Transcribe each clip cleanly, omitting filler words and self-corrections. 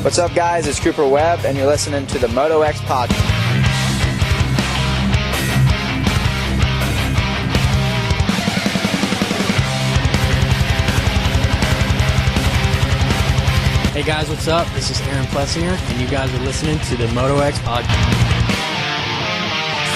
What's up, guys? It's Cooper Webb, and you're listening to the MotoXpod. Hey guys, what's up? This is Aaron Plessinger, and you guys are listening to the MotoXpod.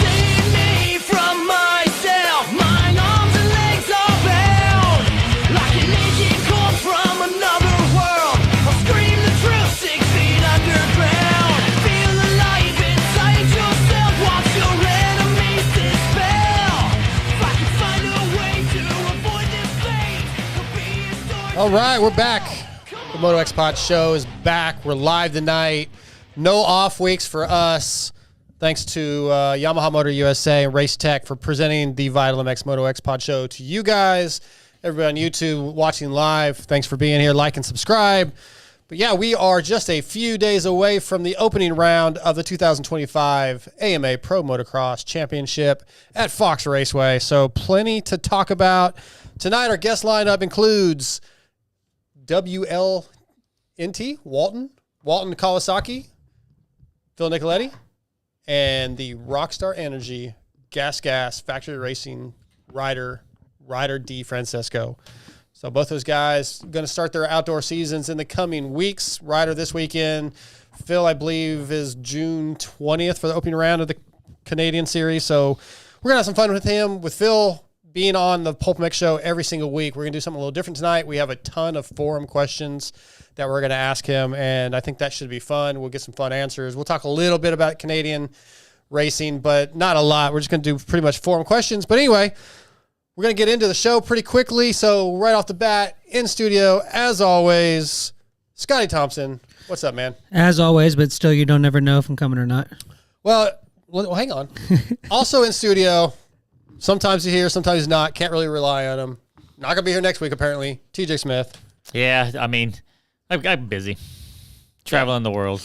Save me from myself. My arms and legs are bound like an aging corpse from another world. I'll scream the truth 6 feet underground. Feel alive inside yourself. Watch your enemies dispel. If I can find a way to avoid this fate, could be a story. All right, we're back. The MotoXpod show is back. We're live tonight. No off weeks for us. Thanks to Yamaha Motor USA and Race Tech for presenting the Vital MX MotoXpod show to you guys. Everybody on YouTube watching live, thanks for being here. Like and subscribe. But yeah, we are just a few days away from the opening round of the 2025 AMA Pro Motocross Championship at Fox Raceway. So plenty to talk about. Tonight, our guest lineup includes WLNT, Walton Kawasaki, Phil Nicoletti, and the Rockstar Energy Gas Factory Racing Ryder DiFranceso. So both those guys going to start their outdoor seasons in the coming weeks. Ryder this weekend. Phil, I believe, is June 20th for the opening round of the Canadian Series. So we're going to have some fun with him. With Phil being on the Pulp MX show every single week, we're going to do something a little different tonight. We have a ton of forum questions that we're going to ask him, and I think that should be fun. We'll get some fun answers. We'll talk a little bit about Canadian racing, but not a lot. We're just going to do pretty much forum questions. But anyway, we're going to get into the show pretty quickly. So right off the bat, in studio, as always, Scotty Thompson. What's up, man? As always, but still you don't ever know if I'm coming or not. Well hang on. Also in studio, sometimes he's here, sometimes he's not. Can't really rely on him. Not going to be here next week, apparently. TJ Smith. Yeah, I mean, I'm busy. Traveling the world.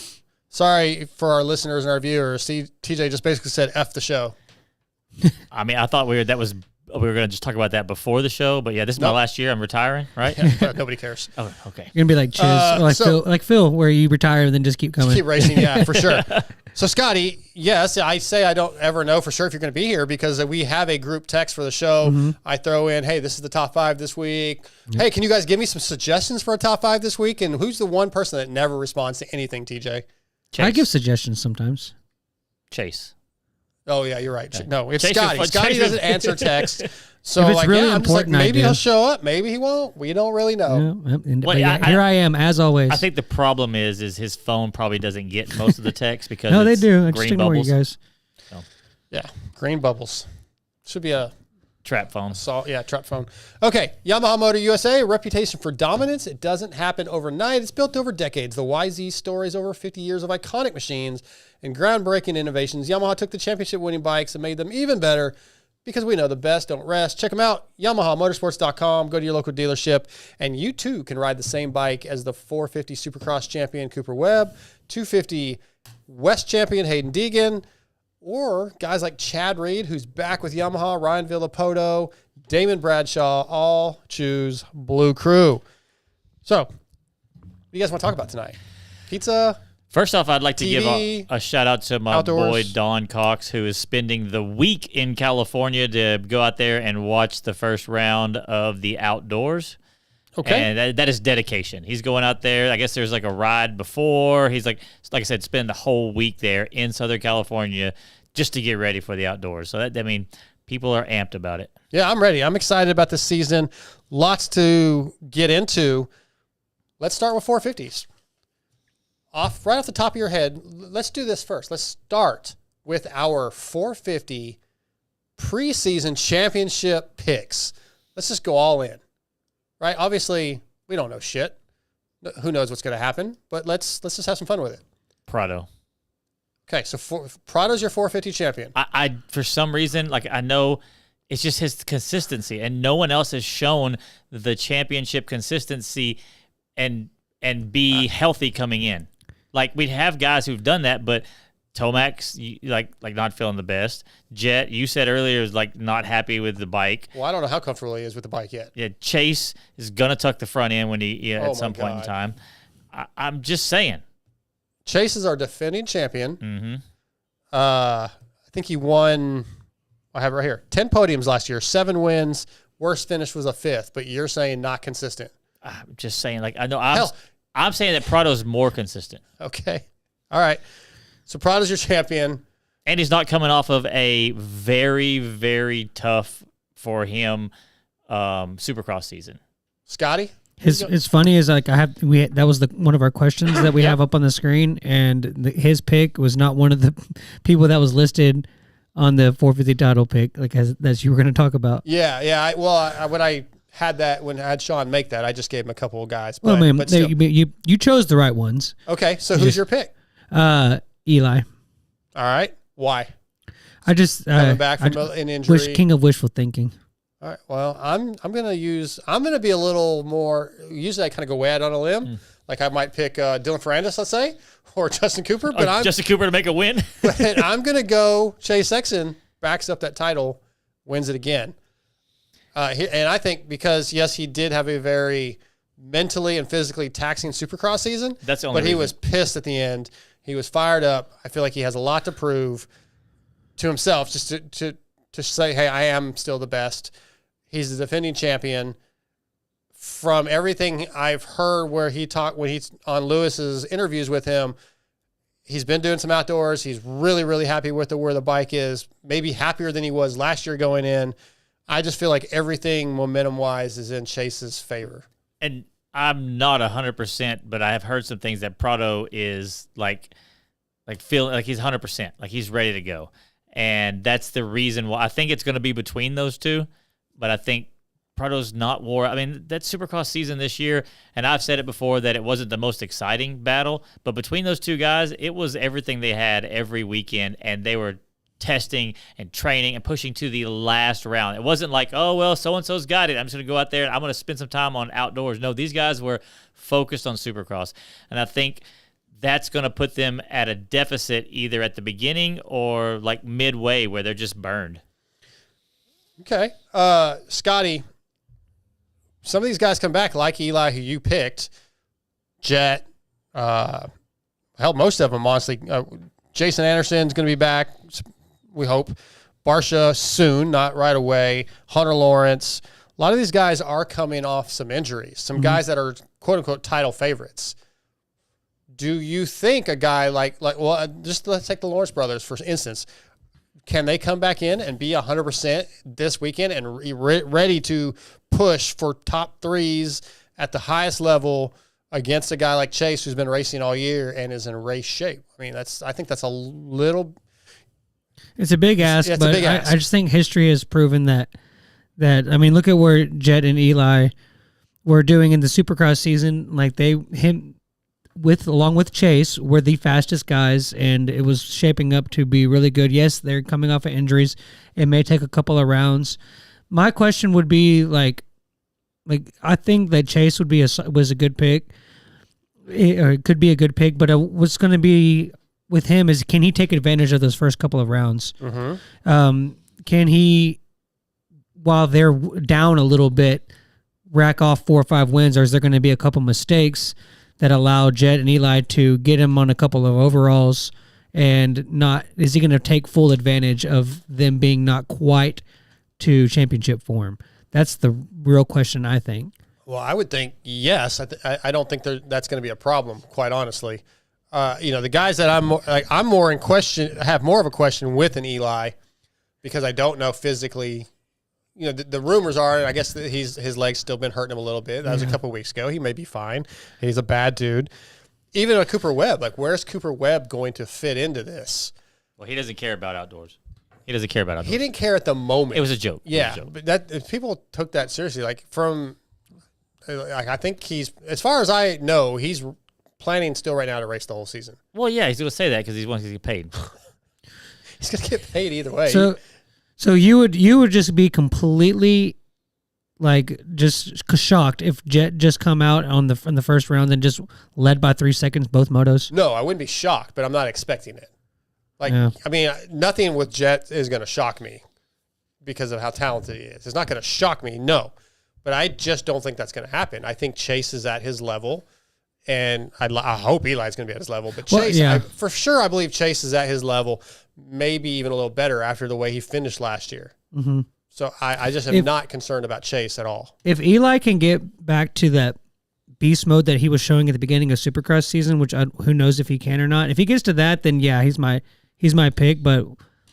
Sorry for our listeners and our viewers. TJ just basically said F the show. I mean, I thought we were going to just talk about that before the show, but yeah, this is my last year. I'm retiring, right? Yeah, nobody cares. Oh, okay. You're going to be like Chiz, like Phil, where you retire and then just keep coming. Just keep racing, yeah, for sure. So, Scotty, yes, I say I don't ever know for sure if you're going to be here because we have a group text for the show. Mm-hmm. I throw in, hey, this is the top 5 this week. Yep. Hey, can you guys give me some suggestions for a top 5 this week? And who's the one person that never responds to anything, TJ? Chase. I give suggestions sometimes. Chase. Oh, yeah, you're right. Okay. No, it's Chase Scotty. Scotty doesn't answer text. So, if it's really I'm just like, important, maybe he'll show up. Maybe he won't. We don't really know. Yeah, here I am, as always. I think the problem is his phone probably doesn't get most of the text because no, they do. I green just ignore bubbles. you guys. So. Yeah, green bubbles. Should be a trap phone. Trap phone. Okay, Yamaha Motor USA, a reputation for dominance. It doesn't happen overnight. It's built over decades. The YZ story is over 50 years of iconic machines and groundbreaking innovations. Yamaha took the championship-winning bikes and made them even better because we know the best don't rest. Check them out, YamahaMotorsports.com. Go to your local dealership, and you too can ride the same bike as the 450 Supercross champion Cooper Webb, 250 West champion Hayden Deegan, or guys like Chad Reed, who's back with Yamaha, Ryan Villapoto, Damon Bradshaw, all choose Blue Crew. So, what do you guys want to talk about tonight? Pizza? First off, I'd like to give a shout out to my outdoors. boy Don Cox, who is spending the week in California to go out there and watch the first round of the outdoors. Okay. And that is dedication. He's going out there. I guess there's like a ride before. He's like I said, spend the whole week there in Southern California just to get ready for the outdoors. So people are amped about it. Yeah, I'm ready. I'm excited about this season. Lots to get into. Let's start with 450s. Right off the top of your head, let's do this first. Let's start with our 450 preseason championship picks. Let's just go all in, right? Obviously, we don't know shit. Who knows what's going to happen? But let's just have some fun with it. Prado. Okay, so Prado's your 450 champion. I for some reason, I know it's just his consistency, and no one else has shown the championship consistency and be healthy coming in. Like, we have guys who've done that, but Tomac's like not feeling the best. Jet, you said earlier, is not happy with the bike. Well, I don't know how comfortable he is with the bike yet. Yeah, Chase is gonna tuck the front end when he at some point in time. I'm just saying, Chase is our defending champion. Mm-hmm. I think he won, I have it right here, 10 podiums last year, 7 wins. Worst finish was a 5th, but you're saying not consistent. I'm just saying, like, I know I'm saying that Prado's more consistent. Okay. All right. So Prado's your champion. And he's not coming off of a very, very tough for him Supercross season. Scotty? It's funny is like that was one of our questions that we have up on the screen, and his pick was not one of the people that was listed on the 450 title pick, like as you were going to talk about. Yeah. When I had Sean make that, I just gave him a couple of guys. But, Well, I mean, but still. you chose the right ones. Okay, so who's your pick? Eli. All right. Why? I just Coming back from an injury. King of wishful thinking. All right. Well, I'm gonna be a little more. Usually, I kind of go way out on a limb. Like I might pick DiFranceso, let's say, or Justin Cooper. But Justin Cooper to make a win. But I'm gonna go Chase Sexton, backs up that title, wins it again. And I think because yes, he did have a very mentally and physically taxing Supercross season. That's the only But he was pissed at the end. He was fired up. I feel like he has a lot to prove to himself, just to say, hey, I am still the best. He's the defending champion. From everything I've heard where he talked when he's on Lewis's interviews with him, he's been doing some outdoors. He's really, really happy with where the bike is, maybe happier than he was last year going in. I just feel like everything momentum-wise is in Chase's favor. And I'm not 100%, but I have heard some things that Prado is like feeling like he's 100%, like he's ready to go. And that's the reason why I think it's going to be between those two. But I think Prado's not war. I mean, that Supercross season this year, and I've said it before that it wasn't the most exciting battle, but between those two guys, it was everything they had every weekend, and they were testing and training and pushing to the last round. It wasn't like, oh, well, so-and-so's got it. I'm just going to go out there and I'm going to spend some time on outdoors. No, these guys were focused on Supercross. And I think that's going to put them at a deficit either at the beginning or like midway where they're just burned. Okay. Scotty, some of these guys come back like Eli, who you picked, Jet, hell, most of them, honestly. Jason Anderson's going to be back, we hope. Barsha soon, not right away. Hunter Lawrence. A lot of these guys are coming off some injuries, some guys that are quote-unquote title favorites. Do you think a guy just let's take the Lawrence brothers, for instance. Can they come back in and be 100% this weekend and ready to push for top threes at the highest level against a guy like Chase, who's been racing all year and is in race shape? I mean, I think that's a little. It's a big ask, it's but a big ask. I just think history has proven that. I mean, look at where Jet and Eli were doing in the Supercross season. Like along with Chase, were the fastest guys, and it was shaping up to be really good. Yes, they're coming off of injuries. It may take a couple of rounds. My question would be like I think that Chase was a good pick, or it could be a good pick. But what's going to be with him is, can he take advantage of those first couple of rounds? Mm-hmm. Can he, while they're down a little bit, rack off 4 or 5 wins, or is there going to be a couple mistakes that allow Jet and Eli to get him on a couple of overalls, and is he going to take full advantage of them being not quite to championship form? That's the real question, I think. Well, I would think yes. I don't think that's going to be a problem, quite honestly. The guys that I'm more in question, have more of a question with an Eli, because I don't know physically. The rumors are, I guess that his leg's still been hurting him a little bit. That was a couple of weeks ago. He may be fine. He's a bad dude. Even a Cooper Webb, where's Cooper Webb going to fit into this? Well, he doesn't care about outdoors. He doesn't care about outdoors. He didn't care at the moment. It was a joke. Yeah, but people took that seriously. I think as far as I know, he's planning still right now to race the whole season. Well, yeah, he's going to say that because he wants to get paid. He's going to get paid either way. So you would just be completely just shocked if Jet just come out in the first round and just led by 3 seconds both motos? No, I wouldn't be shocked, but I'm not expecting it. I mean, nothing with Jet is going to shock me because of how talented he is. It's not going to shock me, no. But I just don't think that's going to happen. I think Chase is at his level, And I hope Eli's going to be at his level. But Well, Chase, yeah. for sure, I believe Chase is at his level, maybe even a little better after the way he finished last year. Mm-hmm. So I just am not concerned about Chase at all. If Eli can get back to that beast mode that he was showing at the beginning of Supercross season, which who knows if he can or not. If he gets to that, then yeah, he's my pick. But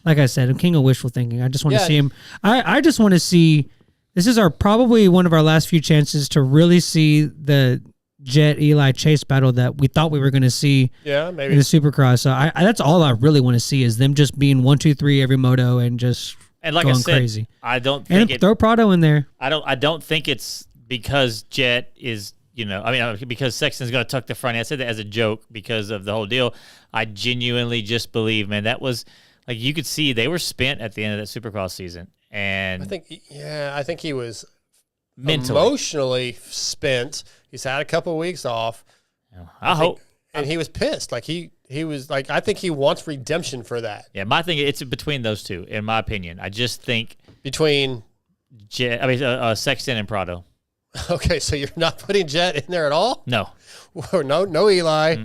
like I said, I'm king of wishful thinking. I just want to see him. I just want to see. This is probably one of our last few chances to really see the Jet Eli Chase battle that we thought we were going to see. Yeah, maybe in the Supercross. So that's all I really want to see is them just being 1, 2, 3 every moto and just like going I said, crazy. I don't think throw Prado in there. I don't think it's because Jet is, because Sexton's going to tuck the front. I said that as a joke because of the whole deal. I genuinely just believe, man, that was like you could see they were spent at the end of that Supercross season. And I think he was mentally, emotionally spent. He's had a couple of weeks off. I hope. And he was pissed. Like he was like, I think he wants redemption for that. Yeah, my thing, it's between those two, in my opinion. I just think between Sexton and Prado. Okay, so you're not putting Jet in there at all? No. No Eli.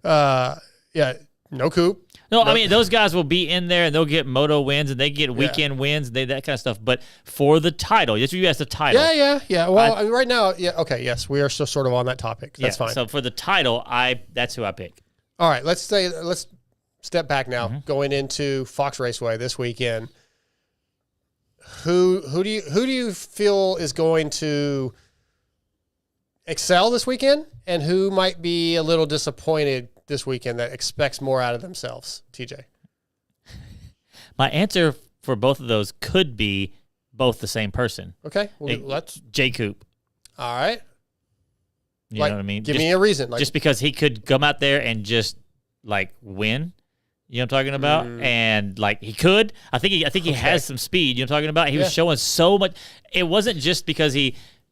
No Coop. No, I mean, those guys will be in there, and they'll get moto wins, and they get weekend wins, that kind of stuff. But for the title, just you asked the title. Yeah. Well, right now, okay, yes, we are still sort of on that topic. That's fine. So for the title, that's who I pick. All right, let's step back now. Going into Fox Raceway this weekend, who do you feel is going to excel this weekend, and who might be a little disappointed this weekend that expects more out of themselves? TJ. My answer for both of those could be both the same person. Okay, let's J. Coop. All right. You know what I mean? Give me a reason. Just because he could come out there and just win. You know what I'm talking about? And he could. I think he has some speed. You know what I'm talking about? He was showing so much. It wasn't just because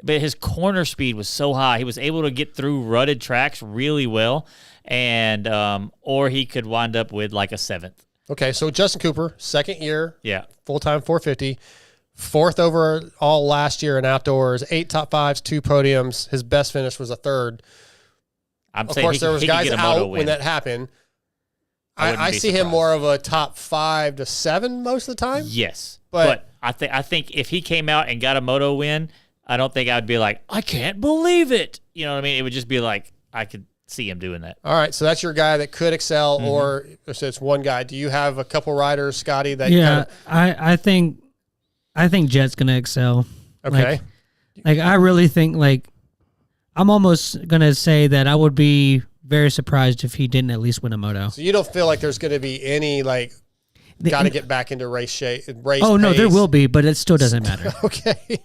but his corner speed was so high. He was able to get through rutted tracks really well, and or he could wind up with a 7th. Okay, so Justin Cooper, second year, full-time 450, 4th overall last year in outdoors, 8 top 5s, 2 podiums. His best finish was a 3rd. Of course, there was guys out when that happened. I see him more of a top 5 to 7 most of the time. Yes, but I think if he came out and got a moto win, I don't think I would be like, I can't believe it. You know what I mean? It would just be like, I could see him doing that. All right, so that's your guy that could excel, or so it's one guy. Do you have a couple riders, Scotty? That I think Jet's gonna excel. Okay, I really think I'm almost gonna say that I would be very surprised if he didn't at least win a moto. So you don't feel like there's gonna be any got to get back into race shape? Oh no, there will be, but it still doesn't matter. Okay.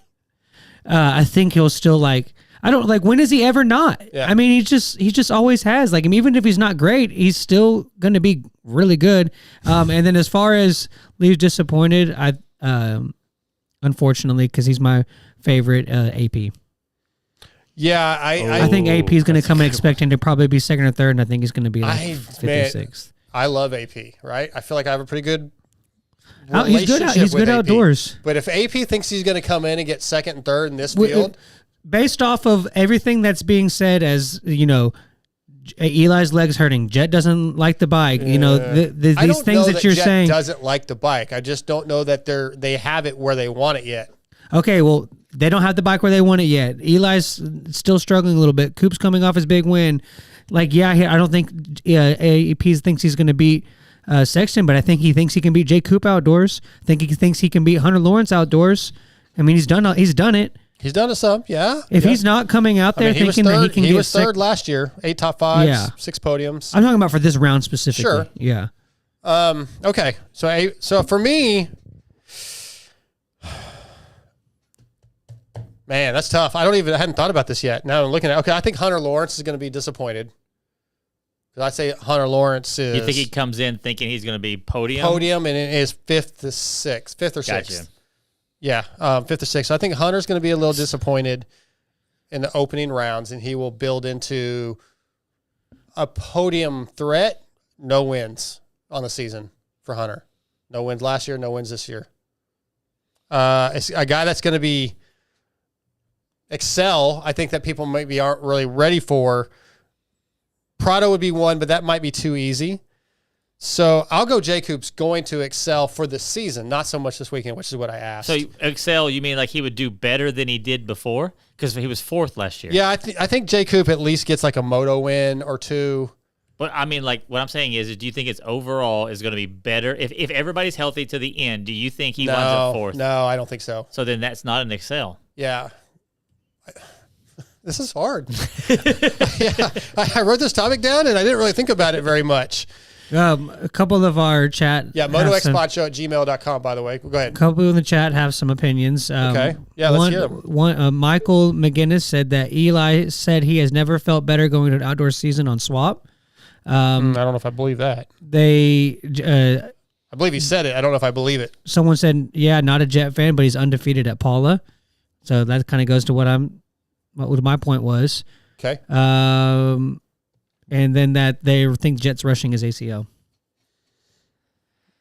I think he'll still I don't when is he ever not? Yeah. I mean, he just always has. Even if he's not great, he's still going to be really good. And then as far as leaves disappointed, unfortunately, because he's my favorite AP. Yeah, I think AP is going to come in expecting to probably be 2nd or 3rd, and I think he's going to be 5th or 6th. I love AP, right? I feel like I have a pretty good he's good outdoors. But if AP thinks he's going to come in and get 2nd and 3rd in this field, based off of everything that's being said, as Eli's legs hurting, Jet doesn't like the bike. These things that you're Jet saying doesn't like the bike. I just don't know that they have it where they want it yet. Okay, well, they don't have the bike where they want it yet. Eli's still struggling a little bit. Coop's coming off his big win. I don't think AP thinks he's going to beat Sexton, but I think he thinks he can beat Jay Coop outdoors. I think he thinks he can beat Hunter Lawrence outdoors. I mean, he's done it. He's done it some, yeah. If he's not coming out there thinking that he can he was 3rd last year, 8 top 5s, 6 podiums. I'm talking about for this round specifically. Sure. Yeah. Okay. So for me, man, that's tough. I hadn't thought about this yet. Now I'm looking at. Okay, I think Hunter Lawrence is going to be disappointed. I'd say Hunter Lawrence is. You think he comes in thinking he's going to be podium? Podium, and it is 5th or 6th. Gotcha. Yeah, 5th or 6th. So I think Hunter's going to be a little disappointed in the opening rounds, and he will build into a podium threat. No wins on the season for Hunter. No wins last year, no wins this year. It's a guy that's going to be excel. I think that people maybe aren't really ready for. Prado would be one, but that might be too easy. So I'll go Jacob's going to excel for the season, not so much this weekend, which is what I asked. So excel, you mean like he would do better than he did before? Because he was 4th last year. Yeah, I think Jacob at least gets like a moto win or two. But I mean, like, what I'm saying is do you think it's overall is going to be better? If everybody's healthy to the end, do you think he winds up 4th? No, I don't think so. So then that's not an excel. Yeah. This is hard. Yeah, I wrote this topic down, and I didn't really think about it very much. A couple of our chat. Yeah, MotoXpod@gmail.com, by the way. Go ahead. A couple in the chat have some opinions. Okay. Yeah, let's hear them. Michael McGinnis said that Eli said he has never felt better going to an outdoor season on swap. I don't know if I believe that. I believe he said it. I don't know if I believe it. Someone said, yeah, not a Jet fan, but he's undefeated at Paula. So that kind of goes to what my point was. Okay. And then that they think Jet's rushing his ACL.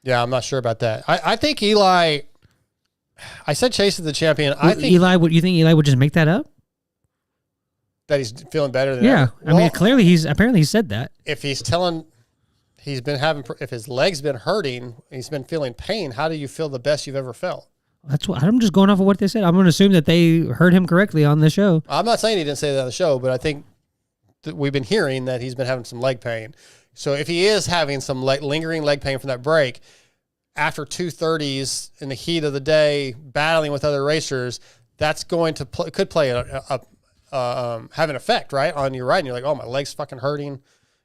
Yeah, I'm not sure about that. I think Eli. I said Chase is the champion. I think you think Eli would just make that up? That he's feeling better than yeah. ever. I mean, clearly he said that. If he's if his leg's been hurting, he's been feeling pain. How do you feel the best you've ever felt? That's what I'm just going off of what they said. I'm going to assume that they heard him correctly on the show. I'm not saying he didn't say that on the show, but I think that we've been hearing that he's been having some leg pain. So if he is having some lingering leg pain from that break, after 230s in the heat of the day, battling with other racers, that's going to have an effect, right, on your ride. And you're like, oh, my leg's fucking hurting,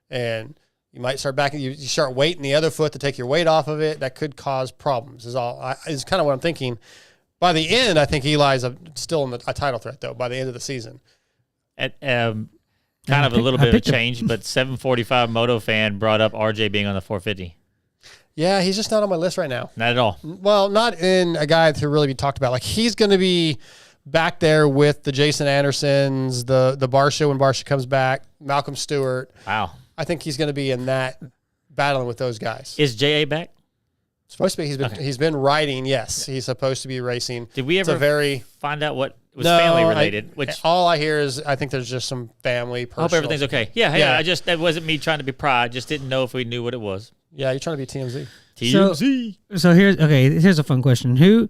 and you might start backing. You start weighting the other foot to take your weight off of it. That could cause problems. Is kind of what I'm thinking. By the end, I think Eli's still in a title threat, though. By the end of the season, Kind of a little bit of a change, but 745 Moto fan brought up RJ being on the 450. Yeah, he's just not on my list right now. Not at all. Well, not in a guy to really be talked about. Like, he's going to be back there with the Jason Andersons, the Barsha when Barsha comes back, Malcolm Stewart. Wow. I think he's going to be in that battling with those guys. Is JA back? Supposed to be. He's been riding. Yes, he's supposed to be racing. Did we ever find out what was No, family related? All I hear is I think there's just some family. I hope everything's okay. Yeah. That wasn't me trying to be pride. Just didn't know if we knew what it was. Yeah, you're trying to be TMZ. TMZ. So here's a fun question. Is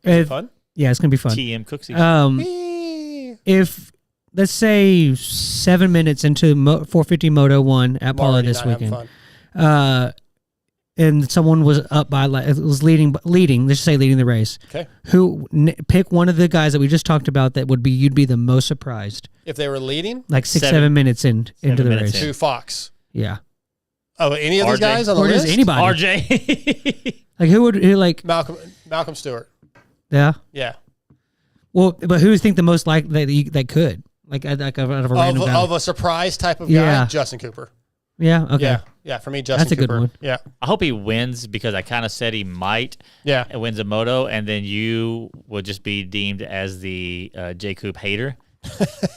it fun? Yeah, it's gonna be fun. TM Cooksy. If let's say 7 minutes into 450 Moto 1 at Paula this weekend, and someone was up by it was leading. Let's just say leading the race. Okay. Pick one of the guys that we just talked about that you'd be the most surprised if they were leading, like 7 minutes into the race. To Fox. Yeah. Oh, any of these guys on the or list? Just anybody. RJ. Like who like Malcolm Stewart. Yeah. Yeah. Well, but who do you think the most that could out of a random guy? Of a surprise type of guy? Justin Cooper. Yeah. Okay. Yeah. For me, Justin That's a Cooper. good one. Yeah. I hope he wins because I kind of said he might. Yeah. And wins a moto, and then you will just be deemed as the J Coop hater.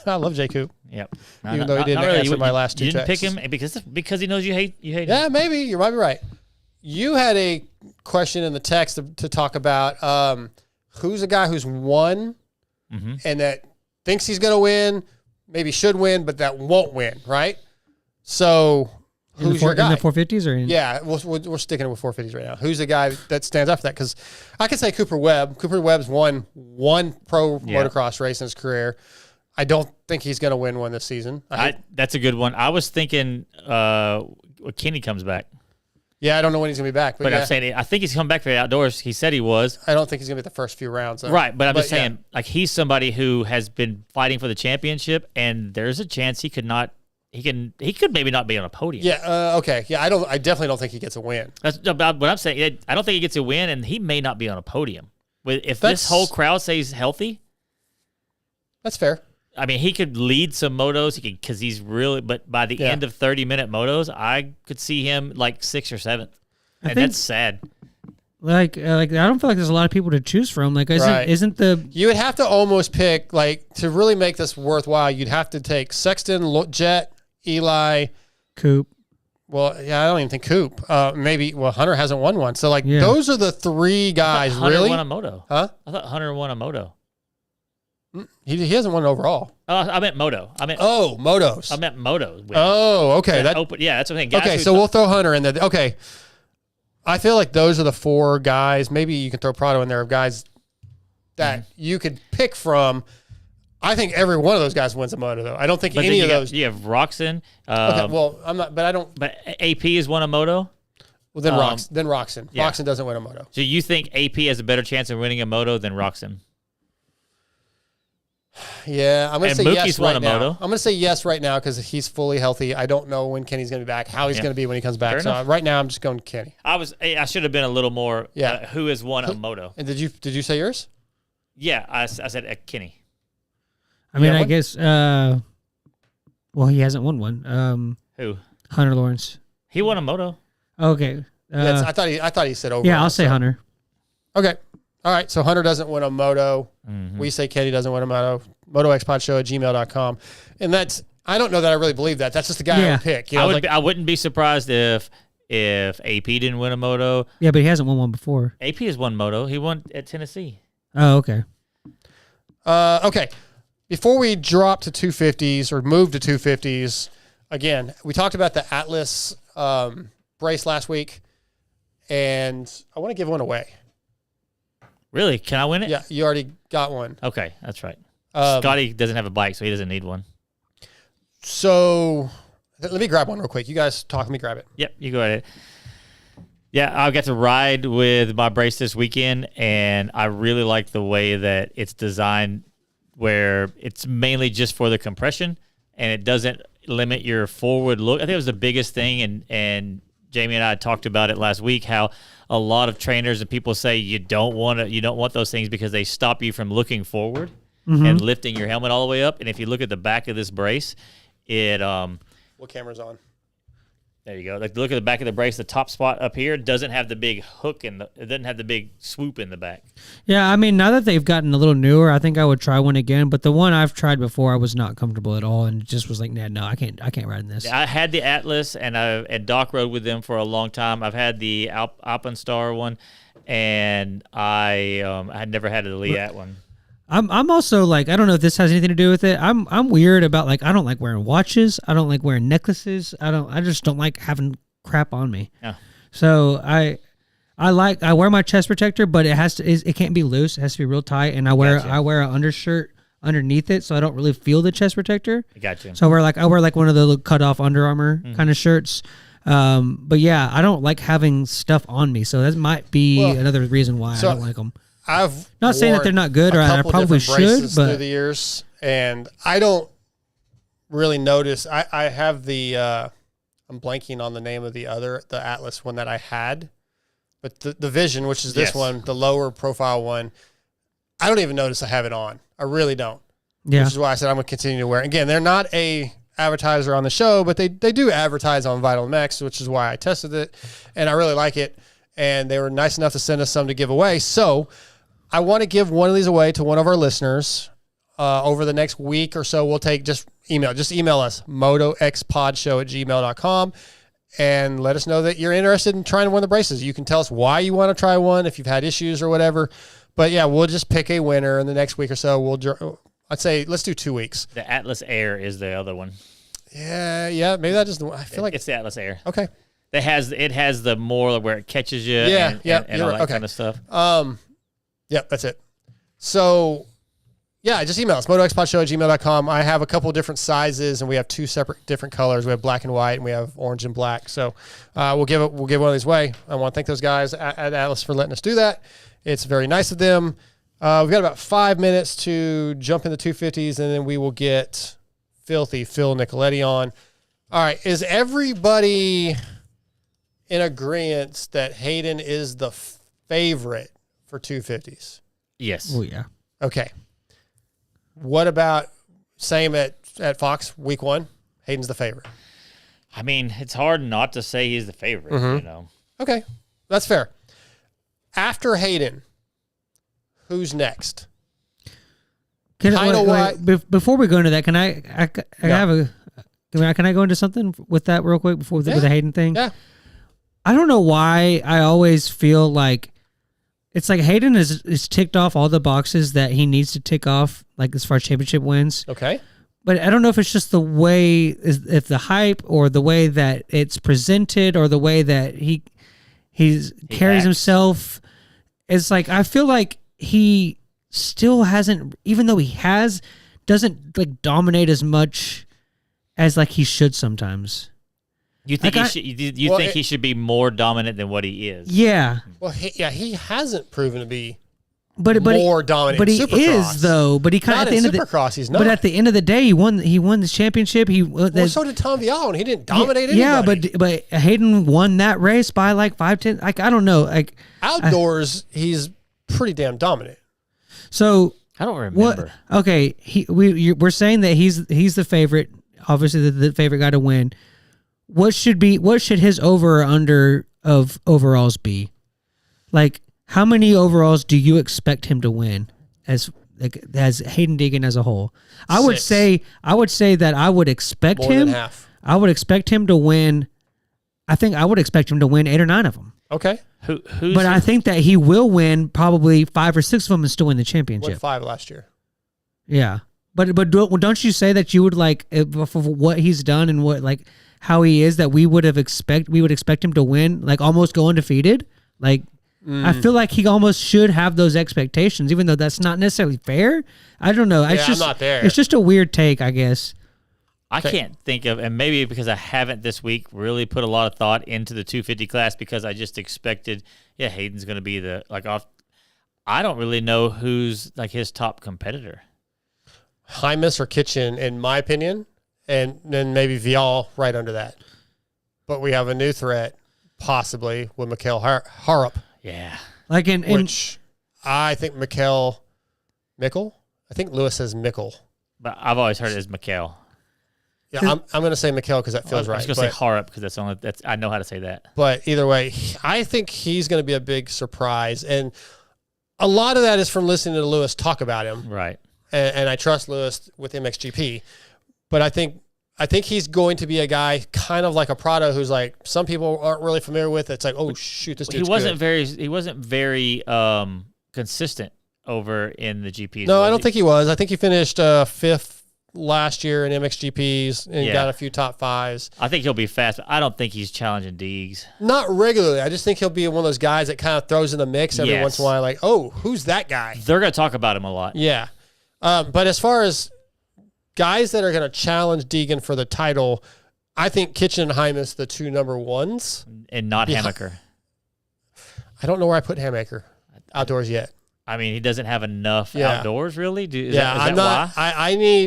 I love J Coop. Yep. Even though he didn't answer my last two texts. You didn't pick him because he knows you hate him. Yeah, maybe. You might be right. You had a question in the text to talk about who's a guy who's won and that thinks he's going to win, maybe should win, but that won't win, right? So who's your guy? In the 450s or in? Yeah, we're sticking with 450s right now. Who's the guy that stands out for that? Because I could say Cooper Webb. Cooper Webb's won one pro motocross race in his career. I don't think he's going to win one this season. That's a good one. I was thinking Kenny comes back. Yeah, I don't know when he's going to be back. But I'm saying I think he's coming back for the outdoors. He said he was. I don't think he's going to be the first few rounds. Though. Right, but I'm just saying, like, he's somebody who has been fighting for the championship, and there's a chance he could maybe not be on a podium. Yeah, okay. Yeah, I definitely don't think he gets a win. That's about what I'm saying. I don't think he gets a win, and he may not be on a podium. If this whole crowd stays healthy. That's fair. I mean, he could lead some motos because he's really, but by the end of 30-minute motos, I could see him like 6th or 7th, and that's sad. Like I don't feel like there's a lot of people to choose from. Like, isn't the you would have to almost pick to really make this worthwhile. You'd have to take Sexton, Jet, Eli, Coop. Well, yeah, I don't even think Coop. Maybe Hunter hasn't won one, so those are the three guys. Hunter really won a moto, huh? I thought Hunter won a moto. He hasn't won overall. I meant moto. Motos. I meant moto. Wins. Oh, okay. That's what I'm saying. Guys okay, who so we'll throw Hunter in there. Okay. I feel like those are the 4 guys. Maybe you can throw Prado in there of guys that you could pick from. I think every one of those guys wins a moto, though. I don't think any of those. You have Roxon. Okay, well, I'm not, but I don't. But AP has won a moto. Well, then Roxon. Yeah. Roxon doesn't win a moto. So you think AP has a better chance of winning a moto than Roxon? Yeah, I'm going to say Mookie's yes won right a now. moto. I'm going to say yes right now because he's fully healthy. I don't know when Kenny's going to be back, how he's going to be when he comes back. Fair So enough. right now, I'm just going Kenny. I should have been a little more. Yeah. Who has won a moto? And did you say yours? Yeah, I said Kenny. I mean, Yeah, I what? guess. Well, he hasn't won one. Who? Hunter Lawrence. He won a moto. Okay. I thought he said overall. Yeah, I'll say Hunter. Okay. All right. So Hunter doesn't win a moto. Mm-hmm. We say Kenny doesn't win a moto. MotoXpodShow@gmail.com. And I don't know that I really believe that. That's just the guy I would pick. You know, I wouldn't be surprised if AP didn't win a moto. Yeah, but he hasn't won one before. AP has won moto. He won at Tennessee. Oh, okay. Okay. Before we drop to 250s or move to 250s, again, we talked about the Atlas brace last week, and I want to give one away. Really? Can I win it? Yeah, you already got one. Okay, that's right. Scotty doesn't have a bike, so he doesn't need one. So let me grab one real quick. You guys talk. Let me grab it. Yep, you go ahead. Yeah, I got to ride with my brace this weekend, and I really like the way that it's designed where it's mainly just for the compression, and it doesn't limit your forward look. I think it was the biggest thing, and Jamie and I talked about it last week, how a lot of trainers and people say you don't want those things because they stop you from looking forward and lifting your helmet all the way up. And if you look at the back of this brace, it What camera's on? there you go. Like look at the back of the brace, the top spot up here doesn't have the big hook it doesn't have the big swoop in the back. Yeah, I mean, now that they've gotten a little newer, I think I would try one again. But the one I've tried before, I was not comfortable at all, and just was like, nah, no, I can't ride in this. I had the Atlas, and Doc rode with them for a long time. I've had the Alpenstar one, and I had never had the Liat one. I'm also like, I don't know if this has anything to do with it. I'm weird about like, I don't like wearing watches. I don't like wearing necklaces. I just don't like having crap on me. Yeah. So I wear my chest protector, but it can't be loose. It has to be real tight. And I wear an undershirt underneath it, so I don't really feel the chest protector. I got you. So I wear like one of the cut off Under Armour kind of shirts. But yeah, I don't like having stuff on me. So that might be another reason why I don't like them. I've not saying that they're not good, or I probably should, but through the years, and I don't really notice. I have the I'm blanking on the name of the Atlas one that I had, but the Vision, which is this one, the lower profile one, I don't even notice I have it on. I really don't. Yeah, which is why I said I'm gonna continue to wear it. Again, they're not a advertiser on the show, but they do advertise on Vital MX, which is why I tested it, and I really like it. And they were nice enough to send us some to give away. So I want to give one of these away to one of our listeners over the next week or so. We'll take just email us, motoxpodshow@gmail.com, and let us know that you're interested in trying one of the braces. You can tell us why you want to try one, if you've had issues or whatever. But yeah, we'll just pick a winner in the next week or so. I'd say let's do 2 weeks. The Atlas Air is the other one. Yeah. Maybe that just, I feel like it's the Atlas Air. Okay. It has the more where it catches you and all that kind of stuff. Yep, that's it. So, yeah, just email us, motoxpodshow@gmail.com. I have a couple different sizes, and we have 2 separate different colors. We have black and white, and we have orange and black. So we'll give one of these away. I want to thank those guys at Atlas for letting us do that. It's very nice of them. We've got about 5 minutes to jump in the 250s, and then we will get Filthy Phil Nicoletti on. All right, is everybody in agreement that Hayden is the favorite for 250s? Yes. Oh yeah. Okay. What about same at Fox week 1? Hayden's the favorite. I mean, it's hard not to say he's the favorite, you know. Okay. That's fair. After Hayden, who's next? Before we go into that, can I go into something with that real quick with the Hayden thing? Yeah. I don't know why I always feel like it's like Hayden is ticked off all the boxes that he needs to tick off, like as far as championship wins. Okay. But I don't know if it's just the way, if the hype or the way that it's presented or the way that he carries acts. himself. It's like, I feel like he still hasn't, even though he has, doesn't like dominate as much as like he should sometimes. You think Like you think he should be more dominant than what he is? Yeah. Well, he hasn't proven to be But more dominant. But in he Supercross. is though. But he kind of Not at the in end of the Supercross, he's not. But at the end of the day, he won the championship. Well, so did Tom Vial, and he didn't dominate anybody. Yeah, but Hayden won that race by like 5-10. Like I don't know. Like outdoors, he's pretty damn dominant. so. I don't remember. What? Okay, we're saying that he's the favorite. Obviously, the favorite guy to win. What should his over or under of overalls be? Like, how many overalls do you expect him to win as Hayden Deegan as a whole? I would say that I would expect More him. than half. I would expect him to win. I think I would expect him to win 8 or 9 of them. Okay. But I think that he will win probably 5 or 6 of them and still win the championship. Won 5 last year. Yeah, but don't you say that you would like for what he's done and what like how he is that we would expect him to win, like almost go undefeated? Like I feel like he almost should have those expectations, even though that's not necessarily fair. I don't know. It's just, I'm not there. It's just a weird take, I guess. I can't think of, and maybe because I haven't this week really put a lot of thought into the 250 class because I just expected, Hayden's going to be the off. I don't really know who's like his top competitor. Hymas or Kitchen, in my opinion, and then maybe Vial right under that. But we have a new threat, possibly, with Mikhail Harup. Yeah. Like which I think Mickle. I think Lewis says Mickle. But I've always heard it as Mikhail. Yeah, I'm going to say Mikhail because that feels right. I was going to say Harup because I know how to say that. But either way, I think he's going to be a big surprise. And a lot of that is from listening to Lewis talk about him. Right. And I trust Lewis with MXGP. But I think he's going to be a guy kind of like a Prado who's like some people aren't really familiar with. It's like, oh shoot, this dude's good. He wasn't very consistent over in the GPs. No, I don't think he was. I think he finished 5th last year in MXGPs and got a few top 5s. I think he'll be fast, but I don't think he's challenging Deegs. Not regularly. I just think he'll be one of those guys that kind of throws in the mix every once in a while. Like, oh, who's that guy? They're going to talk about him a lot. Yeah. But as far as guys that are going to challenge Deegan for the title, I think Kitchen and Hymas, the 2 number 1s. And not Hamaker. I don't know where I put Hamaker outdoors yet. I mean, he doesn't have enough outdoors, really. Is I'm that not. Why?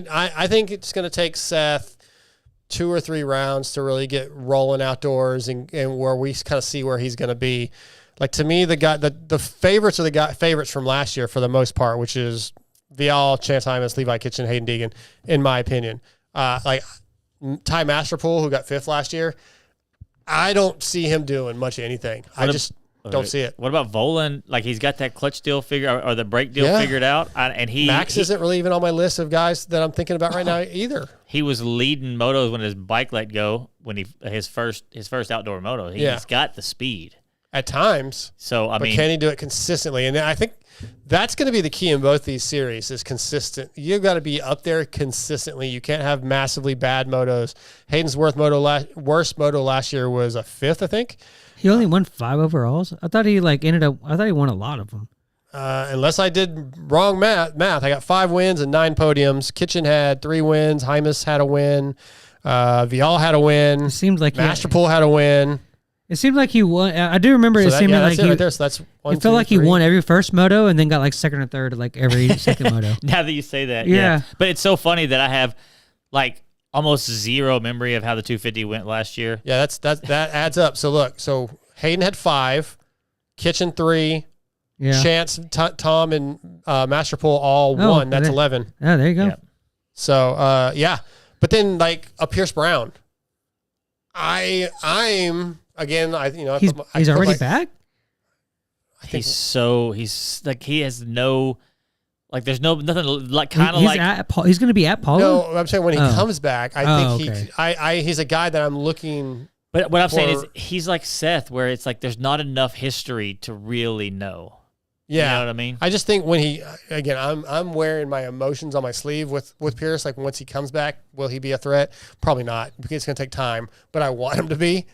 I think it's going to take Seth 2 or 3 rounds to really get rolling outdoors and where we kind of see where he's going to be. Like to me, the favorites are the favorites from last year for the most part, which is Vial, Chance Hymas, Levi Kitchen, Hayden Deegan, in my opinion. Like Ty Masterpool, who got 5th last year, I don't see him doing much of anything. Don't see it. What about Volan? Like he's got that clutch deal or the brake deal figured out, and Max isn't really even on my list of guys that I'm thinking about right now either. He was leading motos when his bike let go when his first outdoor moto. He's got the speed at times. So but can he do it consistently? And I think that's going to be the key in both these series is consistent. You've got to be up there consistently. You can't have massively bad motos. Hayden's worst moto last year was a 5th, I think. He only won 5 overalls. I thought he won a lot of them. Unless I did wrong math. I got 5 wins and 9 podiums. Kitchen had 3 wins. Hymas had a win. Vial had a win. It seemed like Masterpool had a win. It seemed like he won. I do remember it seemed like right there. So that's one, it felt like he won every first moto and then got like 2nd or 3rd like every second moto. Now that you say that, yeah. But it's so funny that I have like almost zero memory of how the 250 went last year. Yeah, that adds up. So look, Hayden had 5, Kitchen 3, Chance, Tom, and Masterpool all 1. That's 11. Yeah, there you go. Yeah. So but then like a Pierce Brown, I'm again. He's already back. He's like he has no. Like there's nothing like kind of like he's going to be at Polo. No, I'm saying when he comes back, I think he's a guy that I'm looking. But what I'm saying is he's like Seth, where it's like there's not enough history to really know. Yeah. You know what I mean? I just think when he, again, I'm wearing my emotions on my sleeve with Pierce. Like once he comes back, will he be a threat? Probably not, because it's going to take time, but I want him to be.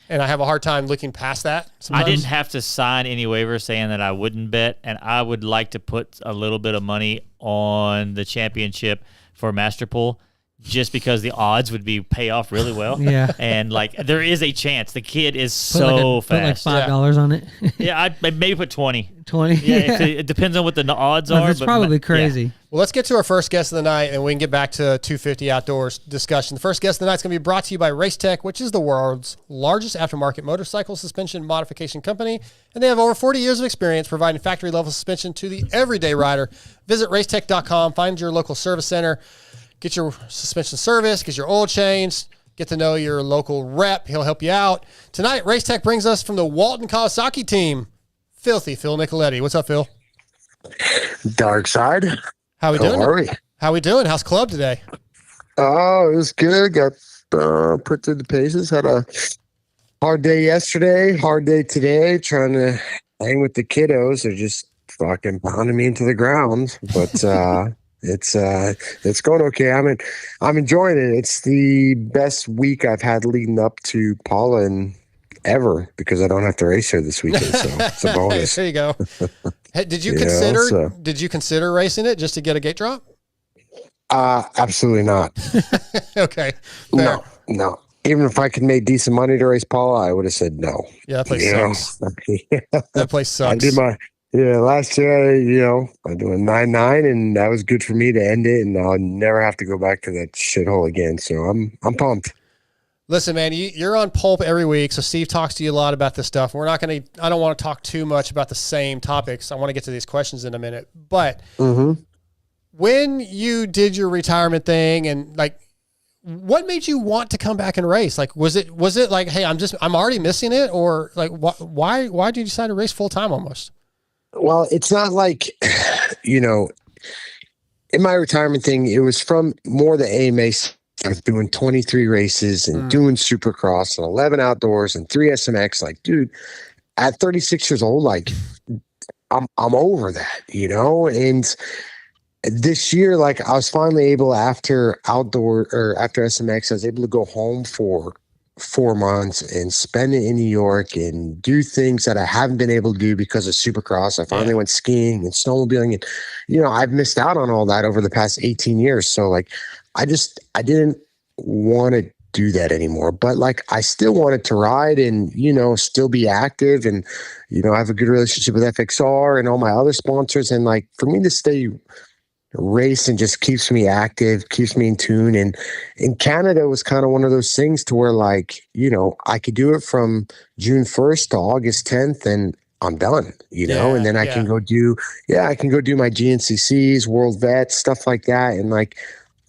And I have a hard time looking past that sometimes. I didn't have to sign any waiver saying that I wouldn't bet, and I would like to put a little bit of money on the championship for Master Pool, just because the odds would be pay off really well. Yeah. And like there is a chance. The kid is Put fast. like $5 on it. Yeah, I'd maybe put 20. 20. Yeah, it depends on what the odds are. That's probably crazy. Yeah. Well, let's get to our first guest of the night, and we can get back to 250 Outdoors discussion. The first guest of the night is going to be brought to you by Racetech, which is the world's largest aftermarket motorcycle suspension modification company, and they have over 40 years of experience providing factory-level suspension to the everyday rider. Visit racetech.com, find your local service center, get your suspension service, get your oil changed, get to know your local rep. He'll help you out. Tonight, Racetech brings us from the Walton Kawasaki team, Filthy Phil Nicoletti. What's up, Phil? Dark side. How we doing? How are we? How we doing? How's club today? Oh, it was good. Got put through the paces. Had a hard day yesterday, hard day today, trying to hang with the kiddos. They're just fucking pounding me into the ground. But it's going okay. I'm enjoying it. It's the best week I've had leading up to Paula and ever, because I don't have to race her this weekend, so it's a bonus. There you go. Hey, did you consider racing it just to get a gate drop? Absolutely not. Okay. Fair. No. Even if I could make decent money to race Paula, I would have said no. Yeah, that place sucks. That place sucks. I did last year, I do a 9.9, and that was good for me to end it, and I'll never have to go back to that shithole again. So I'm pumped. Listen, man, you're on Pulp every week, so Steve talks to you a lot about this stuff. I don't want to talk too much about the same topics. I want to get to these questions in a minute. But when you did your retirement thing, and like, what made you want to come back and race? Like, was it like, hey, I'm already missing it, or like, why did you decide to race full time almost? Well, it's not like, in my retirement thing, it was from more the AMA. I was doing 23 races and doing Supercross and 11 outdoors and 3 SMX. Like, dude, at 36 years old, like, I'm over that, And this year, like, I was finally able, after SMX, I was able to go home for 4 months and spend it in New York and do things that I haven't been able to do because of Supercross. I finally went skiing and snowmobiling, and I've missed out on all that over the past 18 years. So like, I didn't want to do that anymore, but like, I still wanted to ride and, still be active, and, I have a good relationship with FXR and all my other sponsors. And like, for me to stay racing just keeps me active, keeps me in tune. And in Canada, it was kind of one of those things to where, like, I could do it from June 1st to August 10th and I'm done, and then I can go do my GNCCs, World Vets, stuff like that. And like,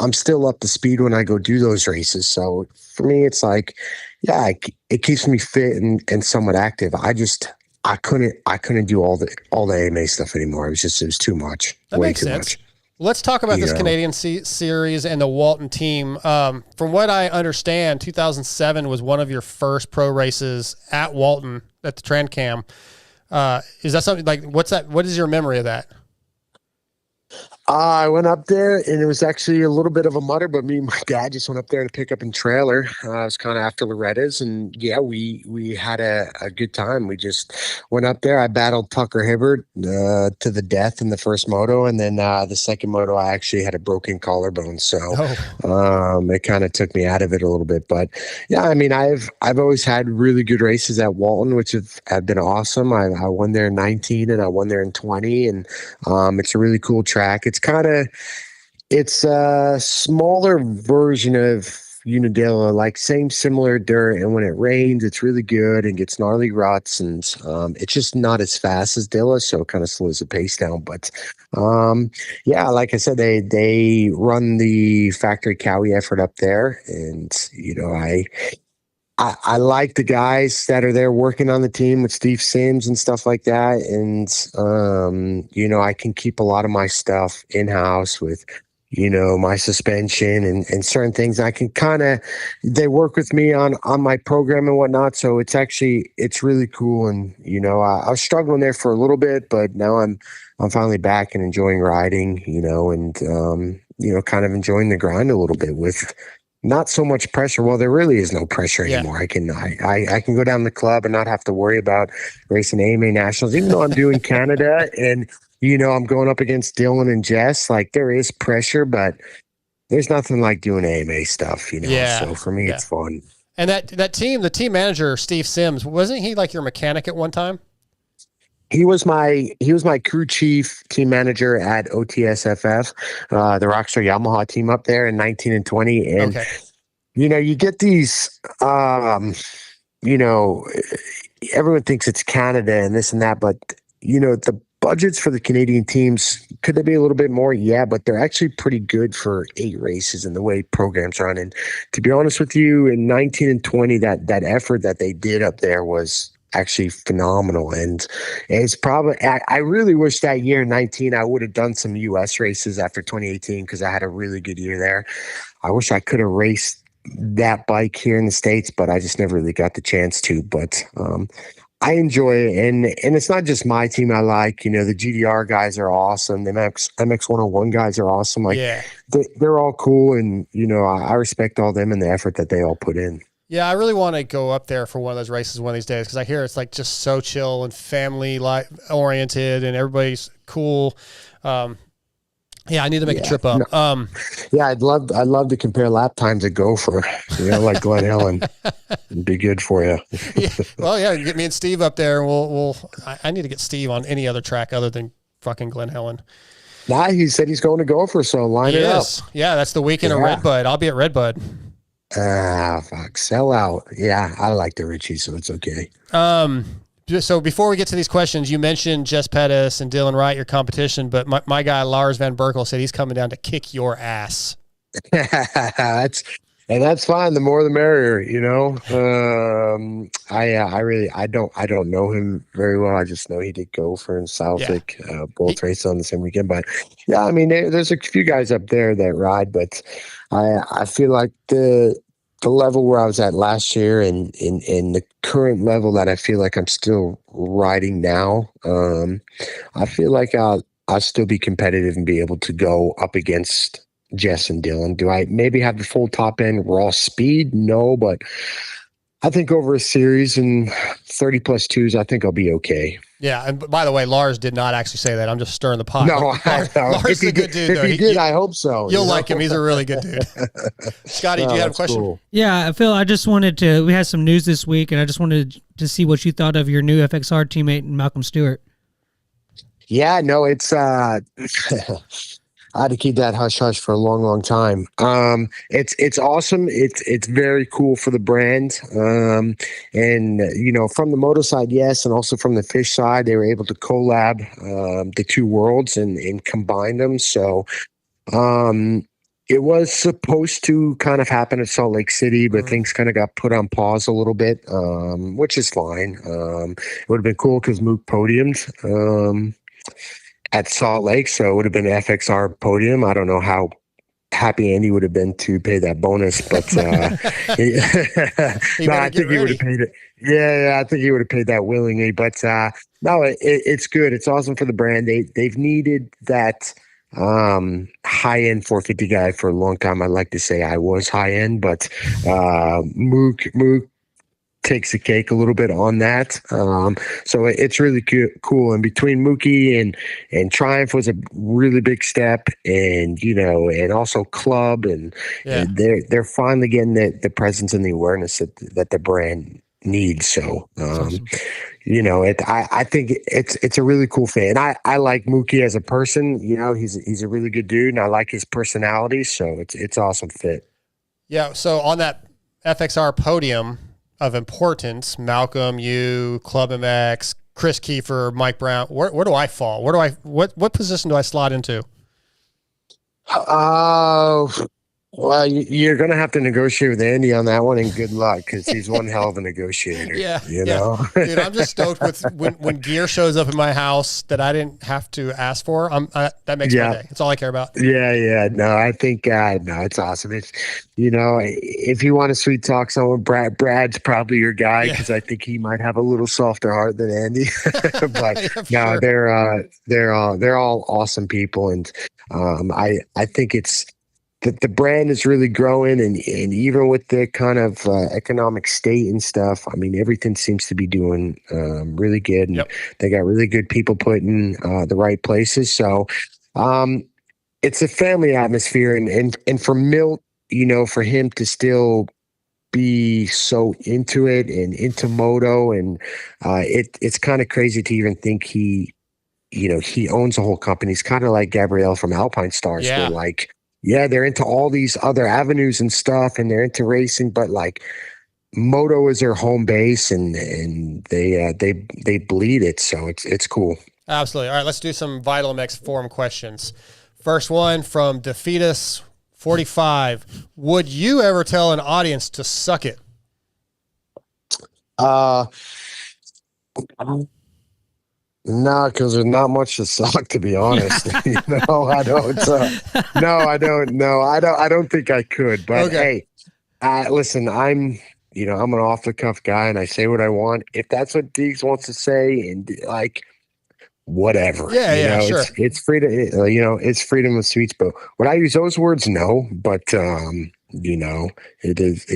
I'm still up to speed when I go do those races. So for me, it's like, it keeps me fit and somewhat active. I couldn't do all the AMA stuff anymore. It was too much. That makes sense. Let's talk about this Canadian series and the Walton team. From what I understand, 2007 was one of your first pro races at Walton at the Trend Cam. Is that something like, what's that? What is your memory of that? I went up there, and it was actually a little bit of a mutter, but me and my dad just went up there to pick up and trailer. It was kind of after Loretta's, and we had a good time. We just went up there. I battled Tucker Hibbert to the death in the first moto, and then the second moto, I actually had a broken collarbone, so it kind of took me out of it a little bit. But yeah, I mean, I've always had really good races at Walton, which have been awesome. I won there in 19, and I won there in 20, and it's a really cool track. It's a smaller version of Unadilla, like similar dirt, and when it rains, it's really good and gets gnarly ruts, and it's just not as fast as Dilla, so it kind of slows the pace down. But like I said, they run the factory Cowie effort up there, and I like the guys that are there working on the team with Steve Sims and stuff like that. And, I can keep a lot of my stuff in-house with, my suspension and certain things. I can they work with me on my program and whatnot. So it's really cool. And, I was struggling there for a little bit, but now I'm finally back and enjoying riding, and, kind of enjoying the grind a little bit with not so much pressure. Well, there really is no pressure anymore. I can go down the club and not have to worry about racing AMA nationals, even though I'm doing Canada and, I'm going up against Dylan and Jess. Like, there is pressure, but there's nothing like doing AMA stuff, Yeah. So for me, it's fun. And the team manager, Steve Sims, wasn't he like your mechanic at one time? He was my crew chief, team manager at OTSFF, the Rockstar Yamaha team up there in 19 and 20. And, you get these, everyone thinks it's Canada and this and that, but, the budgets for the Canadian teams, could they be a little bit more? Yeah, but they're actually pretty good for 8 races and the way programs run. And to be honest with you, in 19 and 20, that effort that they did up there was actually phenomenal. And it's probably, I really wish that year in 19, I would have done some US races after 2018, because I had a really good year there. I wish I could have raced that bike here in the States, but I just never really got the chance to. But I enjoy it, and it's not just my team I like. The GDR guys are awesome. The MX 101 guys are awesome. Like, they're all cool, and I respect all them and the effort that they all put in. Yeah, I really want to go up there for one of those races one of these days, because I hear it's like just so chill and family oriented, and everybody's cool. I need to make a trip up. I'd love to compare lap times at Gopher, like Glen Helen. It'd be good for you. Get me and Steve up there, and I need to get Steve on any other track other than fucking Glen Helen. Nah, he said he's going to Gopher, so line it up. Yeah, that's the weekend of Redbud. I'll be at Redbud. Fuck, sell out. Yeah, I like the Richie, so it's okay. So before we get to these questions, you mentioned Jess Pettis and Dylan Wright, your competition, but my guy Lars Van Berkel said he's coming down to kick your ass. That's fine. The more the merrier, I don't know him very well. I just know he did Gopher and Southwick, both races on the same weekend. But yeah, I mean, there's a few guys up there that ride, but I feel like the level where I was at last year and the current level that I feel like I'm still riding now, I feel like I'll still be competitive and be able to go up against Jess and Dylan. Do I maybe have the full top end raw speed? No, but I think over a series and 30 plus twos, I think I'll be okay. Yeah, and by the way, Lars did not actually say that. I'm just stirring the pot. No, Lars is a good dude. If he did, I hope so. You'll like him. He's a really good dude. Scotty, do you have a question? Cool. Yeah, Phil, I just wanted to, we had some news this week, and I just wanted to see what you thought of your new FXR teammate, Malcolm Stewart. Yeah, no, it's I had to keep that hush hush for a long, long time. It's awesome. It's very cool for the brand. And from the moto side, yes, and also from the fish side, they were able to collab the two worlds and combine them. So it was supposed to kind of happen at Salt Lake City, but things kind of got put on pause a little bit, which is fine. It would have been cool because Mook podiumed at Salt Lake, so it would have been FXR Podium. I don't know how happy Andy would have been to pay that bonus, but I think he would have paid it. Yeah, I think he would have paid that willingly. But no, it's good. It's awesome for the brand. They've needed that high end 450 guy for a long time. I'd like to say I was high end, but Mook takes the cake a little bit on that. So it's really cool. And between Mookie and Triumph was a really big step, and and also Club, and they're finally getting the presence and the awareness that the brand needs. So awesome. I think it's a really cool fit. And I like Mookie as a person. He's a really good dude, and I like his personality. So it's awesome fit. Yeah. So on that FXR podium of importance, Malcolm, you, Club MX, Chris Kiefer, Mike Brown, where do I fall? What position do I slot into? Well, you're going to have to negotiate with Andy on that one, and good luck because he's one hell of a negotiator. Yeah, you know. Dude, I'm just stoked with when gear shows up in my house that I didn't have to ask for. That makes my day. That's all I care about. Yeah. No, I think no, it's awesome. It's if you want to sweet talk someone, Brad's probably your guy because I think he might have a little softer heart than Andy. But no, sure. They're all awesome people, and I think it's. The brand is really growing, and even with the kind of economic state and stuff, I mean, everything seems to be doing really good, and they got really good people put in the right places. So it's a family atmosphere, and for Milt, for him to still be so into it and into moto, and it's kind of crazy to even think he owns a whole company. He's kind of like Gabrielle from Alpine Stars, where like. Yeah, they're into all these other avenues and stuff, and they're into racing, but like moto is their home base, and they bleed it, so it's cool. Absolutely. All right, let's do some Vital MX forum questions. First one from Defeatus 45. Would you ever tell an audience to suck it? No, because there's not much to suck, to be honest. I don't. No, I don't think I could. But hey, listen, I'm an off the cuff guy, and I say what I want. If that's what Deeks wants to say, and like, whatever. Sure. It's freedom. It's freedom of speech. But would I use those words? No. But it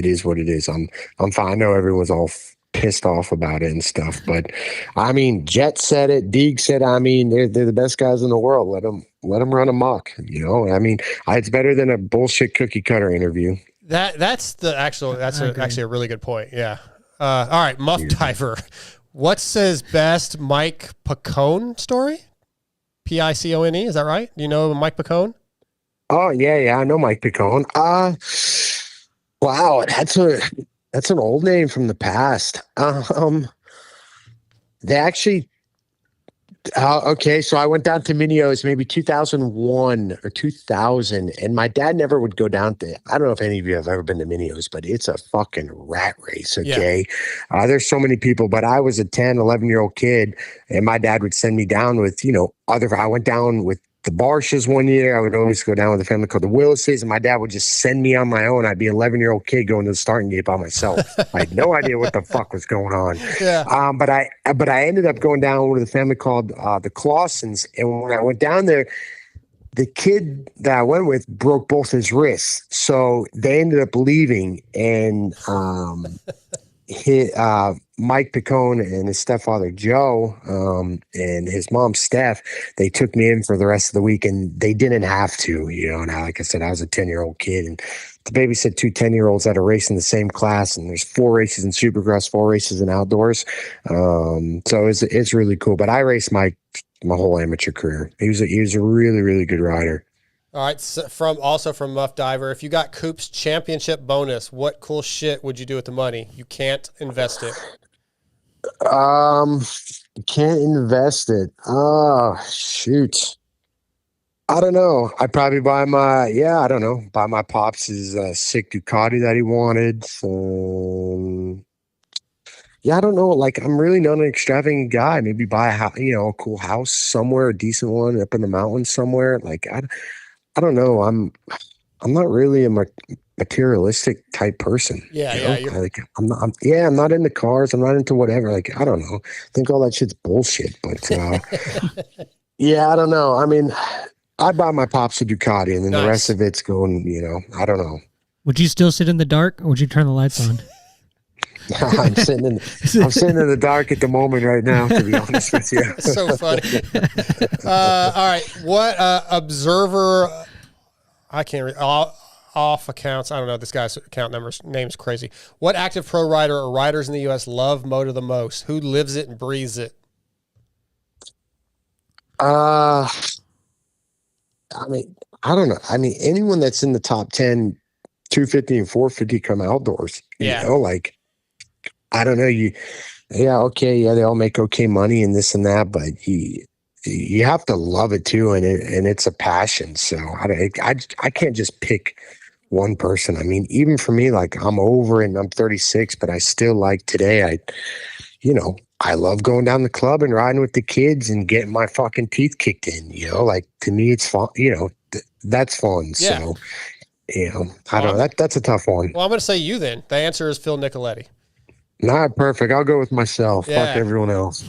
is what it is. I'm fine. I know everyone's all pissed off about it and stuff, but I mean, Jet said it, Deeg said, I mean, they're the best guys in the world. Let them run amok. I mean, it's better than a bullshit cookie cutter interview. That's actually a really good point. Yeah. All right, Muff Diver. What's his best Mike Picone story? Picone, is that right? Do you know Mike Picone? Oh yeah, I know Mike Picone. Wow, that's an old name from the past. They actually, okay. So I went down to Minios maybe 2001 or 2000, and my dad never would go down to. I don't know if any of you have ever been to Minios, but it's a fucking rat race. Okay, there's so many people, but I was a 10, 11-year-old kid, and my dad would send me down with I went down with the Barshes one year. I would always go down with a family called the Willises, and my dad would just send me on my own. I'd be an 11-year-old kid going to the starting gate by myself. I had no idea what the fuck was going on. Yeah. But I ended up going down with a family called the Clausens, and when I went down there, the kid that I went with broke both his wrists, so they ended up leaving, and Mike Picone and his stepfather Joe and his mom Steph, they took me in for the rest of the week, and they didn't have to, Now, like I said, I was a 10-year-old kid, and to babysit two 10-year-olds that are racing the same class, and there's 4 races in Supercross, 4 races in outdoors. So it's really cool. But I raced my whole amateur career. He was a really, really good rider. All right, so from Muff Diver, if you got Coop's championship bonus, what cool shit would you do with the money? You can't invest it. Can't invest it. Oh, shoot. I don't know. I'd probably buy my pops' sick Ducati that he wanted. I don't know. Like, I'm really not an extravagant guy. Maybe buy a cool house somewhere, a decent one up in the mountains somewhere. Like, I don't know. I'm not really a materialistic type person. I'm not into cars. I'm not into whatever. Like, I don't know. I think all that shit's bullshit. But I don't know. I mean, I buy my pops a Ducati, and then the rest of it's going. I don't know. Would you still sit in the dark, or would you turn the lights on? I'm sitting in the dark at the moment right now, to be honest with you. So funny. All right. What observer, I can't read, off accounts, I don't know, this guy's account name's crazy. What active pro rider or riders in the U.S. love moto the most? Who lives it and breathes it? I mean, I don't know. I mean, anyone that's in the top 10, 250 and 450 come outdoors. I don't know. They all make okay money and this and that, but you have to love it too, and it's a passion. So I can't just pick one person. I mean, even for me, like I'm over it and I'm 36, but I still like today. I love going down the club and riding with the kids and getting my fucking teeth kicked in, like to me, it's fun, that's fun. Yeah. So, I don't know. That's a tough one. Well, I'm going to say you then. The answer is Phil Nicoletti. Not perfect. I'll go with myself. Yeah. Fuck everyone else.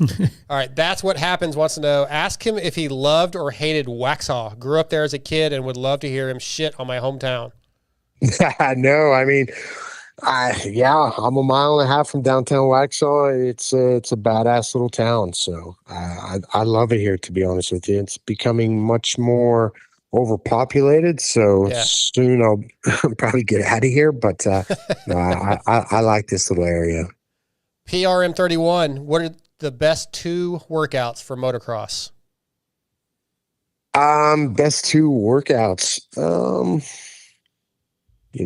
All right. That's what happens. Wants to know. Ask him if he loved or hated Waxhaw. Grew up there as a kid and would love to hear him shit on my hometown. No, I mean, I'm a mile and a half from downtown Waxhaw. It's a badass little town. So I love it here, to be honest with you. It's becoming much more overpopulated. So soon I'll probably get out of here. But no, I like this little area. PRM31, what are the best 2 workouts for motocross? Best 2 workouts.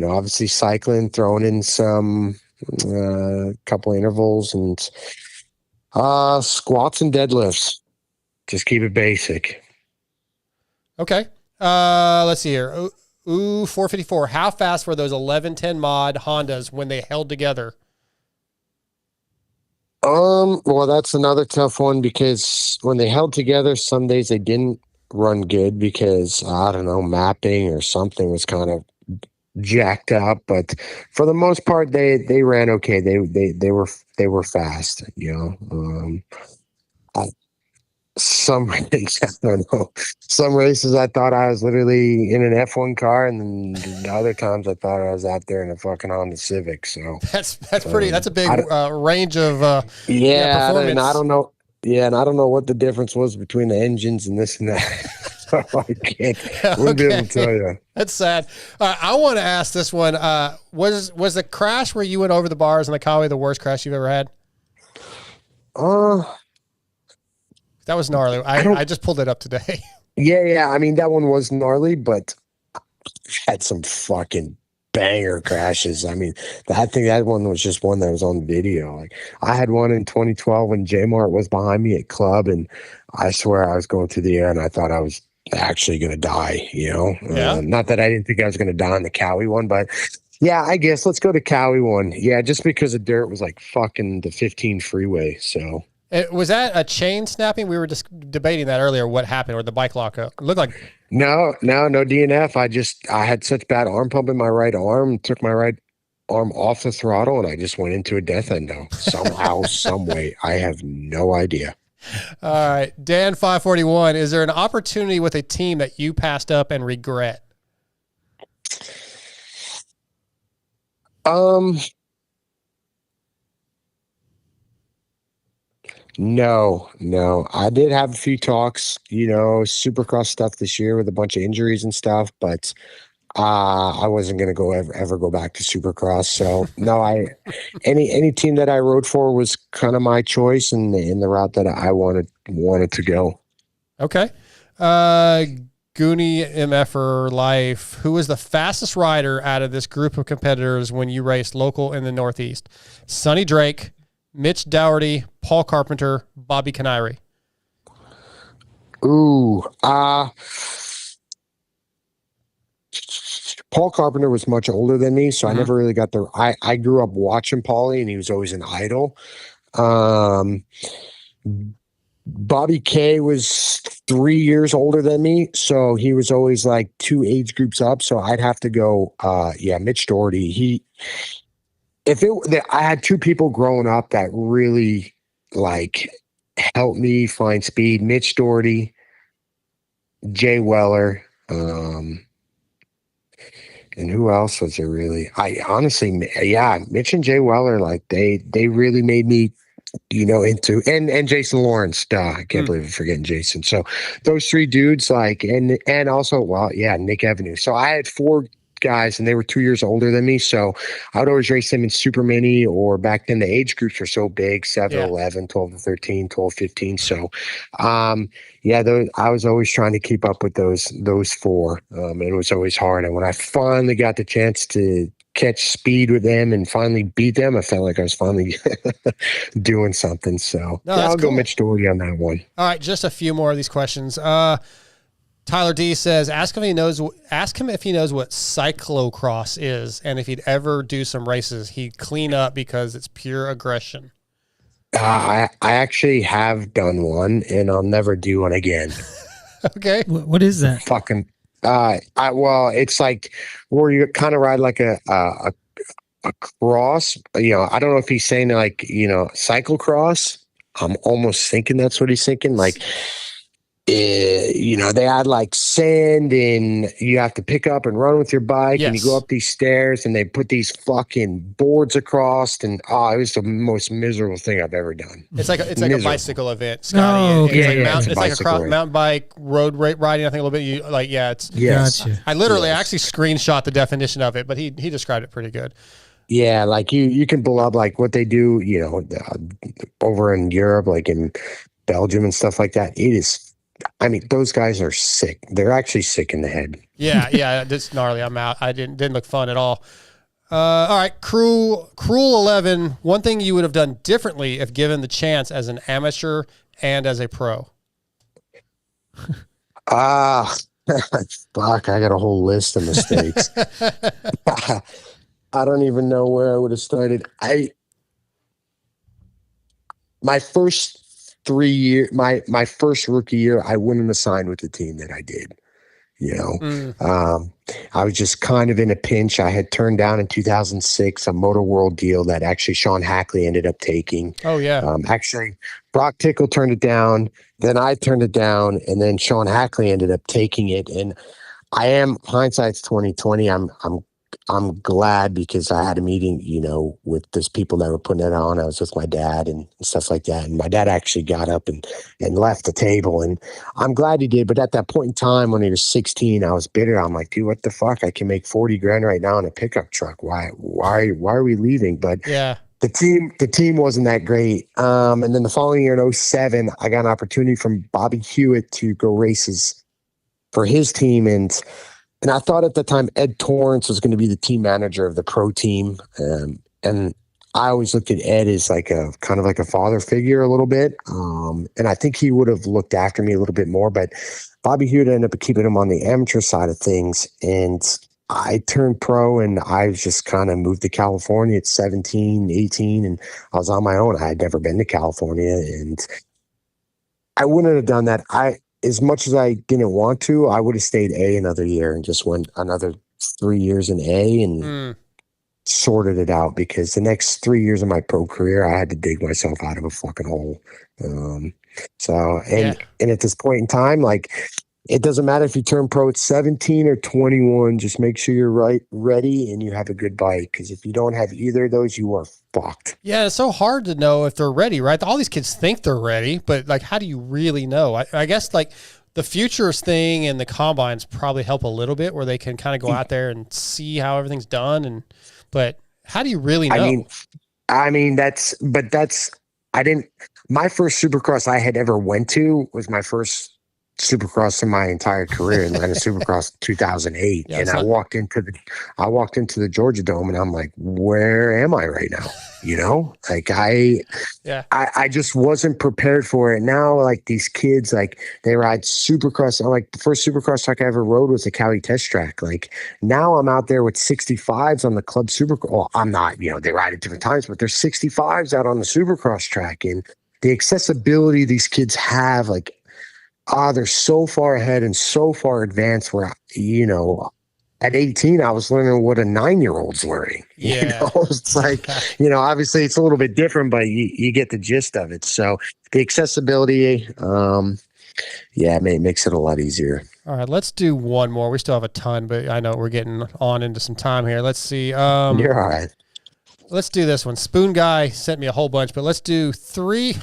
Obviously cycling, throwing in some couple intervals, and squats and deadlifts. Just keep it basic. Okay. Let's see here. 454. How fast were those 1110 mod Hondas when they held together? Well, that's another tough one because when they held together, some days they didn't run good because I don't know, mapping or something was kind of jacked up, but for the most part they ran okay. They were fast, some races, I don't know. Some races I thought I was literally in an F1 car, and then other times I thought I was out there in a fucking Honda Civic. So that's pretty. That's a big range of performance. And I don't know. Yeah, and I don't know what the difference was between the engines and this and that. So I wouldn't be able to tell you. That's sad. I want to ask this one. Was the crash where you went over the bars in the Kawi the worst crash you've ever had? That was gnarly. I just pulled it up today. Yeah. I mean, that one was gnarly, but I had some fucking banger crashes. I mean, I think that one was just one that was on video. Like I had one in 2012 when J-Mart was behind me at club, and I swear I was going through the air and I thought I was actually going to die, Yeah. Not that I didn't think I was going to die on the Cowie one, but yeah, I guess let's go to Cowie one. Yeah, just because the dirt was like fucking the 15 freeway. So was that a chain snapping? We were just debating that earlier. What happened, or the bike lockup? It looked like no DNF. I had such bad arm pump in my right arm, took my right arm off the throttle, and I just went into a death endo somehow, some way. I have no idea. All right, Dan 541. Is there an opportunity with a team that you passed up and regret? No. I did have a few talks, Supercross stuff this year with a bunch of injuries and stuff, but I wasn't going to ever go back to Supercross. So no, any team that I rode for was kind of my choice and in the route that I wanted to go. Okay. Goonie MFer Life, who was the fastest rider out of this group of competitors when you raced local in the Northeast? Sonny Drake, Mitch Dougherty, Paul Carpenter, Bobby Canary. Paul Carpenter was much older than me, so I never really got the. I grew up watching Paulie, and he was always an idol. Bobby K was 3 years older than me, so he was always like 2 age groups up. So I'd have to go. Mitch Dougherty. I had 2 people growing up that really like helped me find speed. Mitch Dougherty, Jay Weller. And who else was there really? Mitch and Jay Weller, like they really made me, into and Jason Lawrence. I can't believe I'm forgetting Jason. So those 3 dudes, like, and also, Nick Avenue. So I had 4 guys and they were 2 years older than me. So I would always race them in super mini, or back then the age groups were so big, 7, 11, 12 to 13, 12, 15. So, I was always trying to keep up with those 4. It was always hard. And when I finally got the chance to catch speed with them and finally beat them, I felt like I was finally doing something. So I'll go Mitch Dougherty on that one. All right. Just a few more of these questions. Tyler D says, ask him if he knows what cyclocross is, and if he'd ever do some races, he'd clean up because it's pure aggression. I actually have done one, and I'll never do one again. Okay. What is that? Fucking. Well, it's like where you kind of ride like a cross. You know, I don't know if he's saying like, you know, cyclocross. I'm almost thinking that's what he's thinking. Like, you know, they add like sand and you have to pick up and run with your bike, and you go up these stairs and they put these fucking boards across, and it was the most miserable thing I've ever done. It's like a bicycle event, Scotty. Oh, okay. It's like a mountain bike road riding. I think a little bit. Gotcha. I literally actually screenshot the definition of it, but he described it pretty good. Yeah, like you can pull up like what they do, you know, over in Europe, like in Belgium and stuff like that. It is. I mean, those guys are sick. They're actually sick in the head. Yeah, that's gnarly. I'm out. I didn't look fun at all. All right, Cruel 11. One thing you would have done differently if given the chance as an amateur and as a pro. Fuck! I got a whole list of mistakes. I don't even know where I would have started. My first 3 year, my first rookie year, I wouldn't have signed with the team that I did. You know, I was just kind of in a pinch. I had turned down in 2006 a Motor World deal that actually Sean Hackley ended up taking. Oh yeah. Actually, Brock Tickle turned it down. Then I turned it down, and then Sean Hackley ended up taking it. And hindsight's 2020. I'm glad because I had a meeting, you know, with those people that were putting it on. I was with my dad and stuff like that. And my dad actually got up and left the table. And I'm glad he did. But at that point in time, when he was 16, I was bitter. I'm like, dude, what the fuck? I can make 40 grand right now in a pickup truck. Why are we leaving? But yeah, the team wasn't that great. And then the following year in 07, I got an opportunity from Bobby Hewitt to go races for his team. And I thought at the time Ed Torrance was going to be the team manager of the pro team. And I always looked at Ed as like a kind of like a father figure a little bit. And I think he would have looked after me a little bit more, but Bobby Hewitt ended up keeping him on the amateur side of things. And I turned pro, and I just kind of moved to California at 17, 18, and I was on my own. I had never been to California, and I wouldn't have done that. As much as I didn't want to, I would have stayed A another year and just went another 3 years in A and sorted it out, because the next 3 years of my pro career, I had to dig myself out of a fucking hole. And at this point in time, like, it doesn't matter if you turn pro at 17 or 21, just make sure you're ready and you have a good bike. Because if you don't have either of those, you are fucked. Yeah, it's so hard to know if they're ready, right? All these kids think they're ready, but like, how do you really know? I guess like the futures thing and the combines probably help a little bit, where they can kind of go out there and see how everything's done. But how do you really know? My first Supercross I had ever went to was my first Supercross in my entire career, Atlanta Supercross 2008. And I walked into the Georgia Dome, and I'm like, where am I right now? You know, like I just wasn't prepared for it. Now, like, these kids, like, they ride Supercross. I'm like, the first Supercross track I ever rode was the Cali Test Track. Like, now I'm out there with 65s on the club Supercross. Well, I'm not, you know, they ride at different times, but there's 65s out on the Supercross track, and the accessibility these kids have, like, they're so far ahead and so far advanced, where, you know, at 18, I was learning what a 9-year-old's learning. Yeah. You know, it's like, you know, obviously it's a little bit different, but you get the gist of it. So the accessibility, it makes it a lot easier. All right, let's do one more. We still have a ton, but I know we're getting on into some time here. Let's see. You're all right. Let's do this one. Spoon Guy sent me a whole bunch, but let's do three.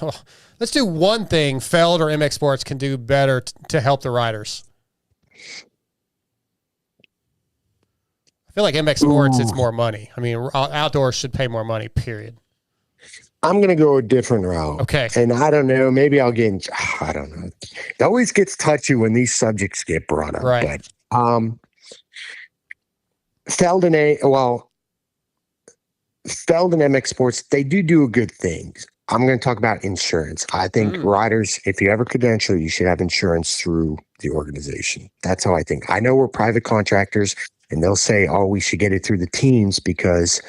Let's do one thing Feld or MX Sports can do better to help the riders. I feel like MX Sports, it's more money. I mean, outdoors should pay more money, period. I'm going to go a different route. Okay. And I don't know, maybe I'll get in, I don't know. It always gets touchy when these subjects get brought up. Right. But Feld and MX Sports, they do good things. I'm going to talk about insurance. I think riders, if you ever credential, you should have insurance through the organization. That's how I think. I know we're private contractors, and they'll say, oh, we should get it through the teams because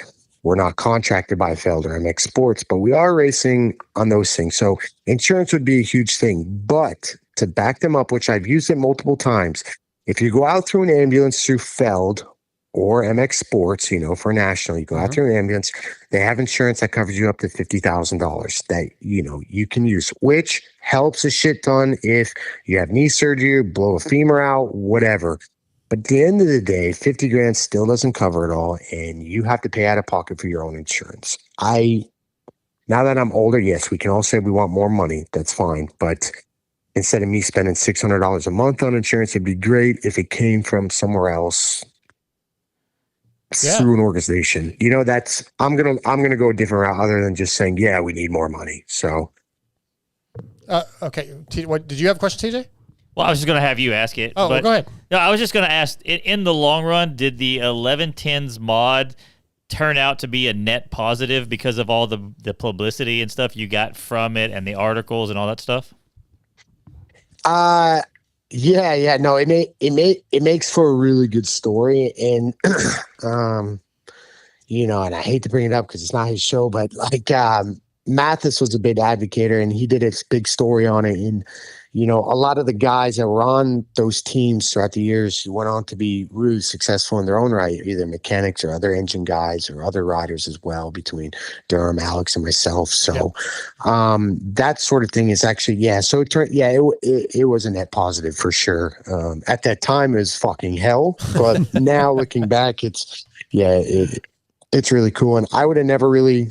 we're not contracted by Felder MX Sports, but we are racing on those things. So insurance would be a huge thing. But to back them up, which I've used it multiple times, if you go out through an ambulance through Feld or MX Sports, for a national, you go out through an ambulance, they have insurance that covers you up to $50,000 that, you can use, which helps a shit ton if you have knee surgery, blow a femur out, whatever. But at the end of the day, 50 grand still doesn't cover it all, and you have to pay out of pocket for your own insurance. Now that I'm older, yes, we can all say we want more money. That's fine. But instead of me spending $600 a month on insurance, it'd be great if it came from somewhere else. Through an organization, I'm gonna go a different route other than just saying, yeah, we need more money. So, okay. What did you have a question, TJ? Well, I was just going to have you ask it. Oh, well, go ahead. No, I was just going to ask, in the long run, did the 1110s mod turn out to be a net positive because of all the publicity and stuff you got from it and the articles and all that stuff? Yeah. No, it makes for a really good story. And, and I hate to bring it up because it's not his show, but Mathis was a big advocator and he did a big story on it. And, a lot of the guys that were on those teams throughout the years went on to be really successful in their own right, either mechanics or other engine guys or other riders as well, between Durham, Alex, and myself. So that sort of thing is actually, so it was a net positive for sure. At that time, it was fucking hell. But now looking back, it's really cool. And I would have never really,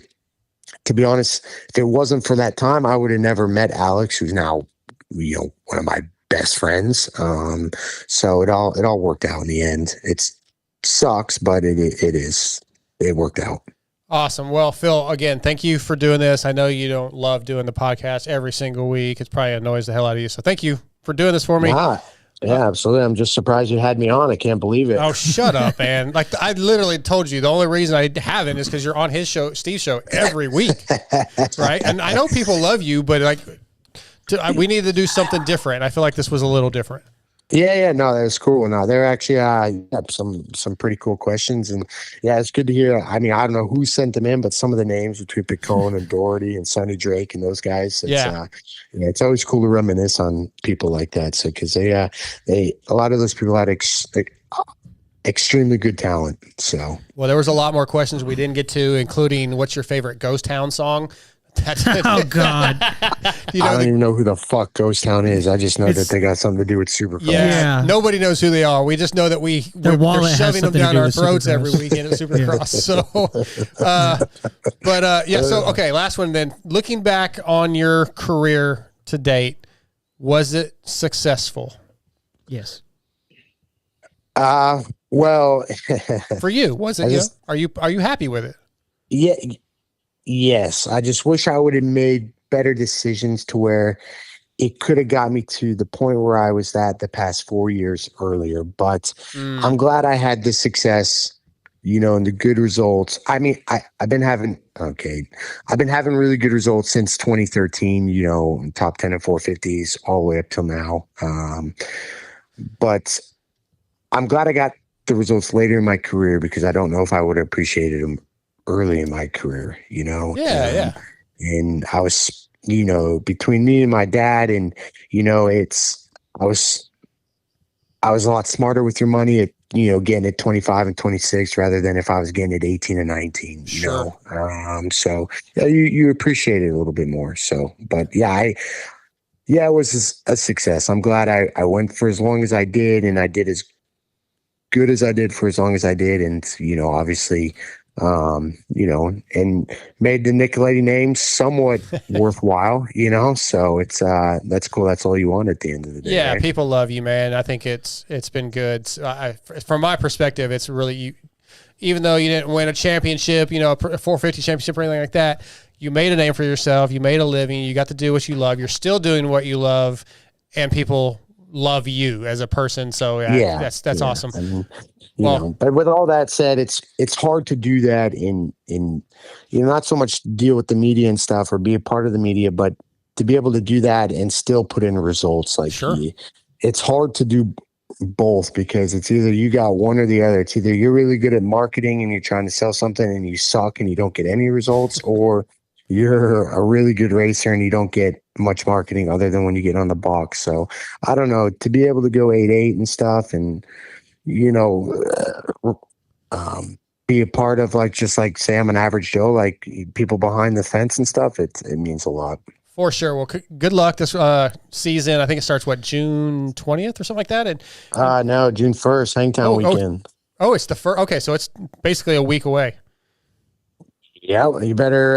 to be honest, if it wasn't for that time, I would have never met Alex, who's now one of my best friends. So it all worked out in the end. It sucks, but it worked out. Awesome. Well, Phil, again, thank you for doing this. I know you don't love doing the podcast every single week. It's probably annoys the hell out of you. So thank you for doing this for me. Yeah, absolutely. I'm just surprised you had me on. I can't believe it. Oh, shut up, man. I literally told you the only reason I haven't is because you're on his show, Steve's show, every week. Right? And I know people love you, but we need to do something different. I feel like this was a little different. Yeah, no, that was cool. No, there actually some pretty cool questions, and it's good to hear. I mean, I don't know who sent them in, but some of the names between Picone and Doherty and Sonny Drake and those guys. It's always cool to reminisce on people like that. So because a lot of those people had extremely good talent. So there was a lot more questions we didn't get to, including what's your favorite Ghost Town song? Oh God! I don't even know who the fuck Ghost Town is. I just know that they got something to do with Supercross. Yeah, nobody knows who they are. We just know that we're shoving them down our throats every weekend at Supercross. So, okay, last one then. Looking back on your career to date, was it successful? Yes. Well, for you, was it? Are you happy with it? Yeah. Yes, I just wish I would have made better decisions to where it could have got me to the point where I was at the past 4 years earlier. But I'm glad I had the success, and the good results. I mean, I've been having really good results since 2013, top 10 and 450s all the way up till now. But I'm glad I got the results later in my career because I don't know if I would have appreciated them early in my career, and I was, between me and my dad, and I was a lot smarter with your money at getting at 25 and 26 rather than if I was getting at 18 and 19. So you appreciate it a little bit more. So, but it was a success. I'm glad I went for as long as I did, and I did as good as I did for as long as I did, and obviously. And made the Nicoletti name somewhat worthwhile, so it's, that's cool. That's all you want at the end of the day. Yeah. Right? People love you, man. I think it's been good. From my perspective, it's really, even though you didn't win a championship, a 450 championship or anything like that, you made a name for yourself. You made a living. You got to do what you love. You're still doing what you love, and people love you as a person. So that's awesome. But with all that said, it's hard to do that in not so much deal with the media and stuff or be a part of the media, but to be able to do that and still put in results. Like it's hard to do both because it's either you got one or the other. It's either you're really good at marketing and you're trying to sell something and you suck and you don't get any results, or you're a really good racer and you don't get much marketing other than when you get on the box. So I don't know, to be able to go 8-8 and stuff and, be a part of just say I'm an average Joe, like people behind the fence and stuff. It means a lot. For sure. Well, good luck this season. I think it starts, June 20th or something like that? No, June 1st, Hangtown weekend. Oh, it's the first. Okay, so it's basically a week away. Yeah, you better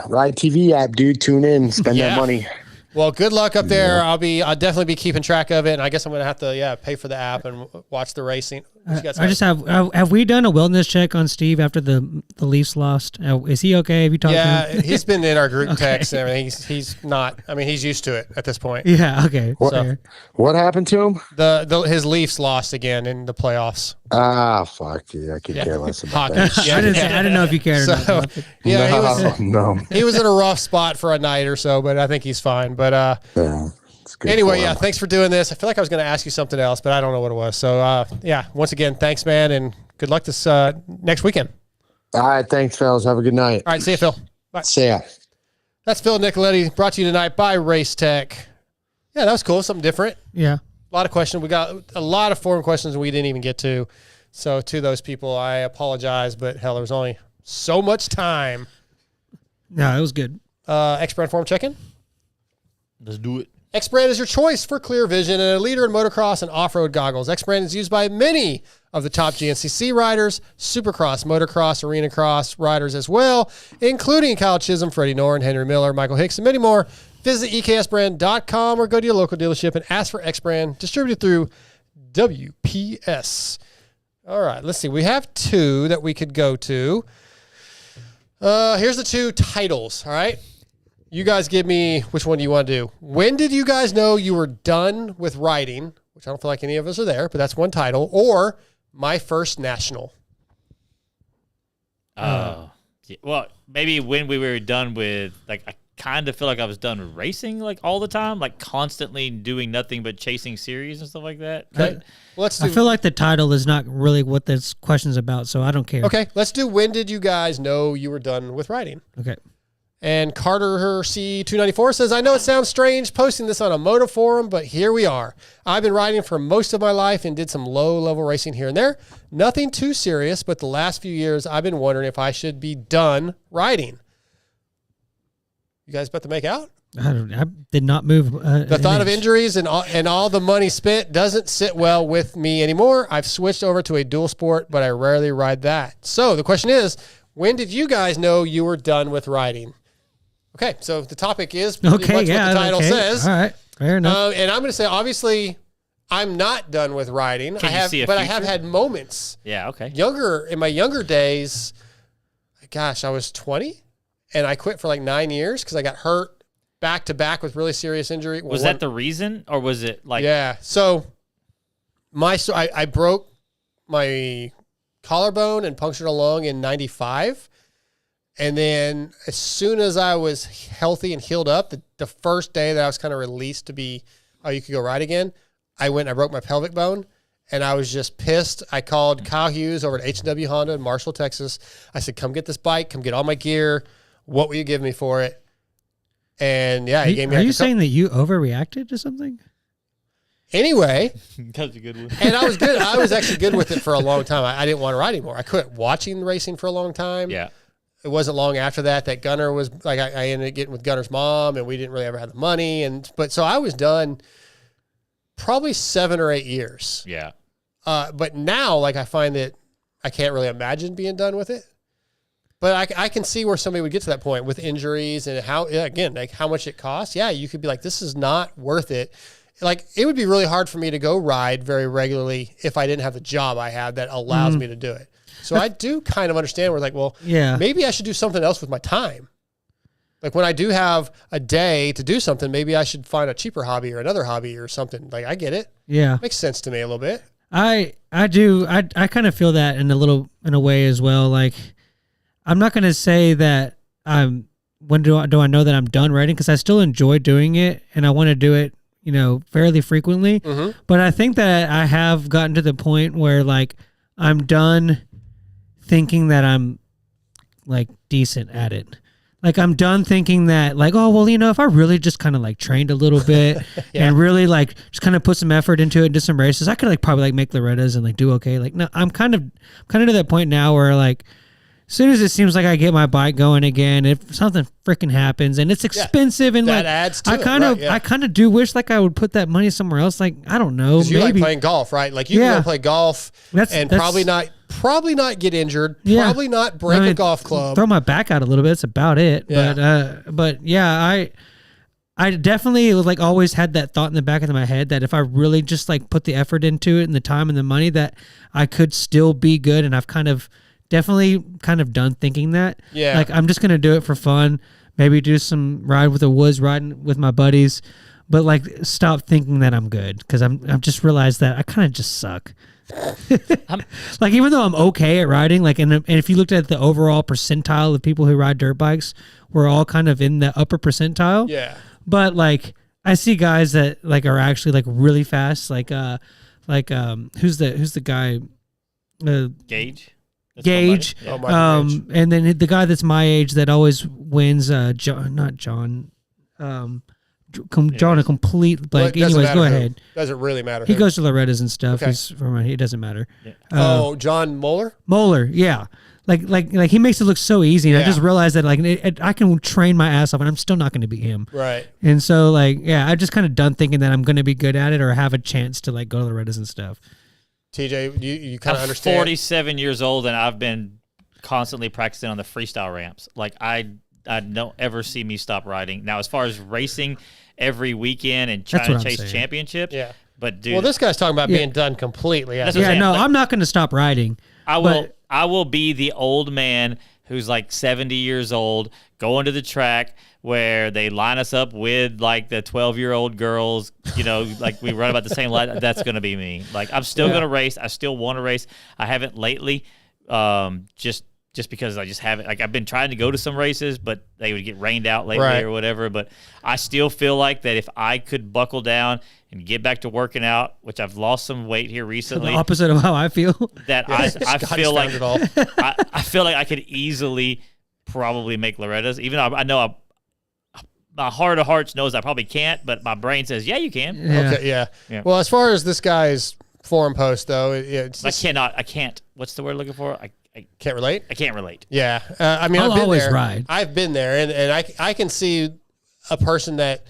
Ride TV app, dude. Tune in, spend that money. Well, good luck up there. I'll definitely be keeping track of it, and I guess I'm going to have to pay for the app and watch the racing. Have we done a wellness check on Steve after the Leafs lost? Is he okay? Have you talked to him? He's been in our group text and everything. He's not. I mean, he's used to it at this point. Yeah. Okay. What happened to him? His Leafs lost again in the playoffs. Fuck you! I could care less about Hockey. that. I didn't know if you cared. He was in a rough spot for a night or so, but I think he's fine. But anyway, thanks for doing this. I feel like I was going to ask you something else, but I don't know what it was. So once again, thanks, man, and good luck this next weekend. All right, thanks, fellas. Have a good night. All right, see you, Phil. Bye. See ya. That's Phil Nicoletti, brought to you tonight by Race Tech. Yeah, that was cool. Something different. Yeah. A lot of questions. We got a lot of forum questions we didn't even get to. So to those people, I apologize, but hell, there was only so much time. No, it was good. X-Brand forum check-in. Let's do it. X-Brand is your choice for clear vision and a leader in motocross and off-road goggles. X-Brand is used by many of the top GNCC riders, supercross, motocross, arena cross riders as well, including Kyle Chisholm, Freddie Norrin, Henry Miller, Michael Hicks, and many more. Visit EKSbrand.com or go to your local dealership and ask for X-Brand, distributed through WPS. All right, let's see. We have two that we could go to. Here's the two titles, all right? You guys give me which one do you want to do. When did you guys know you were done with riding? Which I don't feel like any of us are there, but that's one title. Or my first national. Well, maybe when we were done with, I kind of feel like I was done racing all the time, constantly doing nothing but chasing series and stuff like that. Okay. I feel like the title is not really what this question's about, so I don't care. Okay, let's do when did you guys know you were done with riding? Okay. And Carter C294 says, I know it sounds strange posting this on a moto forum, but here we are. I've been riding for most of my life and did some low-level racing here and there. Nothing too serious, but the last few years I've been wondering if I should be done riding. You guys about to make out? I did not move. The thought of injuries and all the money spent doesn't sit well with me anymore. I've switched over to a dual sport, but I rarely ride that. So the question is, when did you guys know you were done with riding? Okay, so the topic is pretty much what the title says. All right, fair enough. And I'm going to say, obviously, I'm not done with riding. I have had moments. Yeah, okay. In my younger days, gosh, I was 20, and I quit for 9 years because I got hurt back to back with really serious injury. Was that the reason, or was it Yeah. So I broke my collarbone and punctured a lung in 95. And then as soon as I was healthy and healed up, the first day that I was kind of released to be, you could go ride again, I broke my pelvic bone, and I was just pissed. I called Kyle Hughes over at H&W Honda in Marshall, Texas. I said, come get this bike, come get all my gear. What will you give me for it? And he gave me. Are you saying that you overreacted to something? Anyway, that's a good one. And I was good. I was actually good with it for a long time. I didn't want to ride anymore. I quit watching racing for a long time. Yeah. It wasn't long after that Gunner was I ended up getting with Gunner's mom, and we didn't really ever have the money. So I was done probably 7 or 8 years. Yeah. But now, I find that I can't really imagine being done with it. But I can see where somebody would get to that point with injuries and how much it costs. Yeah, you could be like, this is not worth it. It would be really hard for me to go ride very regularly if I didn't have the job I have that allows me to do it. So I do kind of understand where maybe I should do something else with my time. When I do have a day to do something, maybe I should find a cheaper hobby or another hobby or something. I get it. Yeah. Makes sense to me a little bit. I do. I kind of feel that in a way as well. Like, I'm not gonna say that when do I know that I'm done writing, because I still enjoy doing it and I want to do it, fairly frequently. Mm-hmm. But I think that I have gotten to the point where like I'm done thinking that I'm like decent at it. Like, I'm done thinking that, like, oh, well, if I really just kind of like trained a little bit and really like just kind of put some effort into it and did some races, I could like probably like make Loretta's and like do okay. Like, no, I'm kind of to that point now where like, as soon as it seems like I get my bike going again, if something freaking happens and it's expensive and that like adds to I kind of do wish like I would put that money somewhere else. Like, I don't know, Because you maybe like playing golf, right? Like you can go play golf and probably not get injured, probably not break a golf club. Throw my back out a little bit. That's about it. Yeah. But yeah, I definitely like always had that thought in the back of my head that if I really just like put the effort into it and the time and the money, that I could still be good. And I've definitely done thinking that. Yeah. Like, I'm just going to do it for fun. Maybe do some ride with the woods, riding with my buddies, but like stop thinking that I'm good. Cause I've just realized that I kind of just suck. Like, even though I'm okay at riding, like, and if you looked at the overall percentile of people who ride dirt bikes, we're all kind of in the upper percentile. Yeah. But like, I see guys that like are actually like really fast. Like who's the guy? Gage. That's Gage. Oh, Michael Gage. And then the guy that's my age that always wins, not John. John, a complete blank. Well, anyways, go ahead. Doesn't really matter. He goes to Loretta's and stuff. Okay. He's from it doesn't matter. Yeah. John Moeller? Moeller, yeah. Like he makes it look so easy, and I just realized that like I can train my ass off, and I'm still not going to beat him. Right. And so like, yeah, I just kind of done thinking that I'm going to be good at it or have a chance to like go to Loretta's and stuff. TJ, you kind of I'm understand. 47 years old, and I've been constantly practicing on the freestyle ramps. Like, I don't ever see me stop riding. Now, as far as racing every weekend and trying to chase championships, but dude, well, this guy's talking about being done completely. That's what I'm Yeah, saying. no, Like, I'm not going to stop riding. I will be the old man who's like 70 years old going to the track where they line us up with like the 12-year-old girls, like we run about the same line. That's going to be me. Like, I'm still going to race. I still want to race. I haven't lately, just because I just haven't. Like, I've been trying to go to some races, but they would get rained out lately or whatever. But I still feel like that if I could buckle down and get back to working out, which I've lost some weight here recently. The opposite of how I feel. That I feel like I feel like I could easily probably make Loretta's. Even though I know my heart of hearts knows I probably can't, but my brain says, yeah, you can. Yeah. Okay, yeah. Well, as far as this guy's forum post, though, it's I can't. What's the word I'm looking for? I can't relate. I can't relate. Yeah, I mean, I'll I've been always there. ride. I've been there, and I can see a person that,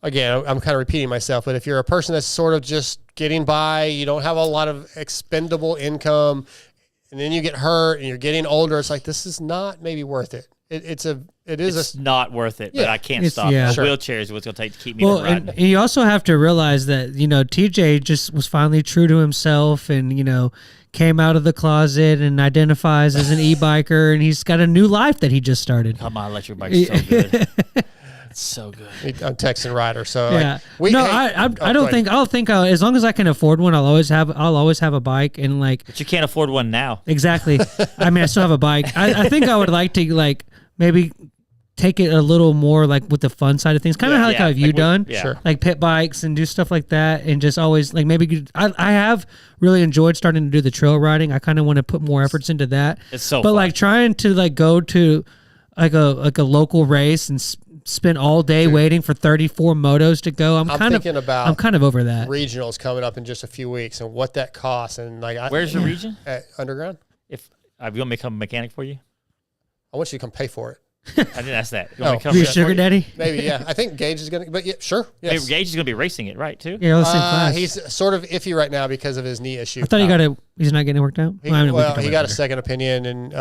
again, I'm kind of repeating myself, but if you're a person that's sort of just getting by, you don't have a lot of expendable income, and then you get hurt and you're getting older, it's like, this is not maybe worth it. It's not worth it, but I can't stop. Yeah. A Sure. wheelchair is what's going to take to keep me from riding. And you also have to realize that, TJ just was finally true to himself and, came out of the closet and identifies as an e-biker, and he's got a new life that he just started. Come on, electric bike's so good. It's so good. I'm texting Ryder, so Yeah. I don't think as long as I can afford one, I'll always have a bike, and like, But you can't afford one now. exactly. I mean, I still have a bike. I think I would like to like maybe take it a little more like with the fun side of things, kind of like how you done, Sure. like pit bikes and do stuff like that, and just always like maybe I have really enjoyed starting to do the trail riding. I kind of want to put more efforts into that. It's so but fun. like trying to like go to like a local race and spend all day waiting for 34 motos to go. I'm kind of over that. Regionals coming up in just a few weeks and what that costs, and like Where's your region? at Underground. If you want me to become a mechanic for you, I want you to come pay for it. I didn't ask that. You want me to Oh, come Be a for that? sugar daddy. Maybe, yeah. I think Gage is gonna, but yeah, sure. Maybe Yes. Gage is going to be racing it, right? Too. Yeah, all the same class. He's sort of iffy right now because of his knee issue. I thought he's not getting it worked out. He, Well, I mean, we can well, talk he about got it a later. second opinion, and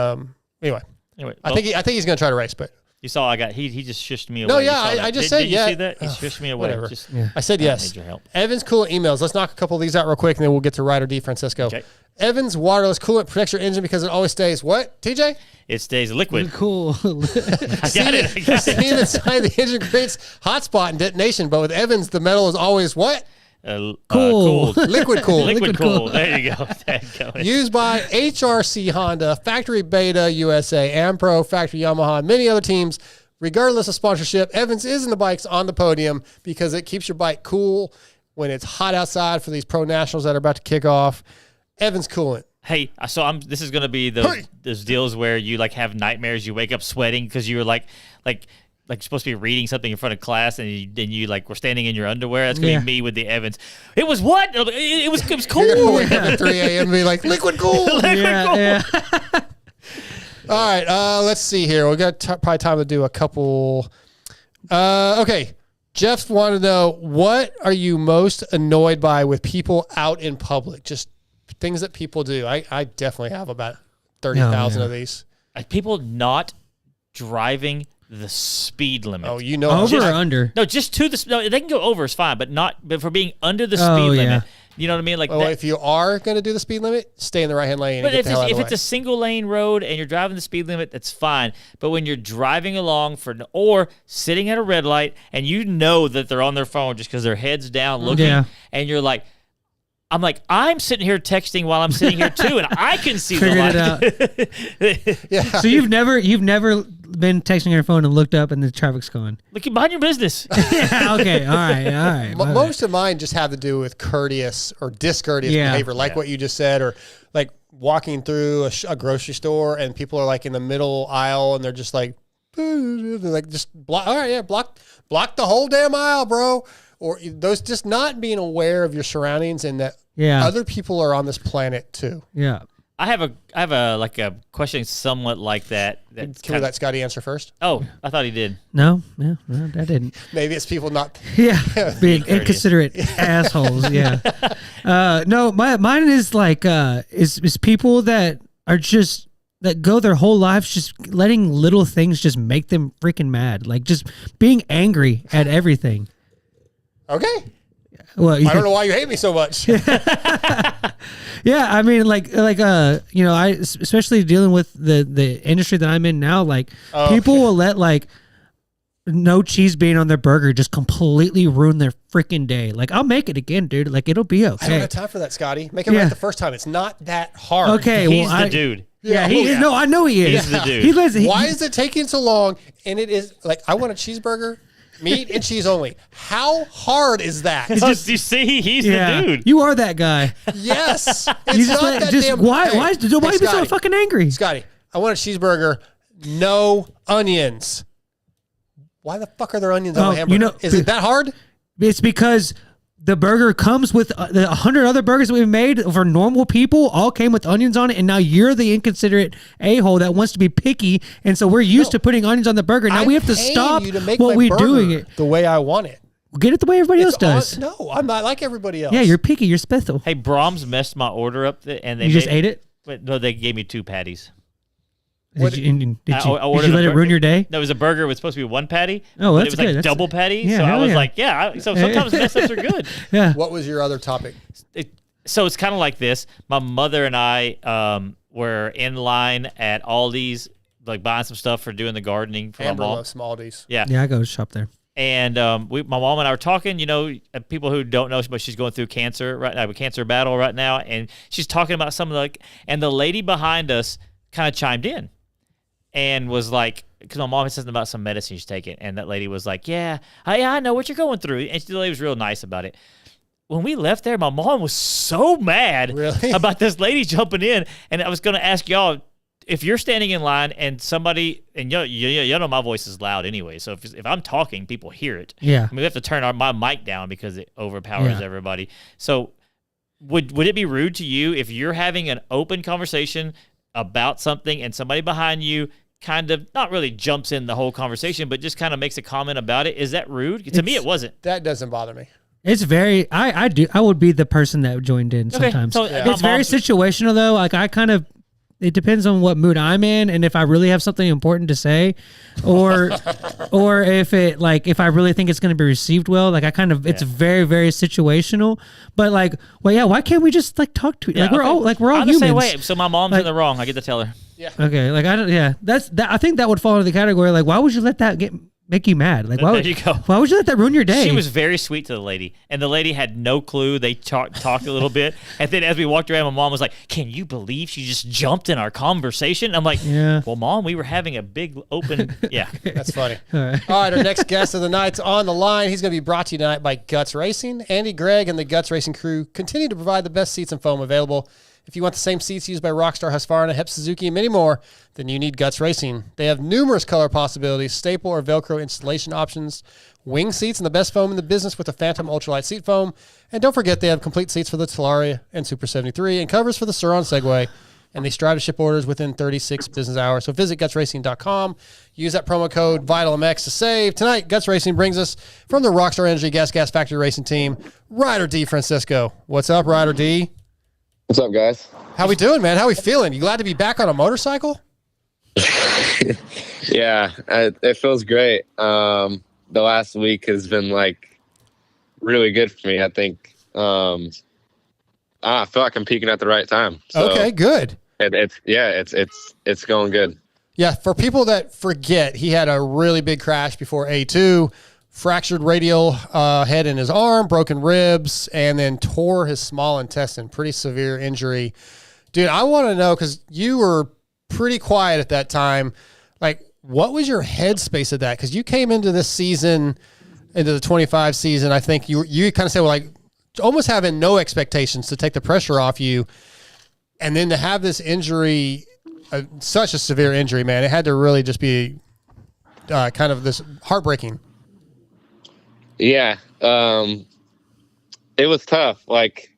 anyway, Well, I think he's gonna try to race, but you saw I got he just shushed me away. no, You yeah, saw that. I just did, said did yeah. you see that? He shushed me away. Whatever. Just, I said yes. need your help. Evans coolant emails. Let's knock a couple of these out real quick, and then we'll get to Ryder DiFranceso. Okay. Evans waterless coolant protects your engine because it always stays what? TJ? It stays liquid. Cool. I got it. I got Steam it. inside the engine creates hot spot and detonation, but with Evans, the metal is always what? Cool. Liquid Cool. Liquid Cool. There you go. Used by HRC Honda, Factory Beta USA, Ampro, Factory Yamaha, and many other teams. Regardless of sponsorship, Evans is in the bikes on the podium because it keeps your bike cool when it's hot outside for these pro nationals that are about to kick off. Evans Coolant. Hey, so this is going to be those deals where you like have nightmares. You wake up sweating because you were like you're supposed to be reading something in front of class, and you like were standing in your underwear. That's gonna be me with the Evans. It was what? It was cool. You're gonna wake up at 3 a.m. and be like, liquid cool. Yeah. All right, let's see here. We got probably time to do a couple. Okay, Jeff wanted to know, what are you most annoyed by with people out in public? Just things that people do. I definitely have about 30,000 of these. People not driving the speed limit. Oh, you know, Over or under? No, just to the. No, they can go over is fine, but for being under the speed limit, you know what I mean? Like, if you are going to do the speed limit, stay in the right hand lane. But and get the hell out of the it's a single lane road and you're driving the speed limit, that's fine. But when you're driving along or sitting at a red light and you know that they're on their phone just because their head's down looking, and you're like, I'm sitting here texting while I'm sitting here too, and I can see the light. So you've never been texting your phone and looked up and the traffic's going. Look, mind your business. Okay, all right. Most of mine just have to do with courteous or discourteous behavior, like what you just said, or like walking through a grocery store and people are like in the middle aisle and they're just like just block. All right, block the whole damn aisle, bro. Or those just not being aware of your surroundings and that other people are on this planet too. Yeah. I have a question somewhat like that. Can we let Scotty answer first? Oh, I thought he did. No, I didn't. Maybe it's people not. Being inconsiderate assholes. Yeah. No, mine is like is people that are just that go their whole lives just letting little things just make them freaking mad, like just being angry at everything. Okay. Well, I don't know why you hate me so much. Yeah, I mean, I especially dealing with the industry that I'm in now, like people will let like no cheese being on their burger just completely ruin their freaking day. Like, I'll make it again, dude. Like, it'll be okay. I don't have time for that, Scotty. Make it right the first time. It's not that hard. Okay, he's the dude. Yeah, no, I know he is. He's the dude. Why is it taking so long? And it is like, I want a cheeseburger. Meat and cheese only. How hard is that? You see, he's the dude. You are that guy. Yes. It's You just not let, that just damn. why Hey, you be so Scotty, fucking angry? Scotty, I want a cheeseburger, no onions. Why the fuck are there onions on my hamburger? Is it that hard? It's because the burger comes with the 100 other burgers that we've made for normal people, all came with onions on it, and now you're the inconsiderate a-hole that wants to be picky, and so we're used to putting onions on the burger. Now we have to stop you to make what my we're burger doing it. the way I want it. Get it the way everybody else does. No, I'm not like everybody else. Yeah, you're picky. You're special. Hey, Brahms messed my order up, and You just ate it? No, they gave me 2 patties. Did you I let ordered it ruin your day? No, it was a burger. It was supposed to be 1 patty. Oh, but that's it was good. like double patty. Yeah, so I hell was yeah. like, so sometimes mess ups are good. Yeah. What was your other topic? So it's kind of like this. My mother and I were in line at Aldi's, like buying some stuff for doing the gardening for Amber my mom. loves Smaldies. Yeah. Yeah, I go shop there. And my mom and I were talking, people who don't know, but she's going through cancer right now, a cancer battle right now. And she's talking about some of and the lady behind us kind of chimed in and was like, because my mom said something about some medicine she's taking. And that lady was like, yeah, I know what you're going through. And the lady was real nice about it. When we left there, my mom was so mad about this lady jumping in. And I was going to ask y'all, if you're standing in line and somebody, and you know my voice is loud anyway, so if I'm talking, people hear it. Yeah. I mean, we have to turn my mic down because it overpowers everybody. So would it be rude to you if you're having an open conversation about something and somebody behind you kind of not really jumps in the whole conversation, but just kind of makes a comment about it? Is that rude? To me, it wasn't. That doesn't bother me. It's very. I would be the person that joined in sometimes. So, It's very situational though. Like I kind of. It depends on what mood I'm in and if I really have something important to say, or if I really think it's going to be received well. Like it's very, very situational. But why can't we just talk to we're all I'm humans. the same way. So my mom's in the wrong. I get to tell her. Yeah. Okay. I think that would fall into the category. Like, why would you let that get make you mad? Like, why There would you go. Why would you let that ruin your day? She was very sweet to the lady, and the lady had no clue. They talked a little bit, and then as we walked around, my mom was like, "Can you believe she just jumped in our conversation?" I'm like, Yeah. "Well, Mom, we were having a big open, yeah." That's funny. All right, our next guest of the night's on the line. He's going to be brought to you tonight by Guts Racing. Andy Gregg and the Guts Racing crew continue to provide the best seats and foam available. If you want the same seats used by Rockstar, Husqvarna, Hep Suzuki, and many more, then you need Guts Racing. They have numerous color possibilities, staple or Velcro installation options, wing seats, and the best foam in the business with the Phantom Ultralight seat foam. And don't forget, they have complete seats for the Talaria and Super 73 and covers for the Sur-Ron Segway. And they strive to ship orders within 36 business hours. So visit gutsracing.com. Use that promo code VitalMX to save. Tonight, Guts Racing brings us from the Rockstar Energy Gas Factory Racing team, Ryder DiFranceso. What's up, Ryder D? What's up, guys? How we doing, man? How we feeling? You glad to be back on a motorcycle? Yeah, it feels great. The last week has been like really good for me. I think I feel like I'm peaking at the right time. So Okay, good. It's going good. Yeah, for people that forget, he had a really big crash before A2, fractured radial head in his arm, broken ribs, and then tore his small intestine. Pretty severe injury. Dude, I want to know, because you were pretty quiet at that time, like, what was your headspace at that? Because you came into this season, into the 25 season, I think you kind of said, well, like, almost having no expectations to take the pressure off you, and then to have this injury, such a severe injury, man, it had to really just be kind of this heartbreaking. Yeah, it was tough. Like,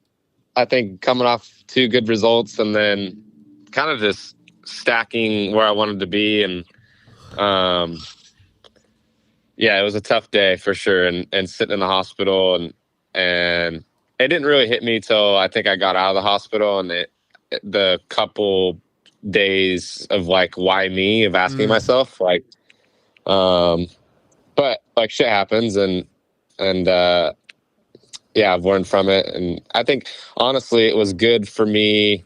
I think coming off 2 good results and then kind of just stacking where I wanted to be, and yeah, it was a tough day for sure, and sitting in the hospital, and it didn't really hit me till I think I got out of the hospital, and the couple days of like, why me, of asking myself, like, but like, shit happens, and yeah, I've learned from it, and I think honestly it was good for me.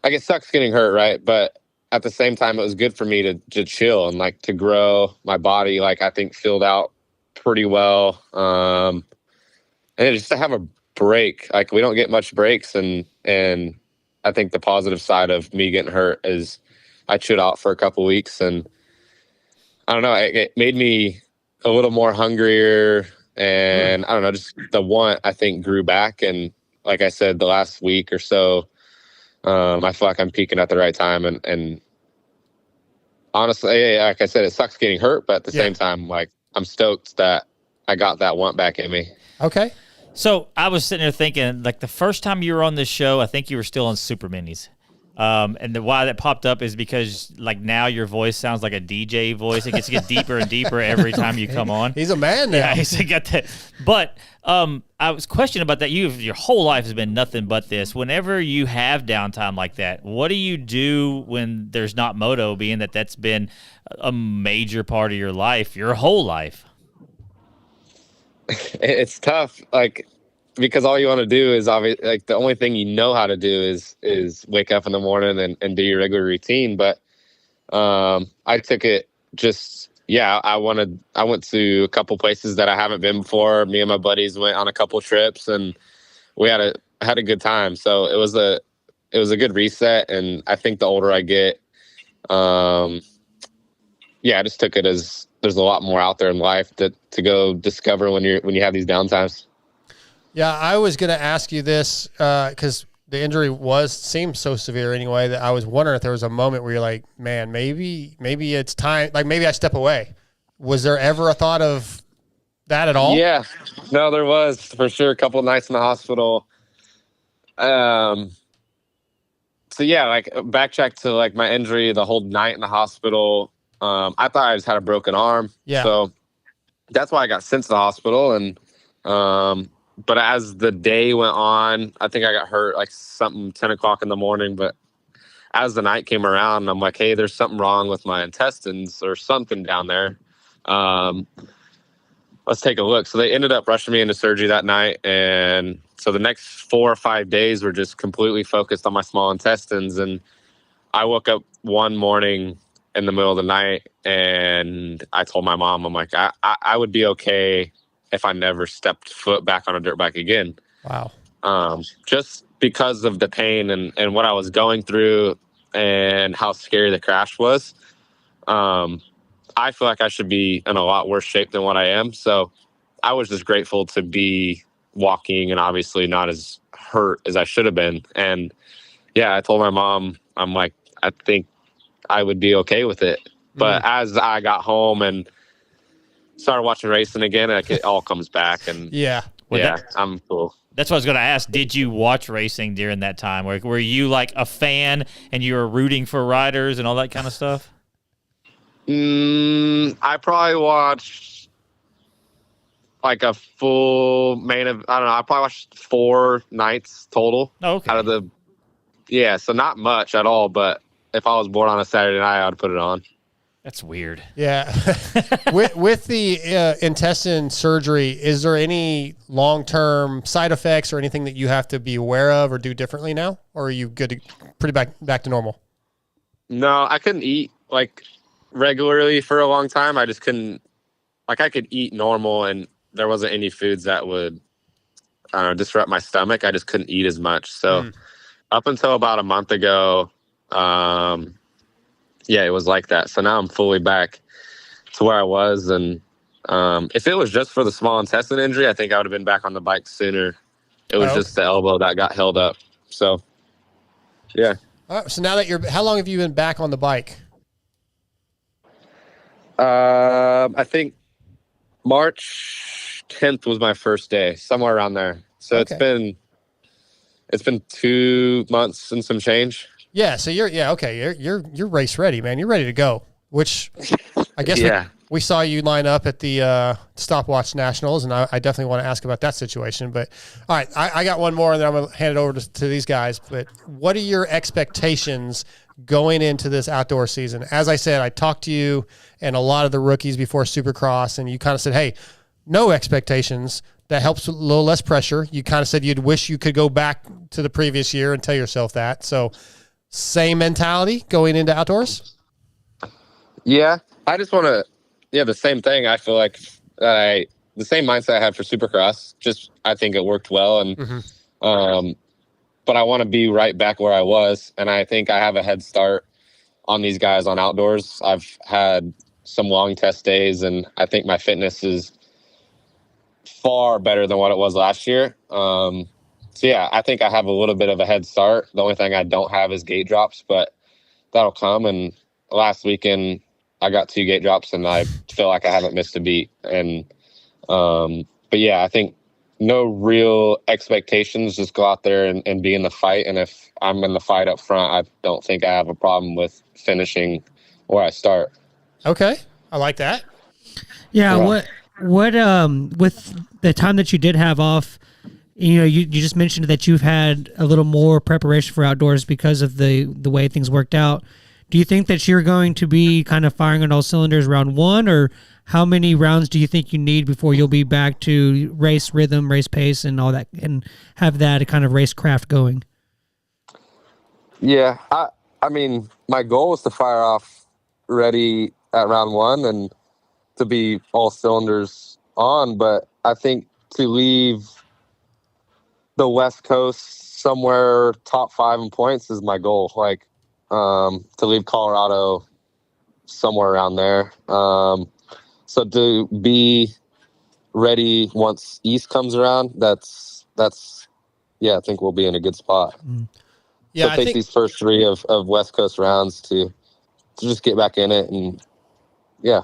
Like, it sucks getting hurt, right? But at the same time, it was good for me to chill and like to grow my body. Like, I think filled out pretty well, and just to have a break. Like, we don't get much breaks, and I think the positive side of me getting hurt is I chilled out for a couple weeks, and I don't know, it made me a little more hungrier, and I don't know, just the want, I think, grew back. And like I said, the last week or so, I feel like I'm peaking at the right time, and honestly, like I said, it sucks getting hurt, but at the same time, like, I'm stoked that I got that want back in me. Okay. So I was sitting there thinking, like, the first time you were on this show, I think you were still on Super Minis. And why that popped up is because, like, now your voice sounds like a DJ voice. It gets to get deeper and deeper every time you come on. He's a man now. Yeah, he's got that. But I was questioning about that. Your whole life has been nothing but this. Whenever you have downtime like that, what do you do when there's not moto, being that that's been a major part of your life, your whole life? It's tough, like, because all you want to do is obviously, like, the only thing you know how to do is wake up in the morning and do your regular routine. But I took it just, yeah, I went to a couple places that I haven't been before. Me and my buddies went on a couple trips, and we had a good time. So it was a good reset. And I think the older I get, I just took it as there's a lot more out there in life to go discover when you have these downtimes. Yeah, I was going to ask you this because the injury seemed so severe anyway that I was wondering if there was a moment where you're like, man, maybe it's time, like, maybe I step away. Was there ever a thought of that at all? Yeah, no, there was for sure. A couple of nights in the hospital. So yeah, like, backtrack to like my injury, the whole night in the hospital. I thought I just had a broken arm. Yeah. So that's why I got sent to the hospital. And, but as the day went on, I think I got hurt like something 10 o'clock in the morning. But as the night came around, I'm like, hey, there's something wrong with my intestines or something down there. Let's take a look. So they ended up rushing me into surgery that night. And so the next 4 or 5 days were just completely focused on my small intestines. And I woke up one morning in the middle of the night, and I told my mom, I'm like, I would be okay if I never stepped foot back on a dirt bike again. Wow. Just because of the pain and what I was going through and how scary the crash was. I feel like I should be in a lot worse shape than what I am. So I was just grateful to be walking and obviously not as hurt as I should have been. And yeah, I told my mom, I'm like, I think I would be okay with it. But as I got home and started watching racing again, like, it all comes back. And Yeah. I'm cool. That's what I was going to ask. Did you watch racing during that time? Were you like a fan and you were rooting for riders and all that kind of stuff? I probably watched like a full main of, I don't know, I probably watched 4 nights total. Oh, okay. Out of the, yeah, so not much at all, but if I was born on a Saturday night, I would put it on. That's weird. Yeah. with the intestine surgery, is there any long-term side effects or anything that you have to be aware of or do differently now? Or are you good to, pretty back to normal? No, I couldn't eat like regularly for a long time. I just couldn't, like, I could eat normal and there wasn't any foods that would, I don't know, disrupt my stomach. I just couldn't eat as much. So up until about a month ago, yeah, it was like that. So now I'm fully back to where I was. And if it was just for the small intestine injury, I think I would have been back on the bike sooner. It was just the elbow that got held up. So, yeah. All right, so now that how long have you been back on the bike? I think March 10th was my first day, somewhere around there. So Okay. it's been 2 months and some change. Yeah, so you're race ready, man. You're ready to go. Which I guess we saw you line up at the Stopwatch Nationals, and I definitely want to ask about that situation. But all right, I got one more, and then I'm gonna hand it over to these guys. But what are your expectations going into this outdoor season? As I said, I talked to you and a lot of the rookies before Supercross, and you kind of said, hey, no expectations. That helps with a little less pressure. You kind of said you'd wish you could go back to the previous year and tell yourself that. So same mentality going into outdoors? Yeah, I just want to, the same thing. I feel like the same mindset I had for Supercross, just I think it worked well. And, but I want to be right back where I was. And I think I have a head start on these guys on outdoors. I've had some long test days, and I think my fitness is far better than what it was last year. So yeah, I think I have a little bit of a head start. The only thing I don't have is gate drops, but that'll come. And last weekend I got 2 gate drops, and I feel like I haven't missed a beat. And, but yeah, I think no real expectations, just go out there and be in the fight. And if I'm in the fight up front, I don't think I have a problem with finishing where I start. Okay. I like that. Yeah. What, with the time that you did have off, you know, you just mentioned that you've had a little more preparation for outdoors because of the way things worked out. Do you think that you're going to be kind of firing on all cylinders round 1, or how many rounds do you think you need before you'll be back to race rhythm, race pace, and all that, and have that kind of racecraft going? Yeah, I mean, my goal was to fire off ready at round 1 and to be all cylinders on, but I think to leave the West Coast somewhere top 5 in points is my goal. Like, to leave Colorado somewhere around there. So to be ready once East comes around, that's I think we'll be in a good spot. Yeah, so take these first 3 of West Coast rounds to just get back in it, and yeah.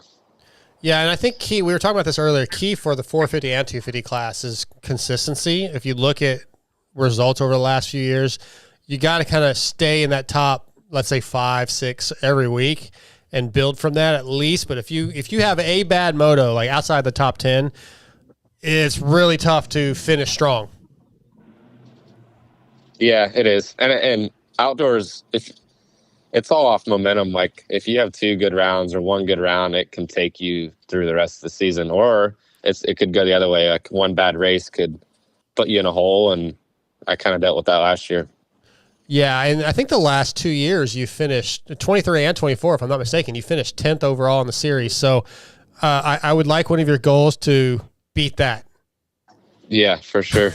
Yeah, and I think we were talking about this earlier, key for the 450 and 250 class is consistency. If you look at results over the last few years, you got to kind of stay in that top, let's say 5, 6 every week and build from that at least. But if you have a bad moto, like outside the top 10, it's really tough to finish strong. Yeah, it is. And outdoors, if it's all off momentum. Like if you have 2 good rounds or 1 good round, it can take you through the rest of the season, or it could go the other way. Like one bad race could put you in a hole. And I kind of dealt with that last year. Yeah, and I think the last 2 years you finished 23 and 24, if I'm not mistaken. You finished 10th overall in the series. So I would like one of your goals to beat that. Yeah, for sure.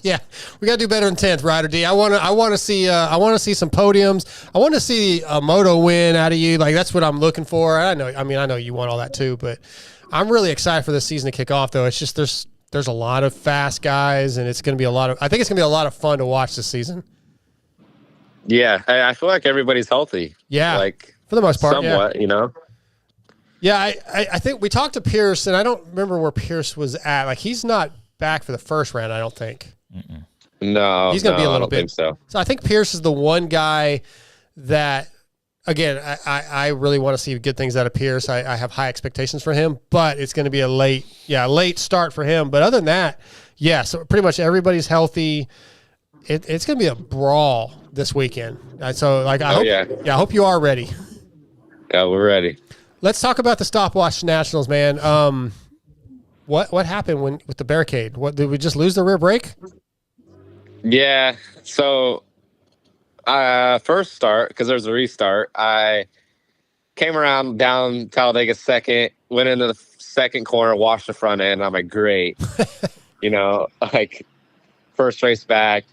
Yeah, we got to do better than 10th, Ryder D. I want to see some podiums. I want to see a moto win out of you. Like, that's what I'm looking for. I know you want all that too, but I'm really excited for this season to kick off. Though it's just there's a lot of fast guys, and I think it's going to be a lot of fun to watch this season. Yeah, I feel like everybody's healthy. Yeah, like for the most part, somewhat, you know. Yeah, I think we talked to Pierce, and I don't remember where Pierce was at. Like, he's not back for the first round, I don't think. No, he's going to be a little bit. Think so I think Pierce is the one guy that, again, I really want to see good things out of Pierce. I have high expectations for him, but it's going to be a late start for him. But other than that, yeah, so pretty much everybody's healthy. It's going to be a brawl this weekend. So, like, I hope you are ready. Yeah, we're ready. Let's talk about the stopwatch nationals, man. What happened with the barricade? What, did we just lose the rear brake? Yeah. So, first start, because there's a restart, I came around down Talladega second, went into the second corner, washed the front end. I'm like, great. You know, like, first race back.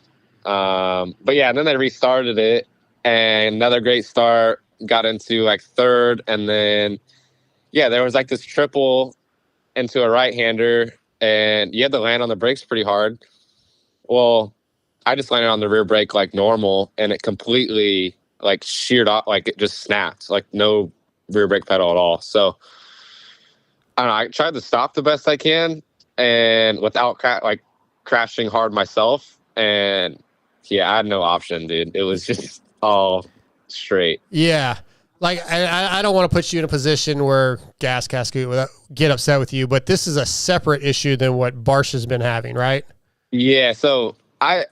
But yeah, and then they restarted it, and another great start, got into like third, and then there was like this triple into a right-hander, and you had to land on the brakes pretty hard. Well, I just landed on the rear brake like normal, and it completely like sheared off, like it just snapped, like no rear brake pedal at all. So I don't know, I tried to stop the best I can, and without crashing hard myself, and yeah, I had no option, dude. It was just all straight. Yeah. Like, I don't want to put you in a position where Gas Cascade will get upset with you, but this is a separate issue than what Barsh has been having, right? Yeah, so I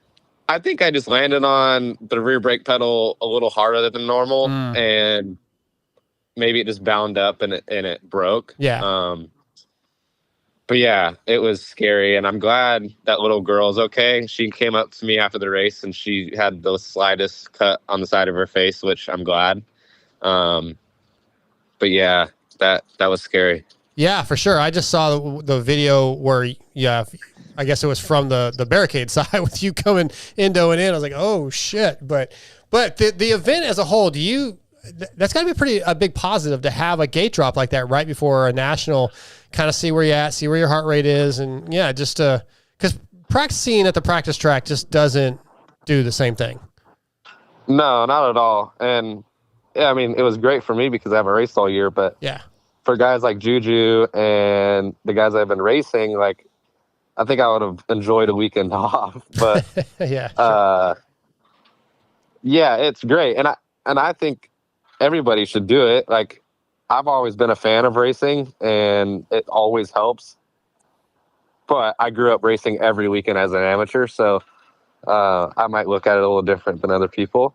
think I just landed on the rear brake pedal a little harder than normal, and maybe it just bound up and it broke. Yeah. But yeah, it was scary, and I'm glad that little girl's okay. She came up to me after the race, and she had the slightest cut on the side of her face, which I'm glad. But yeah, that was scary. Yeah, for sure. I just saw the video where, I guess it was from the barricade side with you coming Indo and in. I was like, oh shit. But the event as a whole, that's got to be a big positive to have a gate drop like that right before a national, kind of see where you're at, see where your heart rate is. And yeah, just because practicing at the practice track just doesn't do the same thing. No, not at all. And yeah, I mean, it was great for me because I haven't raced all year, but yeah, for guys like Juju and the guys I've been racing, like, I think I would have enjoyed a weekend off, but yeah, yeah, it's great. And I think everybody should do it. Like, I've always been a fan of racing, and it always helps, but I grew up racing every weekend as an amateur. So, I might look at it a little different than other people.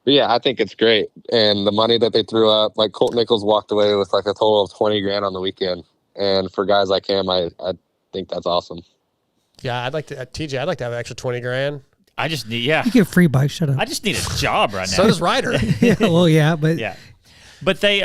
But yeah, I think it's great. And the money that they threw up, like Colt Nichols walked away with like a total of $20,000 on the weekend. And for guys like him, I think that's awesome. Yeah, I'd like to, TJ, I'd like to have an extra $20,000. I just need, You get free bike. Shut up. I just need a job right now. So does Ryder. Yeah, well, yeah, but yeah. But they,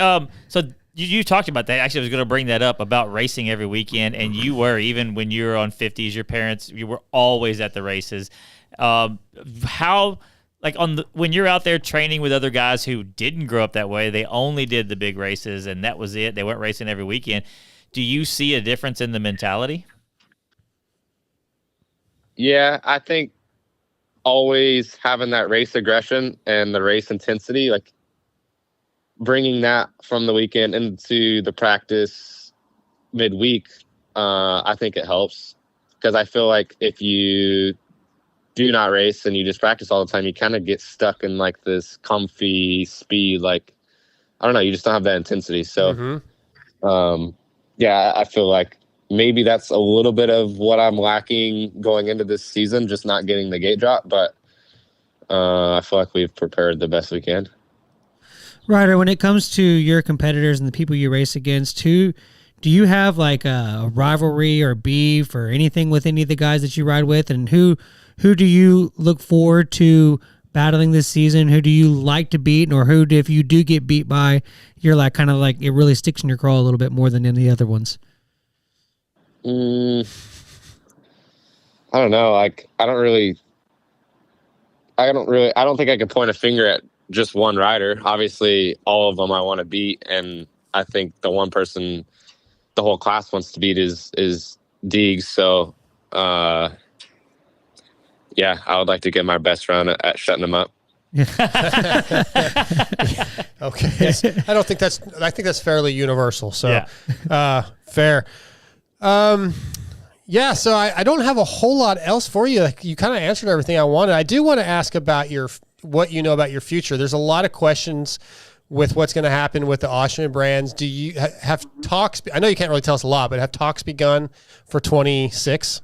so you talked about that. Actually, I was going to bring that up about racing every weekend. And you were, even when you were on 50s, your parents, you were always at the races. How, like, when you're out there training with other guys who didn't grow up that way, they only did the big races and that was it. They weren't racing every weekend. Do you see a difference in the mentality? Yeah, I think always having that race aggression and the race intensity, like bringing that from the weekend into the practice midweek, I think it helps, because I feel like if you do not race and you just practice all the time, you kind of get stuck in like this comfy speed. Like, I don't know, you just don't have that intensity. So, yeah, I feel like maybe that's a little bit of what I'm lacking going into this season, just not getting the gate drop. But I feel like we've prepared the best we can. Ryder, when it comes to your competitors and the people you race against, do you have like a rivalry or beef or anything with any of the guys that you ride with? And who do you look forward to battling this season? Who do you like to beat, or who, if you do get beat by, you're like kind of like it really sticks in your craw a little bit more than any other ones? I don't know. Like, I don't think I could point a finger at just one rider. Obviously, all of them I want to beat, and I think the one person the whole class wants to beat is Deegs. So, yeah, I would like to get my best run at shutting them up. Okay. I think that's fairly universal. So, fair. Yeah, so I don't have a whole lot else for you. Like, you kind of answered everything I wanted. I do want to ask about what you know about your future. There's a lot of questions with what's going to happen with the Austrian brands. Do you have talks? I know you can't really tell us a lot, but have talks begun for 26?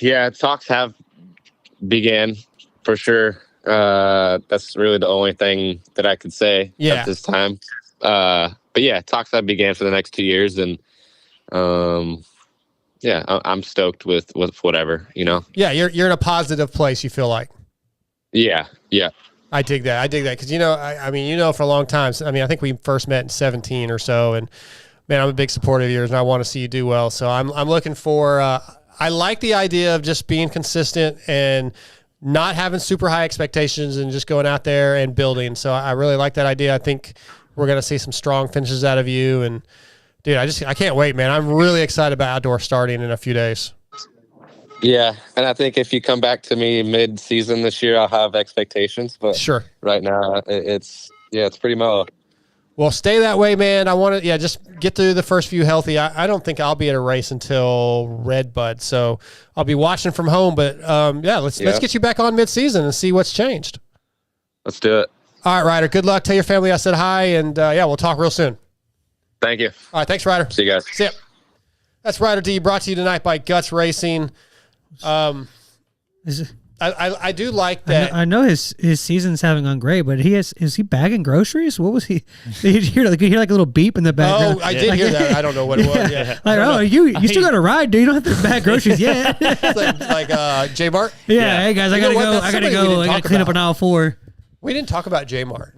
Yeah, talks have began for sure. That's really the only thing that I could say at this time. But yeah, talks have began for the next 2 years, and yeah, I'm stoked with whatever, you know. Yeah, you're in a positive place, you feel like. Yeah. I dig that because I mean for a long time. I mean, I think we first met in 17 or so, and man, I'm a big supporter of yours, and I want to see you do well. So I'm looking for. I like the idea of just being consistent and not having super high expectations and just going out there and building. So I really like that idea. I think we're going to see some strong finishes out of you, and dude, I can't wait, man. I'm really excited about outdoor starting in a few days. Yeah, and I think if you come back to me mid-season this year, I'll have expectations. But sure, right now it's pretty mellow. Well, stay that way, man. I want to just get through the first few healthy. I don't think I'll be at a race until Redbud, so I'll be watching from home. But let's get you back on mid-season and see what's changed. Let's do it. All right, Ryder. Good luck. Tell your family I said hi, and we'll talk real soon. Thank you. All right, thanks, Ryder. See you guys. See ya. That's Ryder D, brought to you tonight by Guts Racing. I do like that. I know his season's having gone great, but is he bagging groceries? What was he? Did you hear like a little beep in the background? Oh, I did hear that. I don't know what it was. Yeah. Like, you still got to ride, dude. You don't have to bag groceries yet. like J-Mart. Yeah. Hey guys, I gotta go. I gotta clean up an aisle 4. We didn't talk about J-Mart.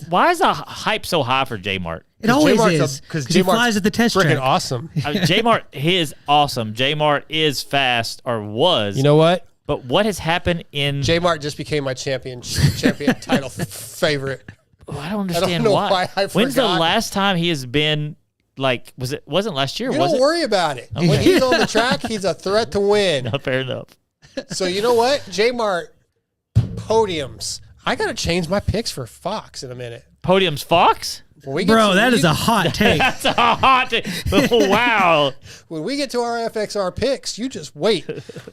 Why is the hype so high for J-Mart? It always is because he flies at the test track. Freaking awesome. J-Mart is awesome. J-Mart is fast, or was. You know what? But what has happened in J-Mart just became my champion title favorite. I don't understand I don't know why I When's the forgot. last time he has been like? Wasn't last year? Don't worry about it. When he's on the track, he's a threat to win. No, fair enough. So you know what? J-Mart podiums. I got to change my picks for Fox in a minute. Podiums Fox? Bro, that is a hot take. That's a hot take. Wow. When we get to our FXR picks, you just wait.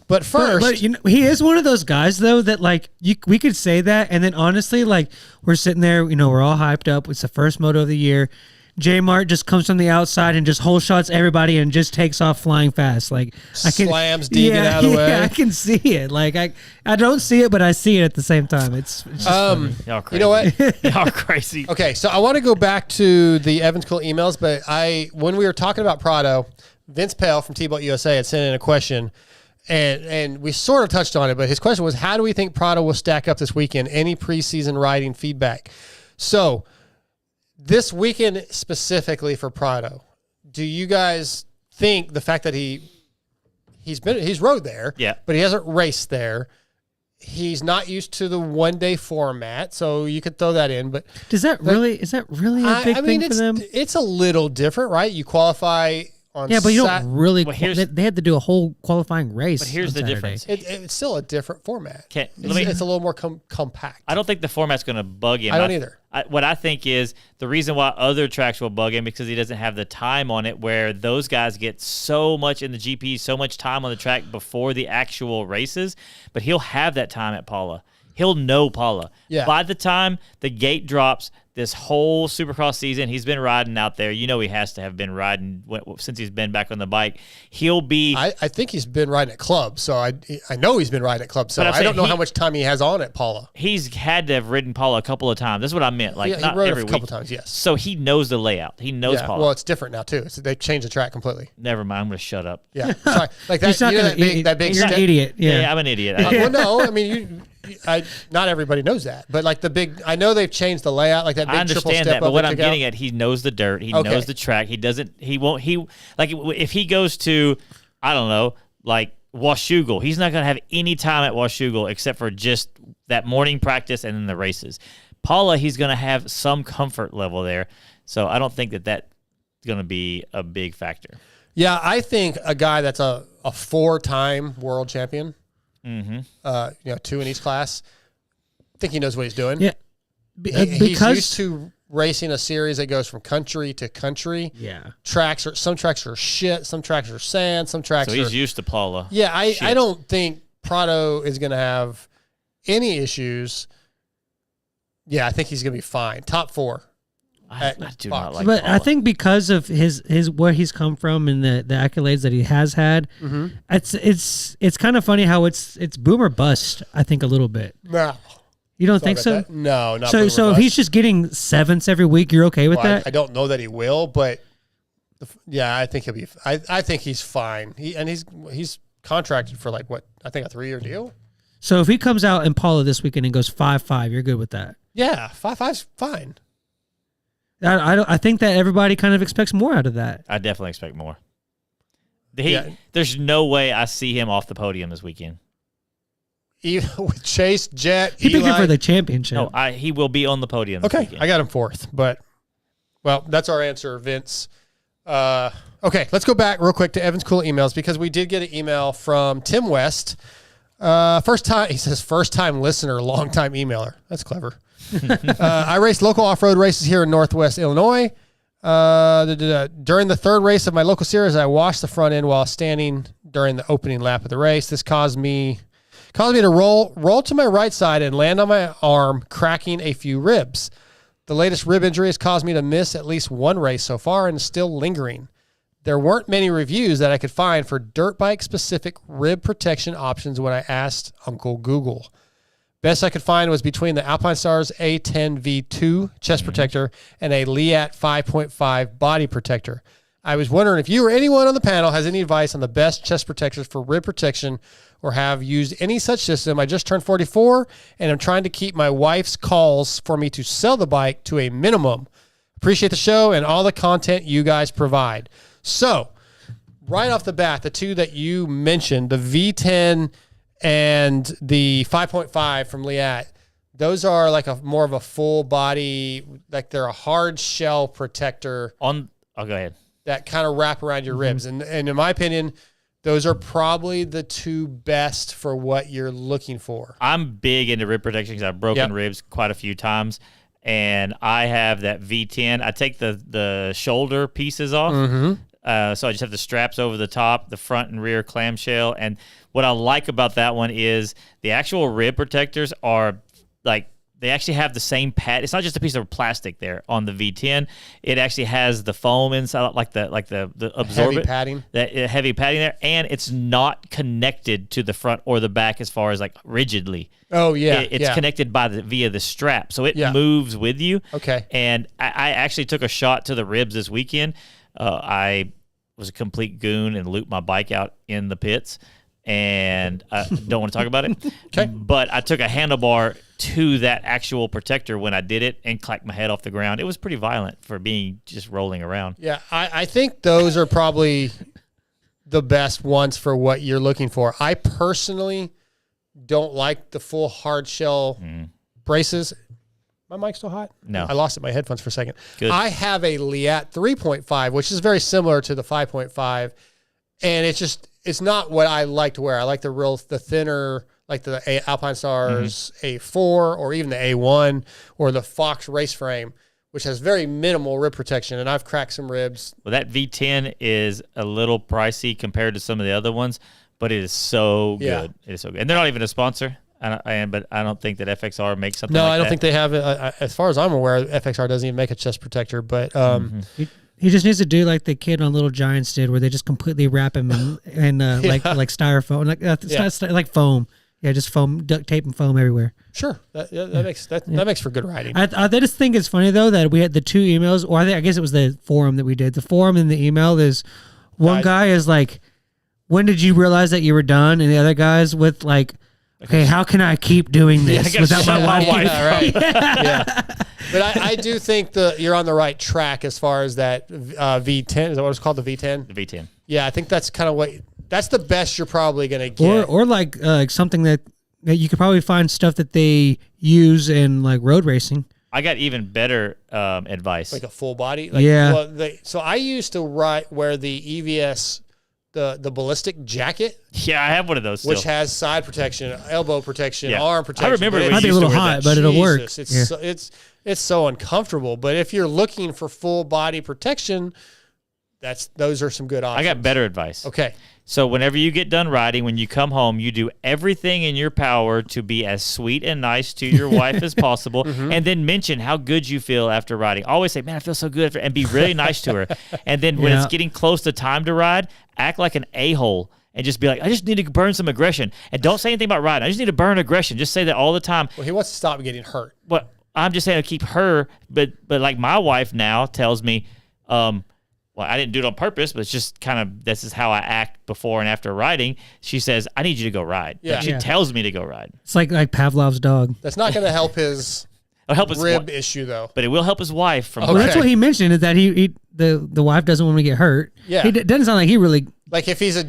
But first, but he is one of those guys though that like we could say that, and then honestly, like we're sitting there, we're all hyped up. It's the first moto of the year. J-Mart just comes from the outside and just whole shots everybody and just takes off flying fast. Like slams Deegan out of the way. Yeah, I can see it. Like I don't see it, but I see it at the same time. It's just funny. Y'all crazy. You know what? Y'all crazy. Okay, so I want to go back to the Evans Cool emails, but when we were talking about Prado, Vince Pell from T-Boat USA had sent in a question, and we sort of touched on it, but his question was, how do we think Prado will stack up this weekend? Any preseason riding feedback? So this weekend specifically for Prado, do you guys think the fact that he's rode there, but he hasn't raced there, he's not used to the one-day format, so you could throw that in. But is that really a big thing for them? It's a little different, right? You qualify on but you don't really. Well, they had to do a whole qualifying race. But here's the Saturday. difference. It's still a different format. It's a little more compact. I don't think the format's going to bug him. I don't either. What I think is the reason why other tracks will bug him because he doesn't have the time on it, where those guys get so much in the GP, so much time on the track before the actual races, but he'll have that time at Paula. He'll know Paula. Yeah. By the time the gate drops, this whole Supercross season, he's been riding out there. He has to have been riding since he's been back on the bike. He'll be. I think he's been riding at club, so I know he's been riding at club. So I don't know how much time he has on at Paula. He's had to have ridden Paula a couple of times. That's what I meant. Like not he rode every it a couple week. times. Yes. So he knows the layout. He knows Paula. Well, it's different now too. They changed the track completely. Never mind. I'm going to shut up. Yeah. Sorry. Like that. You're that big an idiot. Yeah. I'm an idiot. well, no. I mean, not everybody knows that, but like I know they've changed the layout, like that big I triple understand step that, but up what they I'm took out. getting at, he knows the dirt. He knows the track. If he goes to, I don't know, like Washougal, he's not going to have any time at Washougal except for just that morning practice and then the races. Paula, he's going to have some comfort level there. So I don't think that's going to be a big factor. Yeah, I think a guy that's a 4-time world champion, 2 in each class, I think he knows what he's doing. Yeah. He's used to racing a series that goes from country to country. Yeah. Some tracks are shit, some tracks are sand, some tracks So he's used to Paula. Yeah, I don't think Prado is going to have any issues. Yeah, I think he's going to be fine. Top 4. I do not like but Paula. I think because of his where he's come from and the accolades that he has had, it's kind of funny how it's boom or bust. I think a little bit. No, you don't think so? That. No, not so. boom or So if bust. he's just getting 7ths every week, you're okay with that? I don't know that he will, but I think he'll be. I think he's fine. He's contracted for like what I think a 3-year deal. So if he comes out in Paula this weekend and goes 5.5, you're good with that? Yeah, 5.5's fine. I think that everybody kind of expects more out of that. I definitely expect more. There's no way I see him off the podium this weekend. Even with Chase, Jet, He picked Eli. him for the championship. No, he will be on the podium this Okay, weekend. I got him 4th, but that's our answer, Vince. Okay, let's go back real quick to Evan's cool emails because we did get an email from Tim West. First time listener, long time emailer. That's clever. I raced local off-road races here in Northwest Illinois. During the 3rd race of my local series, I washed the front end while standing during the opening lap of the race. This caused me to roll to my right side and land on my arm, cracking a few ribs. The latest rib injury has caused me to miss at least 1 race so far and is still lingering. There weren't many reviews that I could find for dirt bike specific rib protection options when I asked Uncle Google. Best I could find was between the Alpine Stars A10 V2 chest protector and a Liat 5.5 body protector. I was wondering if you or anyone on the panel has any advice on the best chest protectors for rib protection or have used any such system. I just turned 44 and I'm trying to keep my wife's calls for me to sell the bike to a minimum. Appreciate the show and all the content you guys provide. So, right off the bat, the two that you mentioned, the V10 and the 5.5 from Liat, those are like more of a full body, like they're a hard shell protector. Go ahead. That kind of wrap around your ribs. And in my opinion, those are probably the 2 best for what you're looking for. I'm big into rib protection because I've broken ribs quite a few times. And I have that V10. I take the shoulder pieces off. So I just have the straps over the top, the front and rear clamshell. And what I like about that one is the actual rib protectors are like, they actually have the same pad. It's not just a piece of plastic there on the V10. It actually has the foam inside, like the absorbent Heavy padding. that heavy padding there, and it's not connected to the front or the back as far as like rigidly. Oh yeah, It's connected via the strap, so it moves with you. Okay. And I actually took a shot to the ribs this weekend. I was a complete goon and looped my bike out in the pits, and I don't want to talk about it. Okay. But I took a handlebar to that actual protector when I did it and clacked my head off the ground. It was pretty violent for being just rolling around. Yeah, I think those are probably the best ones for what you're looking for. I personally don't like the full hard shell braces. My mic still hot? No. I lost it in my headphones for a second. Good. I have a Liat 3.5, which is very similar to the 5.5, and it's not what I like to wear. I like the thinner, like the Alpine Stars A4 or even the A1 or the Fox race frame, which has very minimal rib protection, and I've cracked some ribs. Well, that V10 is a little pricey compared to some of the other ones, but it is so good. It is so good. And they're not even a sponsor. But I don't think that FXR makes something like that. No, I don't think they have it. As far as I'm aware, FXR doesn't even make a chest protector. But he just needs to do like the kid on Little Giants did, where they just completely wrap him in like styrofoam, like foam. Yeah, just foam, duct tape, and foam everywhere. Sure, that makes for good riding. I just think it's funny though that we had the 2 emails, or I guess it was the forum that we did. The forum and the email is one guy is like, "When did you realize that you were done?" And the other guys with like, Okay, how can I keep doing this I gotta without shut my my wife? Yeah, right. Yeah. But I do think you're on the right track as far as that V10. Is that what it's called, the V10? The V10. Yeah, I think that's kind of that's the best you're probably going to get. Or like something that you could probably find stuff that they use in like road racing. I got even better advice. Like a full body? Yeah. Well, so I used to wear the EVS, the ballistic jacket, Yeah, I have one of those still. which has side protection, elbow protection, Yeah. arm protection. I remember but when Might be a used to little wear hot, that. but it'll work. Jesus, it's so uncomfortable. But if you're looking for full body protection, those are some good options. I got better advice. Okay. So whenever you get done riding, when you come home, you do everything in your power to be as sweet and nice to your wife as possible, and then mention how good you feel after riding. Always say, man, I feel so good, and be really nice to her. And then when it's getting close to time to ride, act like an a-hole and just be like, I just need to burn some aggression. And don't say anything about riding. I just need to burn aggression. Just say that all the time. Well, he wants to stop getting hurt. But I'm just saying to keep her, but like my wife now tells me, well, I didn't do it on purpose, but it's just kind of, this is how I act before and after riding. She says, I need you to go ride. Yeah. Like she tells me to go ride. It's like Pavlov's dog. That's not going to help his It'll help his rib issue, though. but it will help his wife from Okay. Well, that's what he mentioned, is that the wife doesn't want him to get hurt. Yeah. It doesn't sound like he really. Like if he's a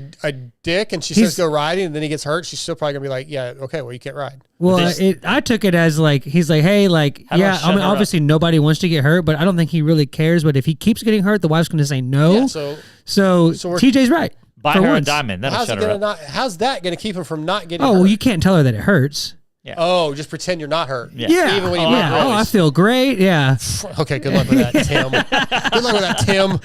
dick and she He's- says go riding and then he gets hurt, she's still probably going to be like, yeah, okay, well, you can't ride. Well, I took it as like he's like, hey, like, How do I yeah. shut I mean, her up? obviously nobody wants to get hurt, but I don't think he really cares. But if he keeps getting hurt, the wife's going to say no. Yeah, so so we're- TJ's right. buy for her once. a diamond. That'll how's shut it her gonna up. how's that going to keep him from not getting Oh, hurt? well, you can't tell her that it hurts. Oh, just pretend you're not hurt. Yeah. Yeah. Even when you yeah. make Oh, I noise. feel great. Yeah. Okay, good luck with that, Tim. Good luck with that, Tim.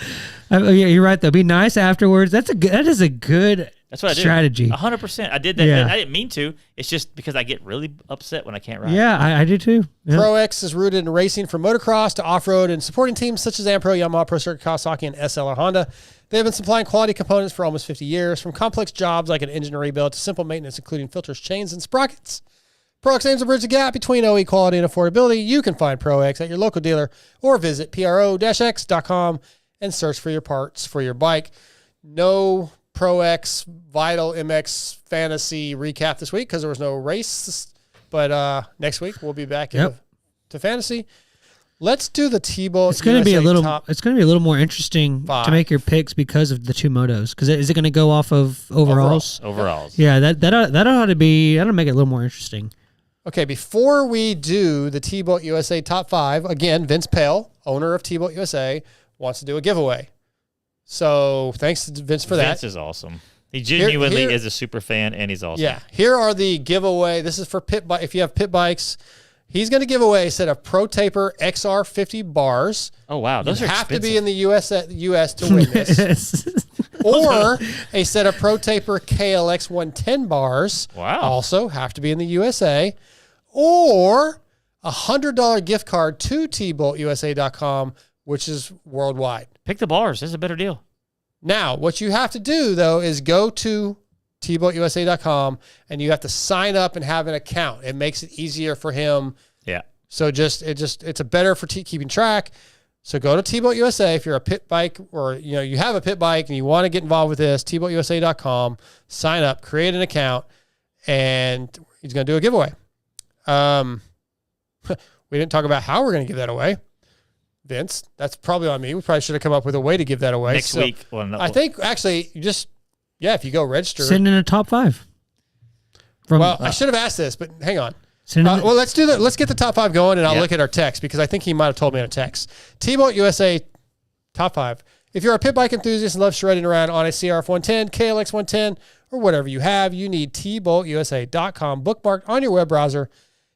Yeah, you're right though. Be nice afterwards. That is a good That's what I do. strategy. 100%. I did that. Yeah. I didn't mean to. It's just because I get really upset when I can't ride. Yeah, I do too. Yeah. Pro X is rooted in racing from motocross to off-road and supporting teams such as Ampro, Yamaha, Pro Circuit, Kawasaki, and SLR Honda. They have been supplying quality components for almost 50 years, from complex jobs like an engine rebuild to simple maintenance, including filters, chains, and sprockets. Pro X aims to bridge the gap between OE quality and affordability. You can find Pro X at your local dealer or visit pro-x.com and search for your parts for your bike. No Pro X Vital MX Fantasy recap this week because there was no race. But next week we'll be back to Fantasy. Let's do the T-Bolt. It's going to be a little. top. It's going to be a little more interesting Five. to make your picks because of the two motos. Because is it going to go off of overalls? Overalls. Yeah, that ought to be. That'll make it a little more interesting. Okay, before we do the T-Bolt USA top 5, again, Vince Pale, owner of T-Bolt USA, wants to do a giveaway. So thanks to Vince for that. Vince is awesome. He genuinely Here- is a super fan, and he's awesome. Yeah, here are the giveaway. This is for pit bike. If you have pit bikes, he's going to give away a set of Pro Taper XR50 bars. Oh, wow. Those You are have expensive. to be in the US to win this. Or a set of Pro Taper KLX 110 bars. Wow. Also have to be in the USA. Or a $100 gift card to tboltusa.com, which is worldwide. Pick the bars. That's a better deal. Now, what you have to do, though, is go to tboltusa.com and you have to sign up and have an account. It makes it easier for him. Yeah. So it's a better for keeping track. So go to T-Bolt USA if you're a pit bike or you have a pit bike and you want to get involved with this, tboltusa.com, sign up, create an account, and he's going to do a giveaway. We didn't talk about how we're going to give that away. Vince, that's probably on me. We probably should have come up with a way to give that away. Next week. Well, no, I think actually if you go register. Send in a top 5. I should have asked this, but hang on. Send in Well, let's do that. Let's get the top 5 going, and I'll Yeah. look at our text because I think he might have told me in a text. T-Bolt USA top 5. If you're a pit bike enthusiast and love shredding around on a CRF 110, KLX 110, or whatever you have, you need tboltusa.com bookmarked on your web browser.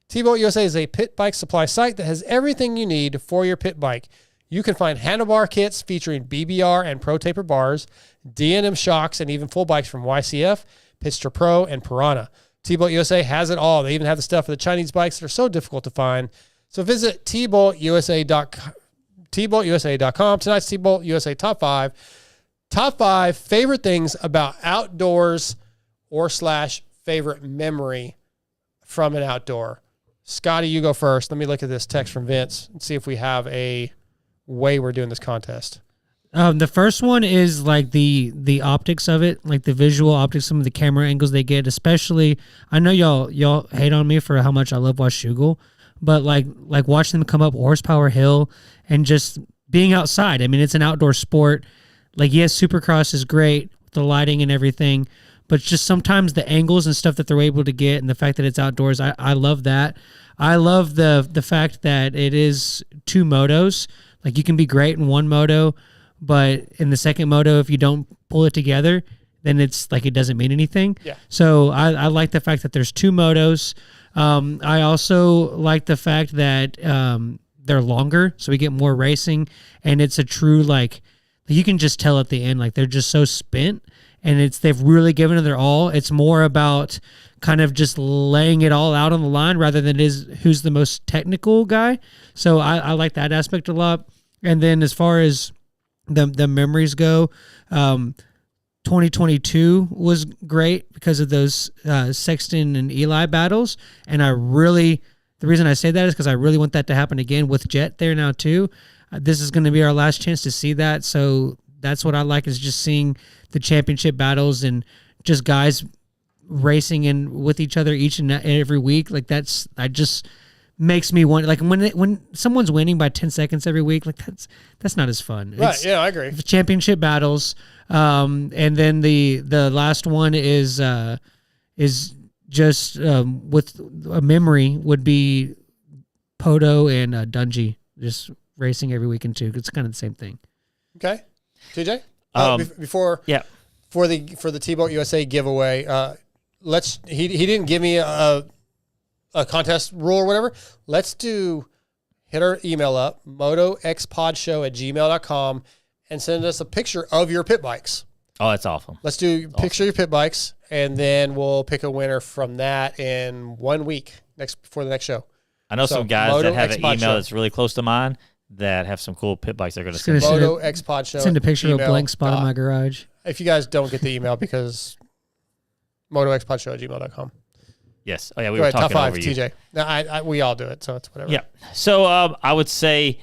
T-Bolt USA is a pit bike supply site that has everything you need for your pit bike. You can find handlebar kits featuring BBR and Pro Taper bars, D&M shocks, and even full bikes from YCF, Pitster Pro, and Piranha. T-Bolt USA has it all. They even have the stuff for the Chinese bikes that are so difficult to find. So visit tboltusa.com. Tonight's T-Bolt USA top 5. Top 5 favorite things about outdoors or / favorite memory from an outdoor. Scotty, you go first. Let me look at this text from Vince and see if we have a way we're doing this contest. The first one is like the optics of it, like the visual optics, some of the camera angles they get. Especially, I know y'all hate on me for how much I love Washougal, but like watching them come up Horsepower Hill and just being outside. I mean, it's an outdoor sport. Like, yes, Supercross is great with the lighting and everything, but just sometimes the angles and stuff that they're able to get and the fact that it's outdoors, I love that. I love the fact that it is 2 motos. Like, you can be great in one moto, but in the second moto, if you don't pull it together, then it's like it doesn't mean anything. Yeah. So I like the fact that there's 2 motos. I also like the fact that they're longer, so we get more racing, and it's a true, like, you can just tell at the end, like, they're just so spent, and they've really given it their all. It's more about kind of just laying it all out on the line rather than it is who's the most technical guy. So I like that aspect a lot. And then as far as the memories go, 2022 was great because of those Sexton and Eli battles. And the reason I say that is because I really want that to happen again with Jet there now too. This is going to be our last chance to see that. So that's what I like, is just seeing the championship battles and just guys racing in with each other each and every week. Like, that just makes me want, like, when someone's winning by 10 seconds every week, like, that's not as fun. Right. Yeah, I agree. The championship battles. And then the last one is just with a memory would be Poto and Dungey just racing every weekend too. It's kind of the same thing. Okay. TJ? For the T-Boat USA giveaway, he didn't give me a contest rule or whatever. Let's hit our email up, motoxpodshow@gmail.com, and send us a picture of your pit bikes. Oh, that's awesome. Let's do a picture of your pit bikes, and then we'll pick a winner from that in 1 week before the next show. I know some guys that have an email that's really close to mine that have some cool pit bikes they're going to send. MotoXpod Show. Send a picture of a blank spot in my garage. If you guys don't get the email, because motoxpodshow@gmail.com. Yes. Oh, yeah, we Go were ahead, talking top 5, over you. TJ. No, we all do it, so it's whatever. Yeah. So I would say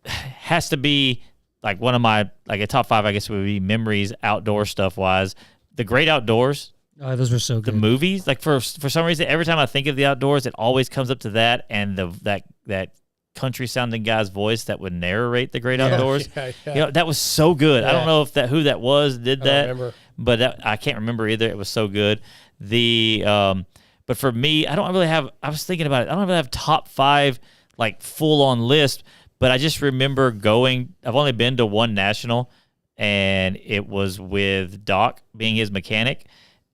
has to be like one of my, like, a top 5, I guess, would be memories outdoor stuff wise. The Great Outdoors. Oh, those were so good. The movies, like, for some reason, every time I think of the outdoors, it always comes up to that and that country sounding guy's voice that would narrate the Great Outdoors. Yeah. You know, that was so good. Yeah. I don't know if who that was did that, remember. but I can't remember either. It was so good. But for me, I was thinking about it. I don't really have top 5 like full on list, but I just remember I've only been to one national, and it was with Doc being his mechanic.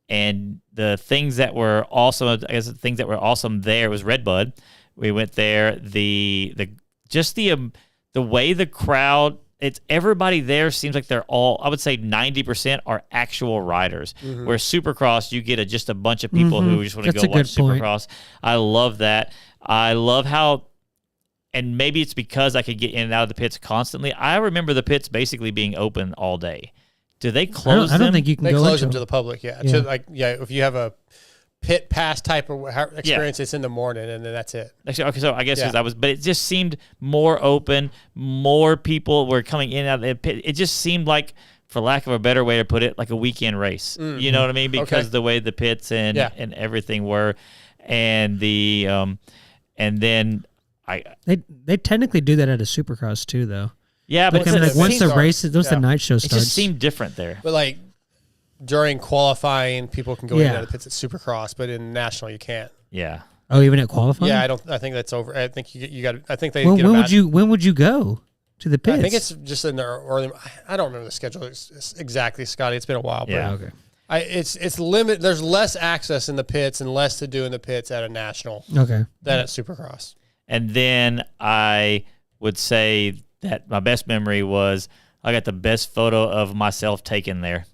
And the things that were awesome, I guess the things that were awesome there was Redbud. We went there. The way the crowd, it's everybody there seems like they're all, I would say 90% are actual riders. Mm-hmm. Where Supercross, you get just a bunch of people who just want to go watch Supercross. I love that. I love how, and maybe it's because I could get in and out of the pits constantly. I remember the pits basically being open all day. Do they close them? I don't think you can They go close them into to the public, yeah. Yeah. If you have a pit pass type of experience, it's in the morning, and then that's it. Actually, okay, so I guess but it just seemed more open. More people were coming in and out of the pit. It just seemed like, for lack of a better way to put it, like a weekend race. Mm-hmm. You know what I mean? Because the way the pits and everything were, and and then They technically do that at a Supercross too, though. Yeah, but once the race, once the night show it starts, just seemed different there. But like during qualifying, people can go in and out of the pits at Supercross, but in national you can't. Yeah. Oh, even at qualifying? Yeah, I think that's over. I think you got. I think they. When would you go to the pits? I think it's just in there early. I don't remember the schedule exactly, Scotty. It's been a while. Yeah. Okay. It's limit. There's less access in the pits and less to do in the pits at a national. Okay. Than at Supercross. And then I would say that my best memory was I got the best photo of myself taken there.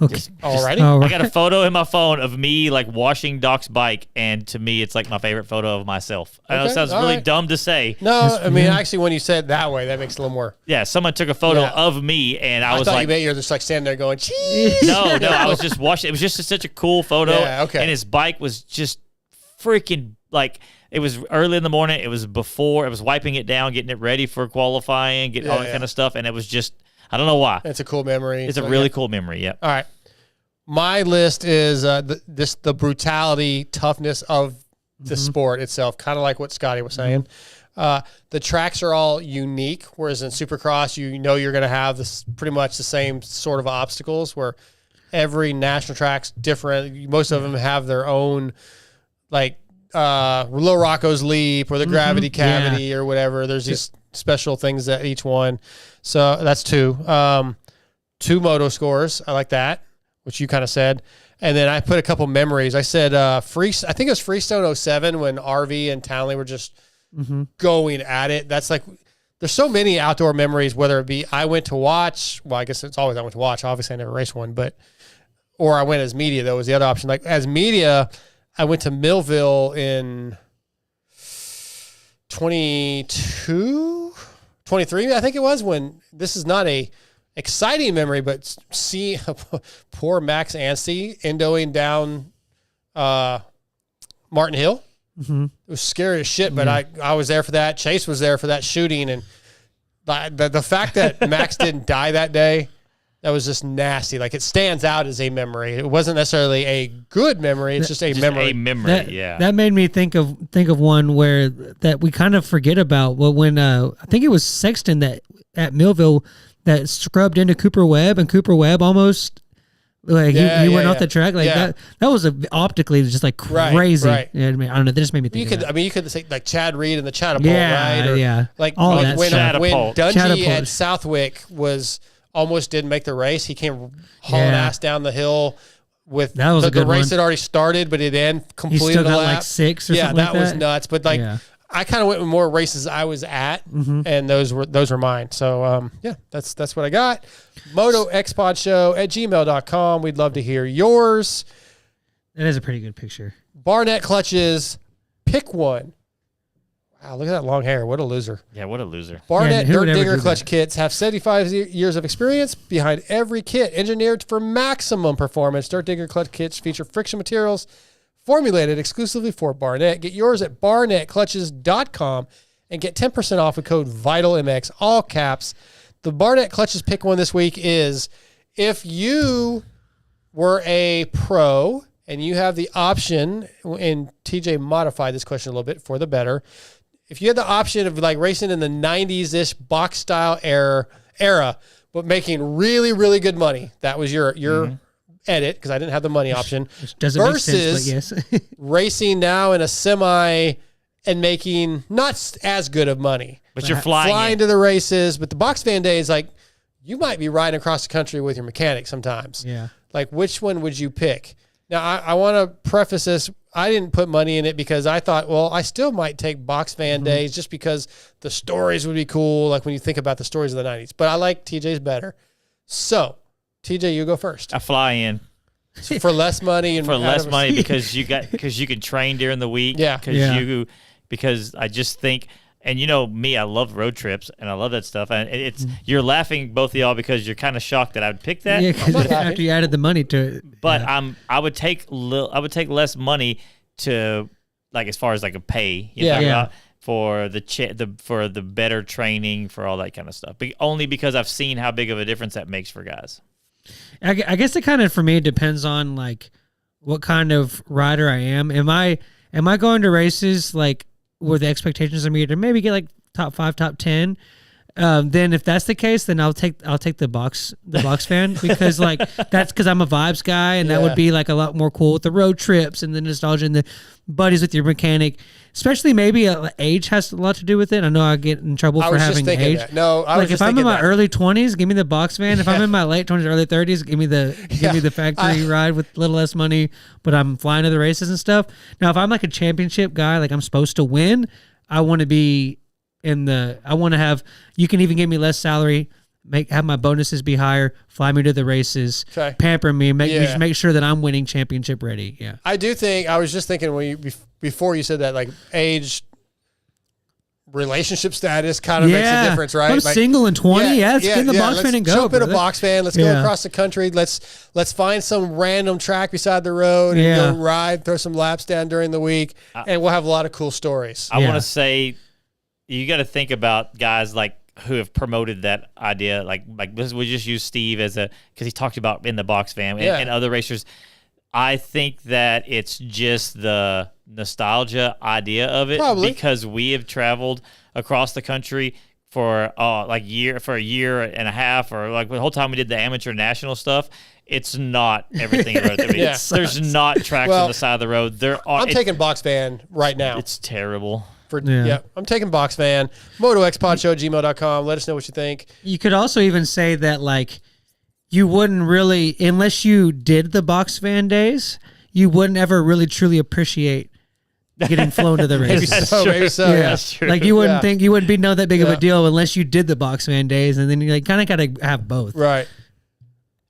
Okay. Alrighty. I got a photo in my phone of me like washing Doc's bike, and to me, it's like my favorite photo of myself. I know it sounds really dumb to say. No, I mean, actually, when you said it that way, that makes it a little more. Yeah, someone took a photo of me, and I was thought like, you're just like standing there going, "Cheese." No, I was just watching. It was just such a cool photo. Yeah, okay. And his bike was just freaking like. It was early in the morning. It was before. I was wiping it down, getting it ready for qualifying, getting all that kind of stuff. And it was just I don't know why. It's a cool memory. It's a really cool memory. Yep. All right. My list is the brutality, toughness of the sport itself, kind of like what Scotty was saying. The tracks are all unique, whereas in Supercross, you know you're going to have this pretty much the same sort of obstacles where every national track's different. Most of them have their own, like Little Rocco's Leap or the Gravity Cavity or whatever. There's these special things that each one. So that's 2. 2 moto scores. I like that, which you kind of said. And then I put a couple memories. I said I think it was Freestone 07 when RV and Townley were just going at it. That's like, there's so many outdoor memories, whether it be I went to watch, well, I guess it's always I went to watch. Obviously, I never raced one, or I went as media, though, was the other option. Like as media, I went to Millville in 22, 23, I think it was, when this is not a exciting memory, but see poor Max Anstey endoing down Martin Hill. It was scary as shit, but I was there for that. Chase was there for that shooting, and the fact that Max didn't die that day, that was just nasty. Like, it stands out as a memory. It wasn't necessarily a good memory. It's just a memory. A memory, That made me think of one where that we kind of forget about. Well, when I think it was Sexton that at Millville that scrubbed into Cooper Webb, and Cooper Webb almost like he went off the track like that. That was optically just like crazy. Right. Yeah, I mean, I don't know. That just made me think. You could say like Chad Reed and the Catapult, right? Or Like all that when Catapult. Dungey at Southwick was almost didn't make the race. He came hauling ass down the hill with that was the race had already started, but it ended completed he still the got lap. like 6 or something that like was nuts. But like I kind of went with more races I was at, and those were mine. So that's what I got. MotoXpodShow@gmail.com. We'd love to hear yours. That is a pretty good picture. Barnett clutches, pick one. Wow, look at that long hair. What a loser. Yeah, what a loser. Barnett who Dirt would ever Digger do clutch that? kits have 75 years of experience behind every kit, engineered for maximum performance. Dirt Digger clutch kits feature friction materials formulated exclusively for Barnett. Get yours at barnettclutches.com and get 10% off with code VITALMX, all caps. The Barnett clutches pick one this week is if you were a pro and you have the option, and TJ modified this question a little bit for the better. If you had the option of like racing in the 90s-ish box style era, but making really, really good money, that was your edit, because I didn't have the money option, Which doesn't versus make sense, but yes. racing now in a semi and making not as good of money. But you're flying to the races, but the box fan day is like, you might be riding across the country with your mechanic sometimes. Yeah. Like, which one would you pick? Now, I want to preface this. I didn't put money in it because I thought, well, I still might take box fan days just because the stories would be cool, like when you think about the stories of the 90s. But I like TJ's better. So, TJ, you go first. I fly in. So for less money and for less money because you can train during the week. Yeah. Because I just think, and you know me, I love road trips and I love that stuff. And it's you're laughing, both of y'all, because you're kind of shocked that I would pick that. Yeah, because after you added the money to it. But I would take less money to, like, as far as like a pay. About, for the better training, for all that kind of stuff. But only because I've seen how big of a difference that makes for guys. I guess it kind of, for me, depends on like what kind of rider I am. Am I going to races like where the expectations are me to maybe get like top 5, top 10? Then if that's the case, then I'll take the box fan, because like that's because I'm a vibes guy, and that would be like a lot more cool with the road trips and the nostalgia and the buddies with your mechanic. Especially maybe age has a lot to do with it. I know I get in trouble for having age. That. No, I was like just if I'm in my that. early 20s, give me the box van. If I'm in my late 20s, early 30s, give me the factory ride with a little less money, but I'm flying to the races and stuff. Now, if I'm like a championship guy, like I'm supposed to win, I want to be I want to have, you can even give me less salary, have my bonuses be higher, fly me to the races, pamper me, make sure that I'm winning championship ready. Yeah. I do think, I was just thinking before you said that, like age, relationship status kind of makes a difference, right? I'm like, single and 20. Let's get in the box van and go. Jump in a box van. Let's go across the country. Let's find some random track beside the road and go ride, throw some laps down during the week, and we'll have a lot of cool stories. I want to say, you got to think about guys like who have promoted that idea. Like we just use Steve because he talked about in the box van and other racers. I think that it's just the nostalgia idea of it, because we have traveled across the country for a year and a half, or like the whole time we did the amateur national stuff. It's not everything. There's not tracks on the side of the road. I'm taking box van right now. It's terrible. I'm taking box van. MotoXpod@gmail.com. Let us know what you think. You could also even say that, like, you wouldn't really, unless you did the box van days, you wouldn't ever really truly appreciate getting flown to the race. Maybe so. Yeah. That's true. Like, you wouldn't think, you wouldn't be that big of a deal unless you did the box van days, and then you like kind of got to have both. Right.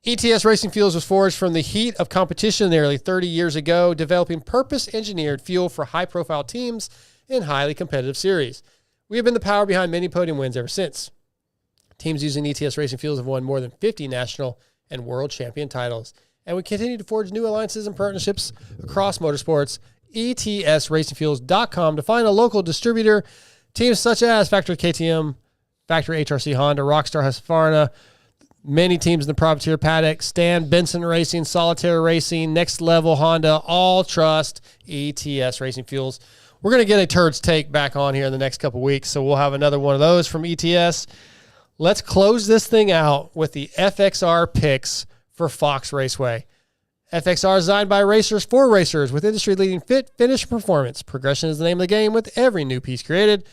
ETS Racing Fuels was forged from the heat of competition nearly 30 years ago, developing purpose-engineered fuel for high-profile teams in highly competitive series. We have been the power behind many podium wins ever since. Teams using ETS Racing Fuels have won more than 50 national and world champion titles, and we continue to forge new alliances and partnerships across motorsports. ETSRacingFuels.com to find a local distributor. Teams such as Factory KTM, Factory HRC Honda, Rockstar Husqvarna, many teams in the privateer paddock, Stan Benson Racing, Solitaire Racing, Next Level Honda, all trust ETS Racing Fuels. We're going to get a Turd's Take back on here in the next couple weeks, so we'll have another one of those from ETS. Let's close this thing out with the FXR picks for Fox Raceway. FXR is designed by racers for racers with industry-leading fit, finish, and performance. Progression is the name of the game with every new piece created.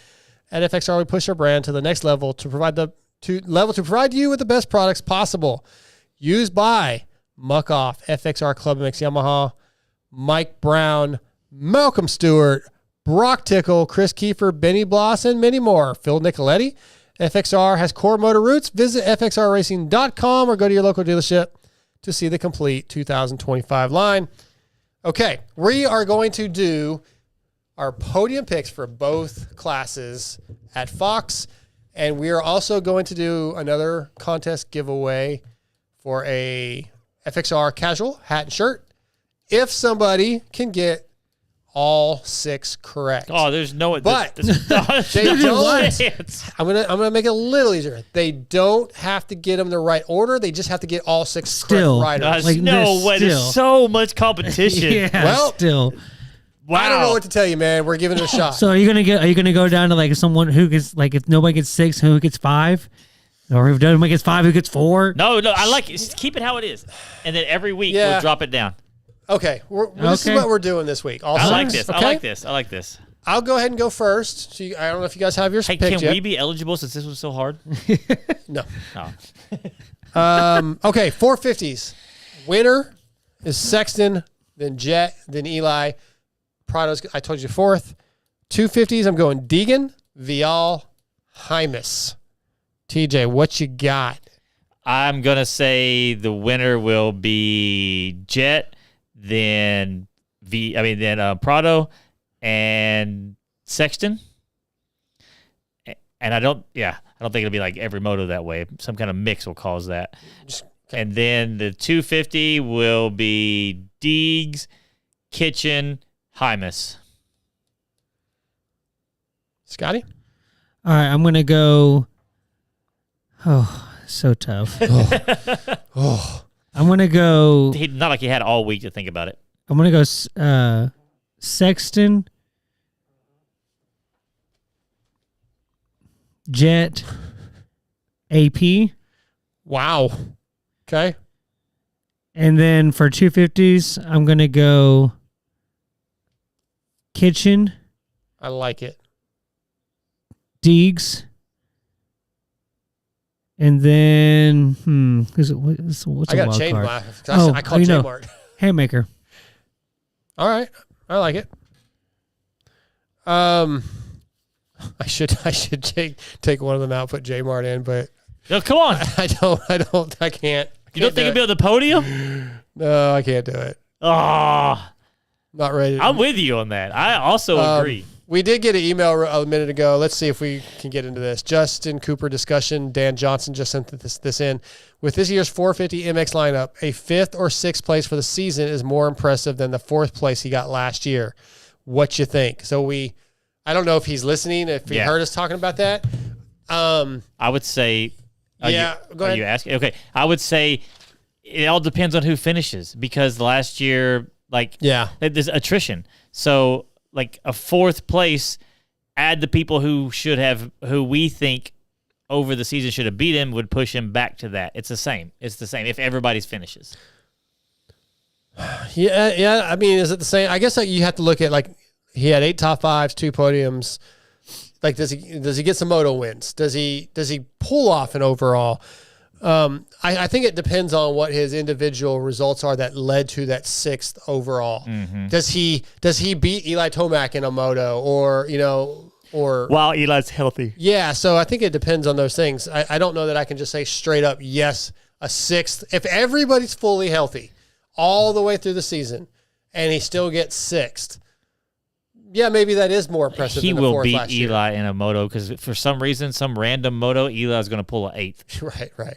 At FXR, we push our brand to the next level to provide you with the best products possible. Used by Muck Off, FXR Club MX Yamaha, Mike Brown, Malcolm Stewart, Brock Tickle, Chris Kiefer, Benny Bloss, and many more. Phil Nicoletti. FXR has core motor roots. Visit fxrracing.com or go to your local dealership to see the complete 2025 line. Okay, we are going to do our podium picks for both classes at Fox, and we are also going to do another contest giveaway for a FXR casual hat and shirt if somebody can get all 6 correct. Oh, there's no... But they don't... I'm gonna make it a little easier. They don't have to get them the right order. They just have to get all 6 correct riders. There's no way. There's so much competition. Wow. I don't know what to tell you, man. We're giving it a shot. So are you gonna go down to like someone who gets, like, if nobody gets 6, who gets 5? Or if nobody gets 5, who gets 4? No, I like it. Just keep it how it is. And then every week we'll drop it down. Okay, this is what we're doing this week. I like this. Okay? I like this. I'll go ahead and go first. So I don't know if you guys have yours picked yet. Can we be eligible since this was so hard? No. Oh. Okay, 450s. Winner is Sexton, then Jet, then Eli. Prado's, I told you, 4th. 250s, I'm going Deegan, Vial, Hymas. TJ, what you got? I'm going to say the winner will be Jet, then Prado and Sexton. And I don't think it'll be like every moto that way. Some kind of mix will cause that. Okay. And then the 250 will be Deegs, Kitchen, Hymas. Scotty? All right, I'm going to go... Oh, so tough. I'm going to go... Not like he had all week to think about it. I'm going to go Sexton, Jet, AP. Wow. Okay. And then for 250s, I'm going to go Kitchen. I like it. Deegs. And then, what's a wild card? I called J-Mart. Haymaker. All right. I like it. I should take one of them out, put J-Mart in, but no, come on. I can't. You don't think it'll be on the podium? No, I can't do it. Oh, not ready. I'm with you on that. I also agree. We did get an email a minute ago. Let's see if we can get into this. Justin Cooper discussion. Dan Johnson just sent this in. With this year's 450 MX lineup, a 5th or 6th place for the season is more impressive than the 4th place he got last year. What you think? So I don't know if he's listening, if he heard us talking about that. I would say. Go ahead. Are you asking? Okay, I would say it all depends on who finishes because last year, there's attrition. So, like a fourth place, add the people who we think over the season should have beat him would push him back to that. It's the same. It's the same if everybody's finishes. Yeah. I mean, is it the same? I guess you have to look at he had 8 top 5s, 2 podiums. Like, does he get some moto wins? Does he pull off an overall? I think it depends on what his individual results are that led to that 6th overall. Mm-hmm. Does he beat Eli Tomac in a moto or while Eli's healthy? Yeah, so I think it depends on those things. I don't know that I can just say straight up yes, a 6th. If everybody's fully healthy all the way through the season and he still gets 6th. Yeah, maybe that is more impressive. He than the will 4th beat last year. Eli in a moto because for some reason, some random moto, Eli's going to pull an 8th. Right.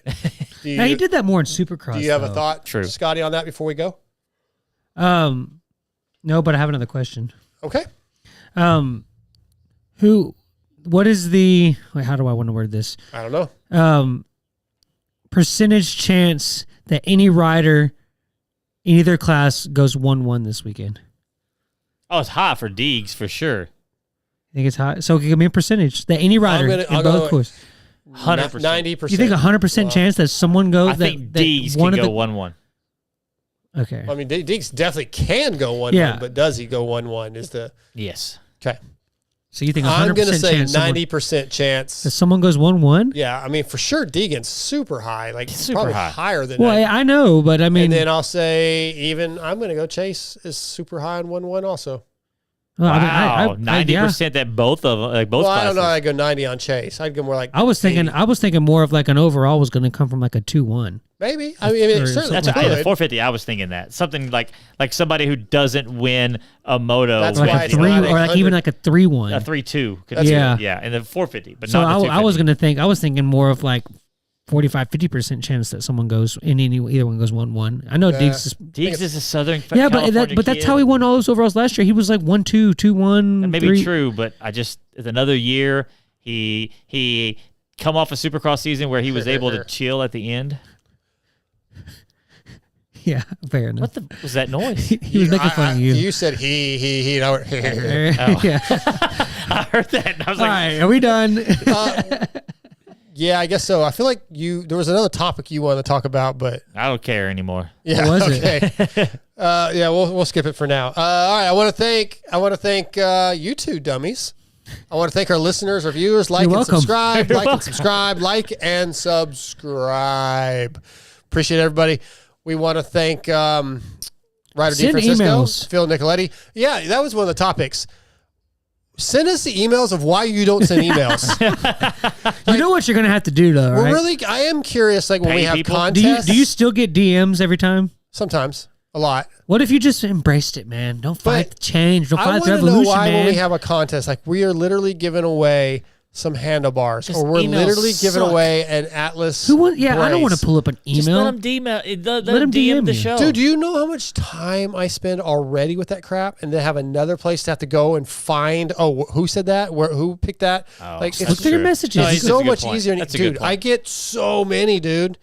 Now, he did that more in Supercross. Do you have a thought, True. Scotty, on that before we go? No, but I have another question. Okay. What is the? Wait, how do I want to word this? I don't know. Percentage chance that any rider in either class goes 1-1 this weekend? Oh, it's high for Deegs for sure. I think it's high. So give me a percentage that any rider in both courses. 100%. 90%. You think 100% chance that someone goes? I think Deegs can go 1-1. Okay. I mean, Deegs definitely can go 1-1, but does he go 1-1 is the... Yes. Okay. So you think 100% I'm going to say chance 90% chance. that someone goes 1-1? Yeah, I mean, for sure, Deegan's super high. Probably high. higher than Well, 90. I know, but I mean... And then I'll say I'm going to go Chase is super high in 1-1 also. Well, wow, 90% that both of them, both Well, classes. I don't know. I'd go 90 on Chase. I'd go more like I was thinking 80. I was thinking more of an overall was going to come from a 2-1. Maybe. I mean, it certainly That's could. the 450. I was thinking that something like somebody who doesn't win a moto, That's like why a it's 3 not or even 800. a 3-1. a 3-2. Yeah. and the 450, but So not the I was 250. I was thinking more of 45-50% chance that someone goes either one goes 1-1. I know Deegs is a Southern yeah, California but that's kid. how he won all those overalls last year. He was 1-2, 2-1. That may be 3. true, but it's another year. He come off a Supercross season where he was able to chill at the end. Yeah, fair enough. What was that noise? He was making fun of you. You said he. Oh. Yeah. I heard that. And I was All right, are we done? Yeah, I guess so. I feel like there was another topic you wanted to talk about, but I don't care anymore. yeah, What was okay. Yeah, we'll skip it for now. All right, I want to thank you two dummies. I want to thank our listeners, our viewers. Like You're and welcome. subscribe. Like and subscribe. Appreciate everybody. We want to thank Ryder Send DiFranceso, emails. Phil Nicoletti. Yeah, that was one of the topics. Send us the emails of why you don't send emails. You know what you're going to have to do, though, right? I am curious, when Pay we have people? contests. Do you still get DMs every time? Sometimes. A lot. What if you just embraced it, man? Don't fight But the change. Don't I fight want the to know revolution, why man. when we have a contest, we are literally giving away some handlebars, Just or we're emails literally giving suck. away an Atlas. Who want? Yeah, I don't want to brace. pull up an email. Just let them Let 'em DM the you. show. Dude, do you know how much time I spend already with that crap, and then have another place to have to go and find? Oh, who said that? Who picked that? That's Look through your true. messages. No, It's that's a so good much point. easier. That's a good Dude, point. I get so many, dude.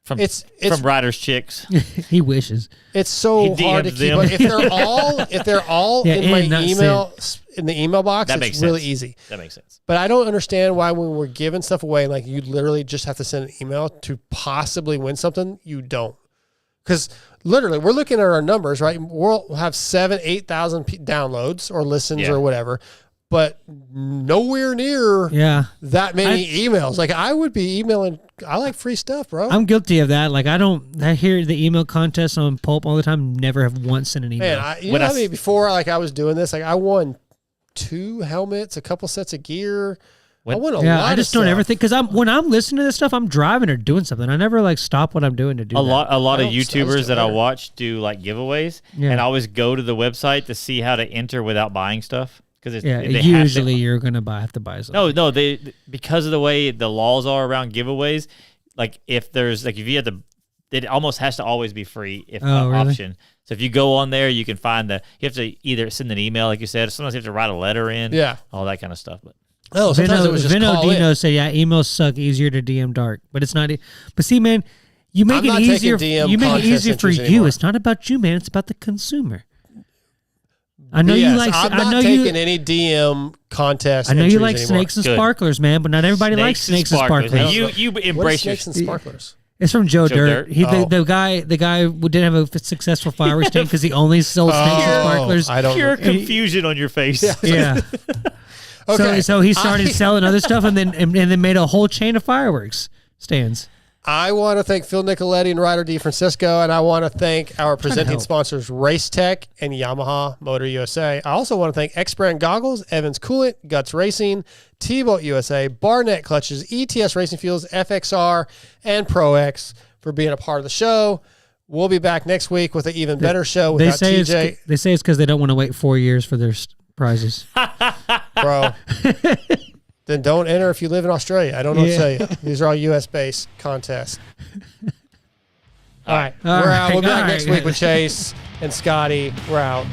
From It's Ryder's chicks. He wishes. It's so He hard to DMs keep them. up. If they're all Yeah, in my and not email in the email box, That it's makes really sense. easy. That makes sense. But I don't understand why when we're giving stuff away, you literally just have to send an email to possibly win something. You don't. Because literally, we're looking at our numbers, right? We'll have 7,000, 8,000 downloads or listens Yeah. or whatever, but nowhere near Yeah. that many emails. I would be emailing. I like free stuff, bro. I'm guilty of that. I hear the email contest on Pulp all the time. Never have once sent an email. Man, you know how many before I was doing this? I won 2 helmets, a couple sets of gear. I won a lot. I just of don't stuff. ever think, because when I'm listening to this stuff, I'm driving or doing something. I never stop what I'm doing to do A that. lot of I was YouTubers doing that I better. watch do giveaways, Yeah. and I always go to the website to see how to enter without buying stuff because Yeah, they usually have you're gonna have to buy something. no, they because of the way the laws are around giveaways. If there's if you have to, it almost has to always be free if Oh, really? option. So if you go on there, you can find you have to either send an email, like you said. Sometimes you have to write a letter in, Yeah. all that kind of stuff. But Oh, sometimes it was just Vino call Dino in. said, yeah, emails suck, easier to DM dark, but it's not. But see, man, you make I'm it not taking easier. DM You make it contest easier for entries you. anymore. It's not about you, man. It's about the consumer. I know Yes, you like. I'm I not know taking you. any DM contest. I know you like entries anymore. snakes and Good. sparklers, man, but not everybody likes snakes and sparklers. You What embrace is your snakes and sparklers? It's from Joe Joe Dirt. Dirt? He Oh. the guy who didn't have a successful fireworks stand because he only sold snakes and sparklers. I don't pure know. confusion on your face. Yeah. Okay. So he started selling other stuff and then made a whole chain of fireworks stands. I want to thank Phil Nicoletti and Ryder DiFranceso, and I want to thank our presenting help. sponsors, Race Tech and Yamaha Motor USA. I also want to thank X Brand Goggles, Evans Coolant, Guts Racing, T-Bolt USA, Barnett Clutches, ETS Racing Fuels, FXR, and Pro X for being a part of the show. We'll be back next week with an even better show They without say TJ. they say it's because they don't want to wait 4 years for their prizes. Bro. Then don't enter if you live in Australia. I don't know what to tell you. These are all U.S.-based contests. All right. We're out. We'll be back next week with Chase and Scotty. We're out.